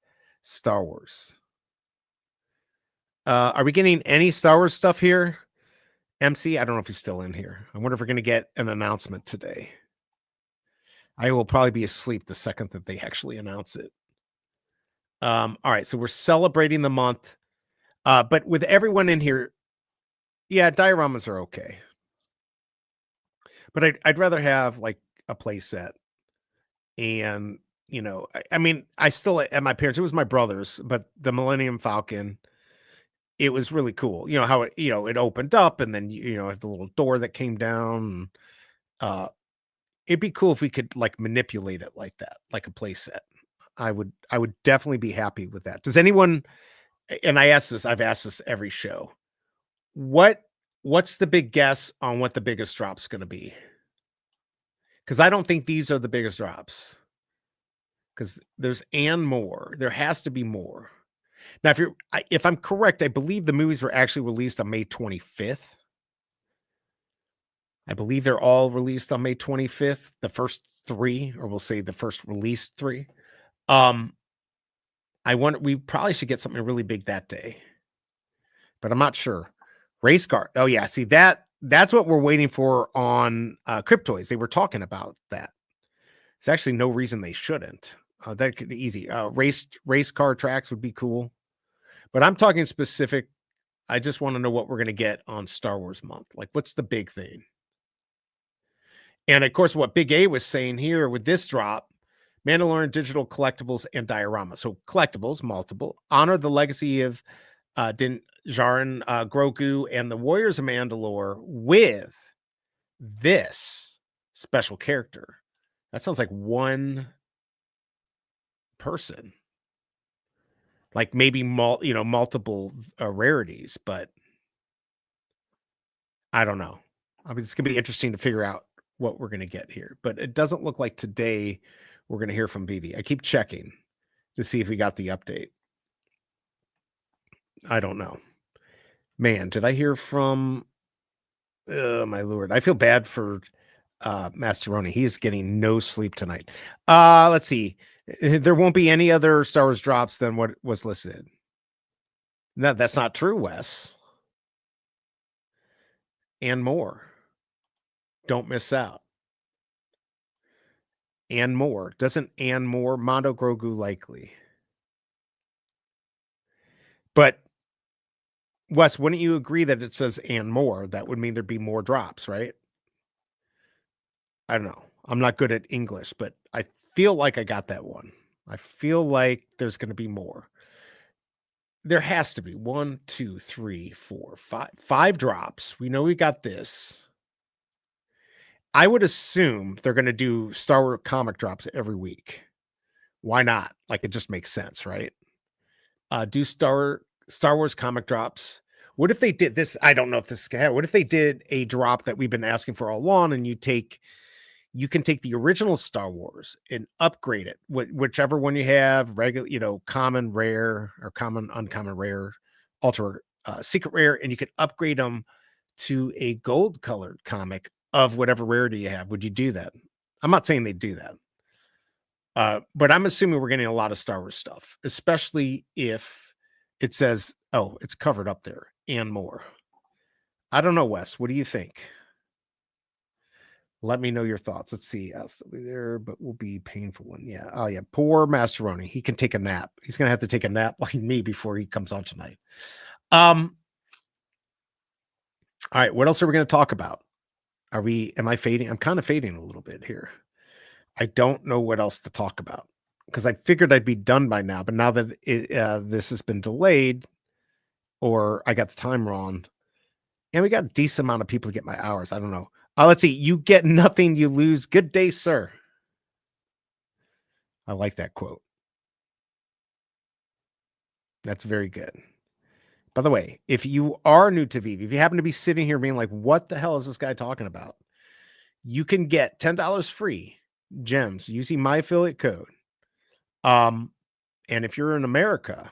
Star Wars. Are we getting any Star Wars stuff here? MC, I don't know if he's still in here. I wonder if we're going to get an announcement today. I will probably be asleep the second that they actually announce it. All right, so we're celebrating the month. But with everyone in here, yeah, dioramas are okay. But I'd rather have like a play set. And, you know, I mean, I still at my parents, it was my brother's, but the Millennium Falcon, it was really cool. You know, how it, you know, it opened up and then, you know, the little door that came down. It'd be cool if we could like manipulate it like that, like a play set. I would definitely be happy with that. Does anyone, and I've asked this every show, what's the big guess on what the biggest drop's going to be? Because I don't think these are the biggest drops. Because there's and more. There has to be more. Now, if I'm correct, I believe the movies were actually released on May 25th. I believe they're all released on May 25th. The first 3, or we'll say the first released 3. I wonder, we probably should get something really big that day, but I'm not sure. Race car. Oh yeah, see that's what we're waiting for on Cryptoids. They were talking about that. There's actually no reason they shouldn't. That could be easy. Race car tracks would be cool, but I'm talking specific. I just want to know what we're going to get on Star Wars month. Like, what's the big thing? And of course, what BigA was saying here with this drop, Mandalorian digital collectibles and diorama. So collectibles, multiple, honor the legacy of Din Djarin, Grogu, and the Warriors of Mandalore with this special character. That sounds like one person, like maybe multiple rarities, but I don't know. I mean, it's gonna be interesting to figure out what we're gonna get here, but it doesn't look like today we're gonna hear from Veve. I keep checking to see if we got the update. I don't know. Man, did I hear from my lord? I feel bad for Master Ronin. He is getting no sleep tonight. Let's see. There won't be any other Star Wars drops than what was listed. No, that's not true, Wes. And more. Don't miss out. And more. Doesn't and more Mondo Grogu likely? But Wes, wouldn't you agree that it says and more? That would mean there'd be more drops, right? I don't know. I'm not good at English, but I feel like I got that one. I feel like there's going to be more. There has to be 1, 2, 3, 4, 5, 5 drops. We know we got this. I would assume they're going to do Star Wars comic drops every week. Why not? Like, it just makes sense, right? Do Star Wars comic drops. What if they did this? I don't know if this is gonna happen. What if they did a drop that we've been asking for all along, and you can take the original Star Wars and upgrade it, whichever one you have, regular, common, rare, or common, uncommon, rare, ultra, secret rare, and you could upgrade them to a gold colored comic of whatever rarity you have. Would you do that? I'm not saying they do that. But I'm assuming we're getting a lot of Star Wars stuff, especially if it says, oh, it's covered up there and more. I don't know, Wes. What do you think? Let me know your thoughts. Let's see. I'll still be there, but will be painful one. Yeah. Oh, yeah. Poor Master Ronin. He can take a nap. He's going to have to take a nap like me before he comes on tonight. All right. What else are we going to talk about? Am I fading? I'm kind of fading a little bit here. I don't know what else to talk about because I figured I'd be done by now. But now that this has been delayed or I got the time wrong, and we got a decent amount of people to get my hours. I don't know. Let's see. You get nothing, you lose. Good day, sir. I like that quote. That's very good. By the way, if you are new to Veve, if you happen to be sitting here being like, what the hell is this guy talking about? You can get $10 free gems using my affiliate code. And if you're in America,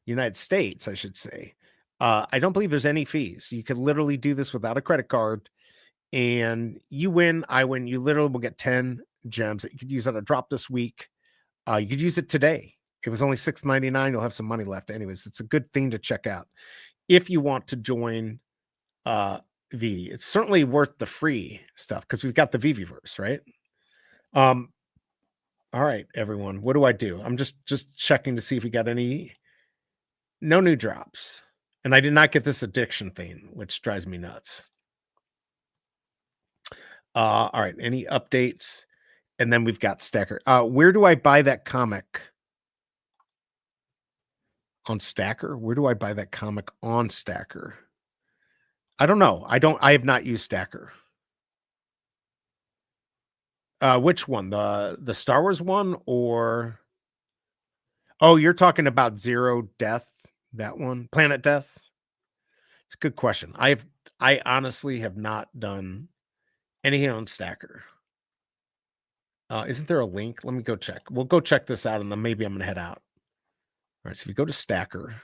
United States, I should say, I don't believe there's any fees. You could literally do this without a credit card. And you win, I win. You literally will get 10 gems that you could use on a drop this week. You could use it today. It was only $6.99. You'll have some money left. Anyways, it's a good thing to check out if you want to join Veve. It's certainly worth the free stuff because we've got the Veveverse, right? All right, everyone. What do? I'm just checking to see if we got no new drops. And I did not get this addiction thing, which drives me nuts. All right. Any updates? And then we've got Stacker. Where do I buy that comic? On Stacker? Where do I buy that comic on Stacker? I don't know. I have not used Stacker. Which one? The Star Wars one or oh, you're talking about Zero Death, that one? Planet Death? It's a good question. I honestly have not done anything on Stacker. Isn't there a link? Let me go check. We'll go check this out and then maybe I'm gonna head out. All right, so if you go to Stacker,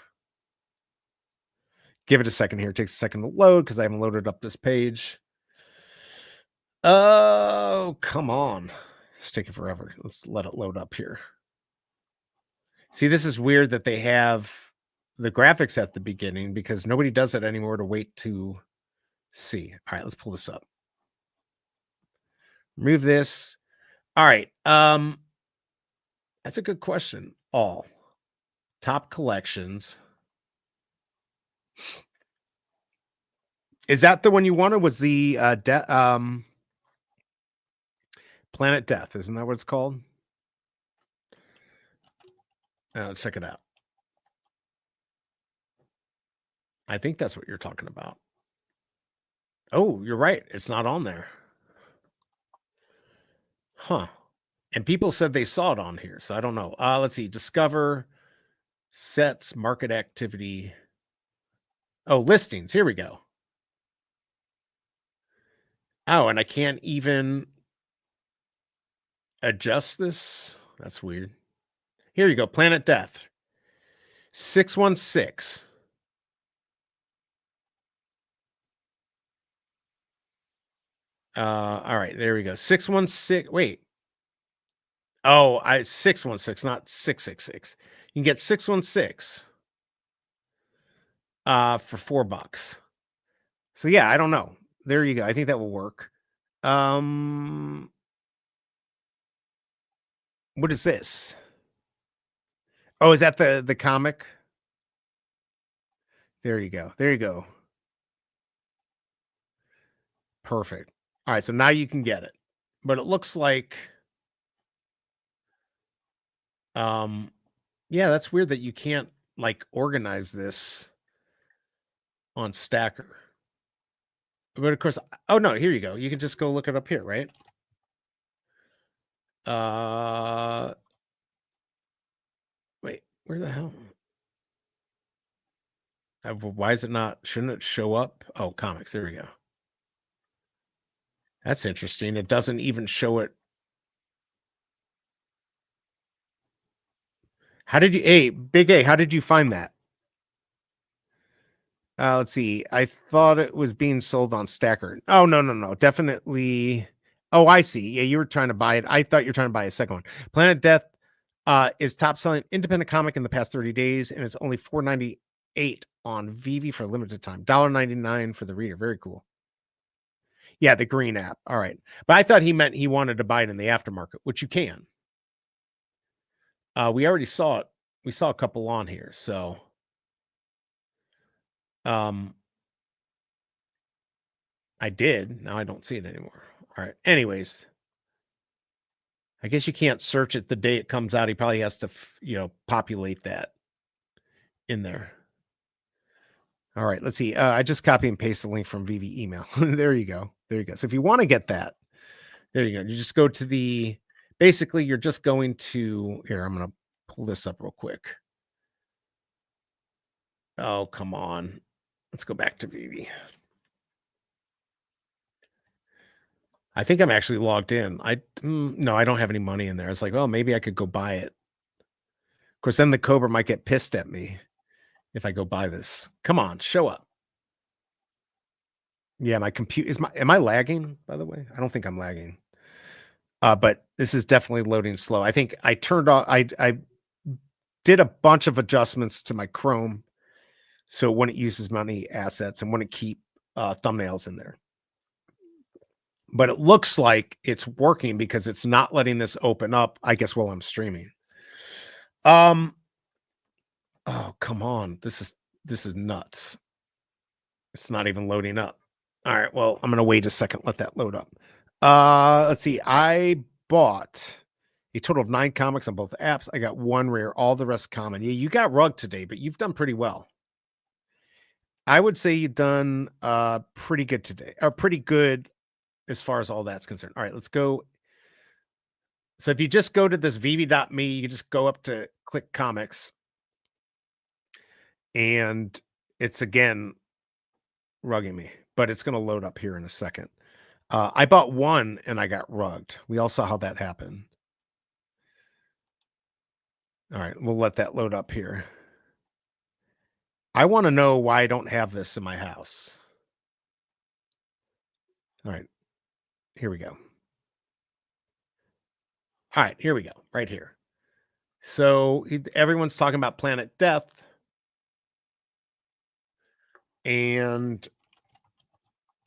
give it a second here. It takes a second to load because I haven't loaded up this page. Oh, come on. It's taking forever. Let's let it load up here. See, this is weird that they have the graphics at the beginning because nobody does it anymore to wait to see. All right, let's pull this up. Remove this. All right. That's a good question. All top collections. Is that the one you wanted? Was the Planet Death? Isn't that what it's called? Check it out. I think that's what you're talking about. Oh, you're right. It's not on there. Huh. And people said they saw it on here, so I don't know. Let's see. Discover, sets, market activity. Oh, listings. Here we go. Oh, and I can't even adjust this. That's weird. Here you go. Planet Death. 616. All right, there we go. 616. Wait. Oh, 616, not 666. You can get 616 for $4. So yeah, I don't know. There you go. I think that will work. What is this? Oh, is that the comic? There you go. There you go. Perfect. All right, so now you can get it. But it looks like yeah, that's weird that you can't like organize this on Stacker. But of course, oh no, here you go. You can just go look it up here, right? Wait, where the hell? Why is it not? Shouldn't it show up? Oh, comics. There we go. That's interesting. It doesn't even show it. How did you, BigA, how did you find that? Let's see. I thought it was being sold on Stacker. Oh, no. Definitely. Oh, I see. Yeah, you were trying to buy it. I thought you were trying to buy a second one. Planet Death is top selling independent comic in the past 30 days, and it's only $4.98 on Veve for a limited time. $1.99 for the reader. Very cool. Yeah, the green app. All right. But I thought he meant he wanted to buy it in the aftermarket, which you can. We already saw it. We saw a couple on here, so I did. Now I don't see it anymore. All right. Anyways, I guess you can't search it the day it comes out. He probably has to, populate that in there. All right. Let's see. I just copy and paste the link from Veve email. There you go. There you go. So if you want to get that, there you go. You just go to basically you're just going to, here, I'm going to pull this up real quick. Oh, come on. Let's go back to Veve. I think I'm actually logged in. No, I don't have any money in there. It's like, oh, maybe I could go buy it. Of course, then the Cobra might get pissed at me if I go buy this. Come on, show up. Yeah, my computer am I lagging, by the way? I don't think I'm lagging. But this is definitely loading slow. I think I turned off, I did a bunch of adjustments to my Chrome so when it uses money assets and when it keep thumbnails in there. But it looks like it's working because it's not letting this open up, I guess, while I'm streaming. Oh, come on. This is nuts. It's not even loading up. All right, well, I'm going to wait a second, let that load up. Let's see. I bought a total of 9 comics on both apps. I got 1 rare, all the rest common. Yeah, you got rugged today, but you've done pretty well. I would say you've done pretty good today, or pretty good as far as all that's concerned. All right, let's go. So if you just go to this veve.me, you just go up to click comics. And it's again rugging me, but it's going to load up here in a second. I bought 1 and I got rugged. We all saw how that happened. All right, we'll let that load up here. I want to know why I don't have this in my house. All right, here we go. All right, here we go, right here. So everyone's talking about Planet Death. And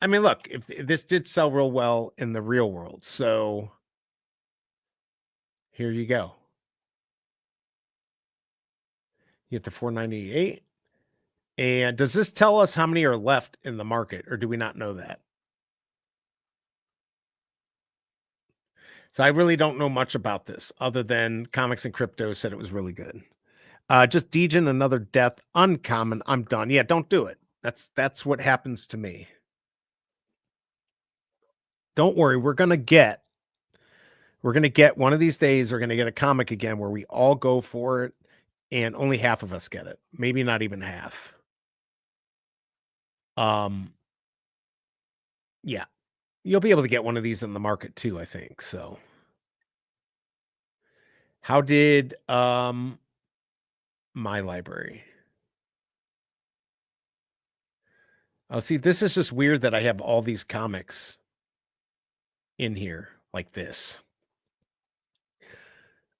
I mean, look, if this did sell real well in the real world. So here you go. You get the 498. And does this tell us how many are left in the market, or do we not know that? So I really don't know much about this other than Comics and Crypto said it was really good. Just Degen, another death, uncommon. I'm done. Yeah, don't do it. That's what happens to me. Don't worry, we're gonna get one of these days. We're gonna get a comic again where we all go for it, and only half of us get it. Maybe not even half. Yeah, you'll be able to get one of these in the market too, I think. So, how did my library? Oh, see, this is just weird that I have all these comics in here like this.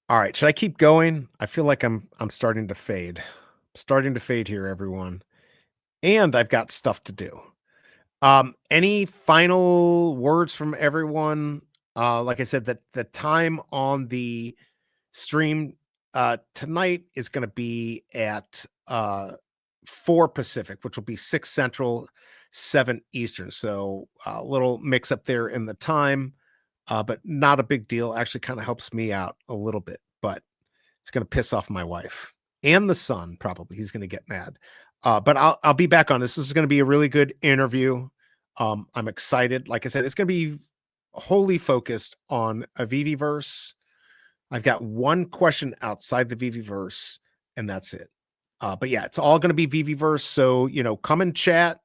All right, should I keep going? I feel like I'm starting to fade. Starting to fade here, everyone. And I've got stuff to do. Any final words from everyone? Like I said, that the time on the stream tonight is going to be at 4 Pacific, which will be 6 Central, 7 Eastern. So a little mix up there in the time, but not a big deal. Actually kind of helps me out a little bit, but it's going to piss off my wife and the son. Probably he's going to get mad. But I'll be back on this. This is going to be a really good interview. I'm excited. Like I said, it's going to be wholly focused on a Viviverse. I've got one question outside the Viviverse, and that's it. But yeah, it's all going to be Viviverse. So, come and chat.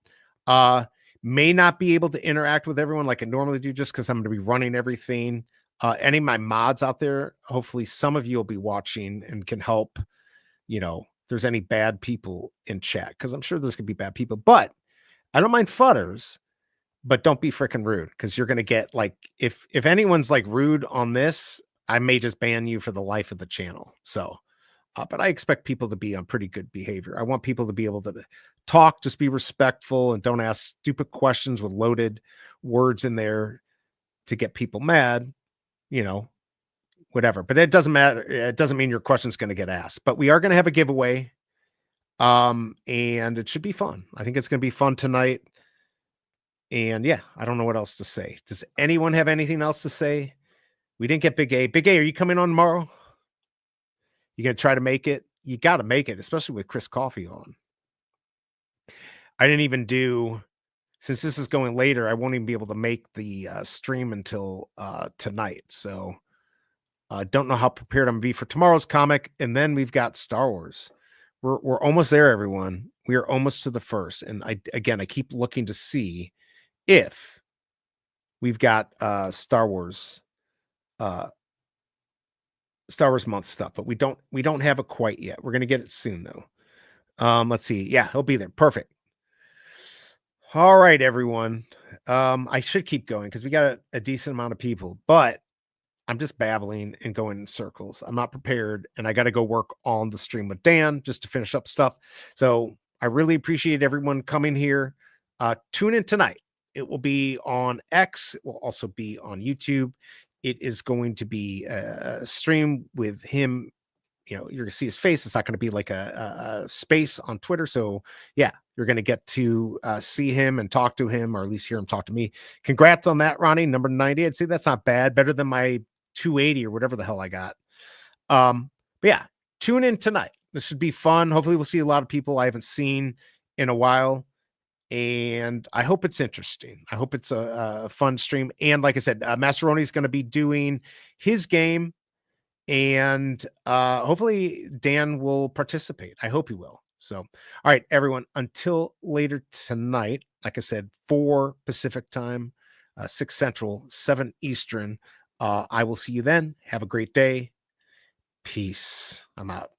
May not be able to interact with everyone like I normally do, just because I'm going to be running everything. Any of my mods out there, hopefully some of you will be watching and can help, if there's any bad people in chat, because I'm sure there's going to be bad people. But I don't mind fudders, but don't be freaking rude, because you're going to get if anyone's rude on this, I may just ban you for the life of the channel. So, but I expect people to be on pretty good behavior. I want people to be able to talk, just be respectful, and don't ask stupid questions with loaded words in there to get people mad, whatever. But it doesn't matter. It doesn't mean your question's going to get asked. But we are going to have a giveaway, and it should be fun. I think it's going to be fun tonight. And yeah, I don't know what else to say. Does anyone have anything else to say? We didn't get BigA. BigA, are you coming on tomorrow? You going to try to make it? You got to make it, especially with Chris Coffey on. I didn't even do, since this is going later, I won't even be able to make the stream until tonight. So I don't know how prepared I'm going to be for tomorrow's comic. And then we've got Star Wars. We're almost there, everyone. We are almost to the first. And I keep looking to see if we've got Star Wars month stuff, but we don't have it quite yet. We're gonna get it soon though. Let's see. Yeah, he'll be there. Perfect. All right, everyone. I should keep going because we got a decent amount of people, but I'm just babbling and going in circles. I'm not prepared, and I got to go work on the stream with Dan just to finish up stuff. So I really appreciate everyone coming here. Tune in tonight. It will be on X. It will also be on YouTube. It is going to be a stream with him. You're going to see his face. It's not going to be like a space on Twitter. So yeah, you're going to get to see him and talk to him, or at least hear him talk to me. Congrats on that, Ronnie. Number 90. I'd say that's not bad. Better than my 280 or whatever the hell I got. But yeah, tune in tonight. This should be fun. Hopefully we'll see a lot of people I haven't seen in a while. And I hope it's interesting. I hope it's a fun stream. And like I said, Masteroni is going to be doing his game, and hopefully Dan will participate. I hope he will. So, all right, everyone, until later tonight, like I said, 4 Pacific time, 6 Central, 7 Eastern. I will see you then. Have a great day. Peace. I'm out.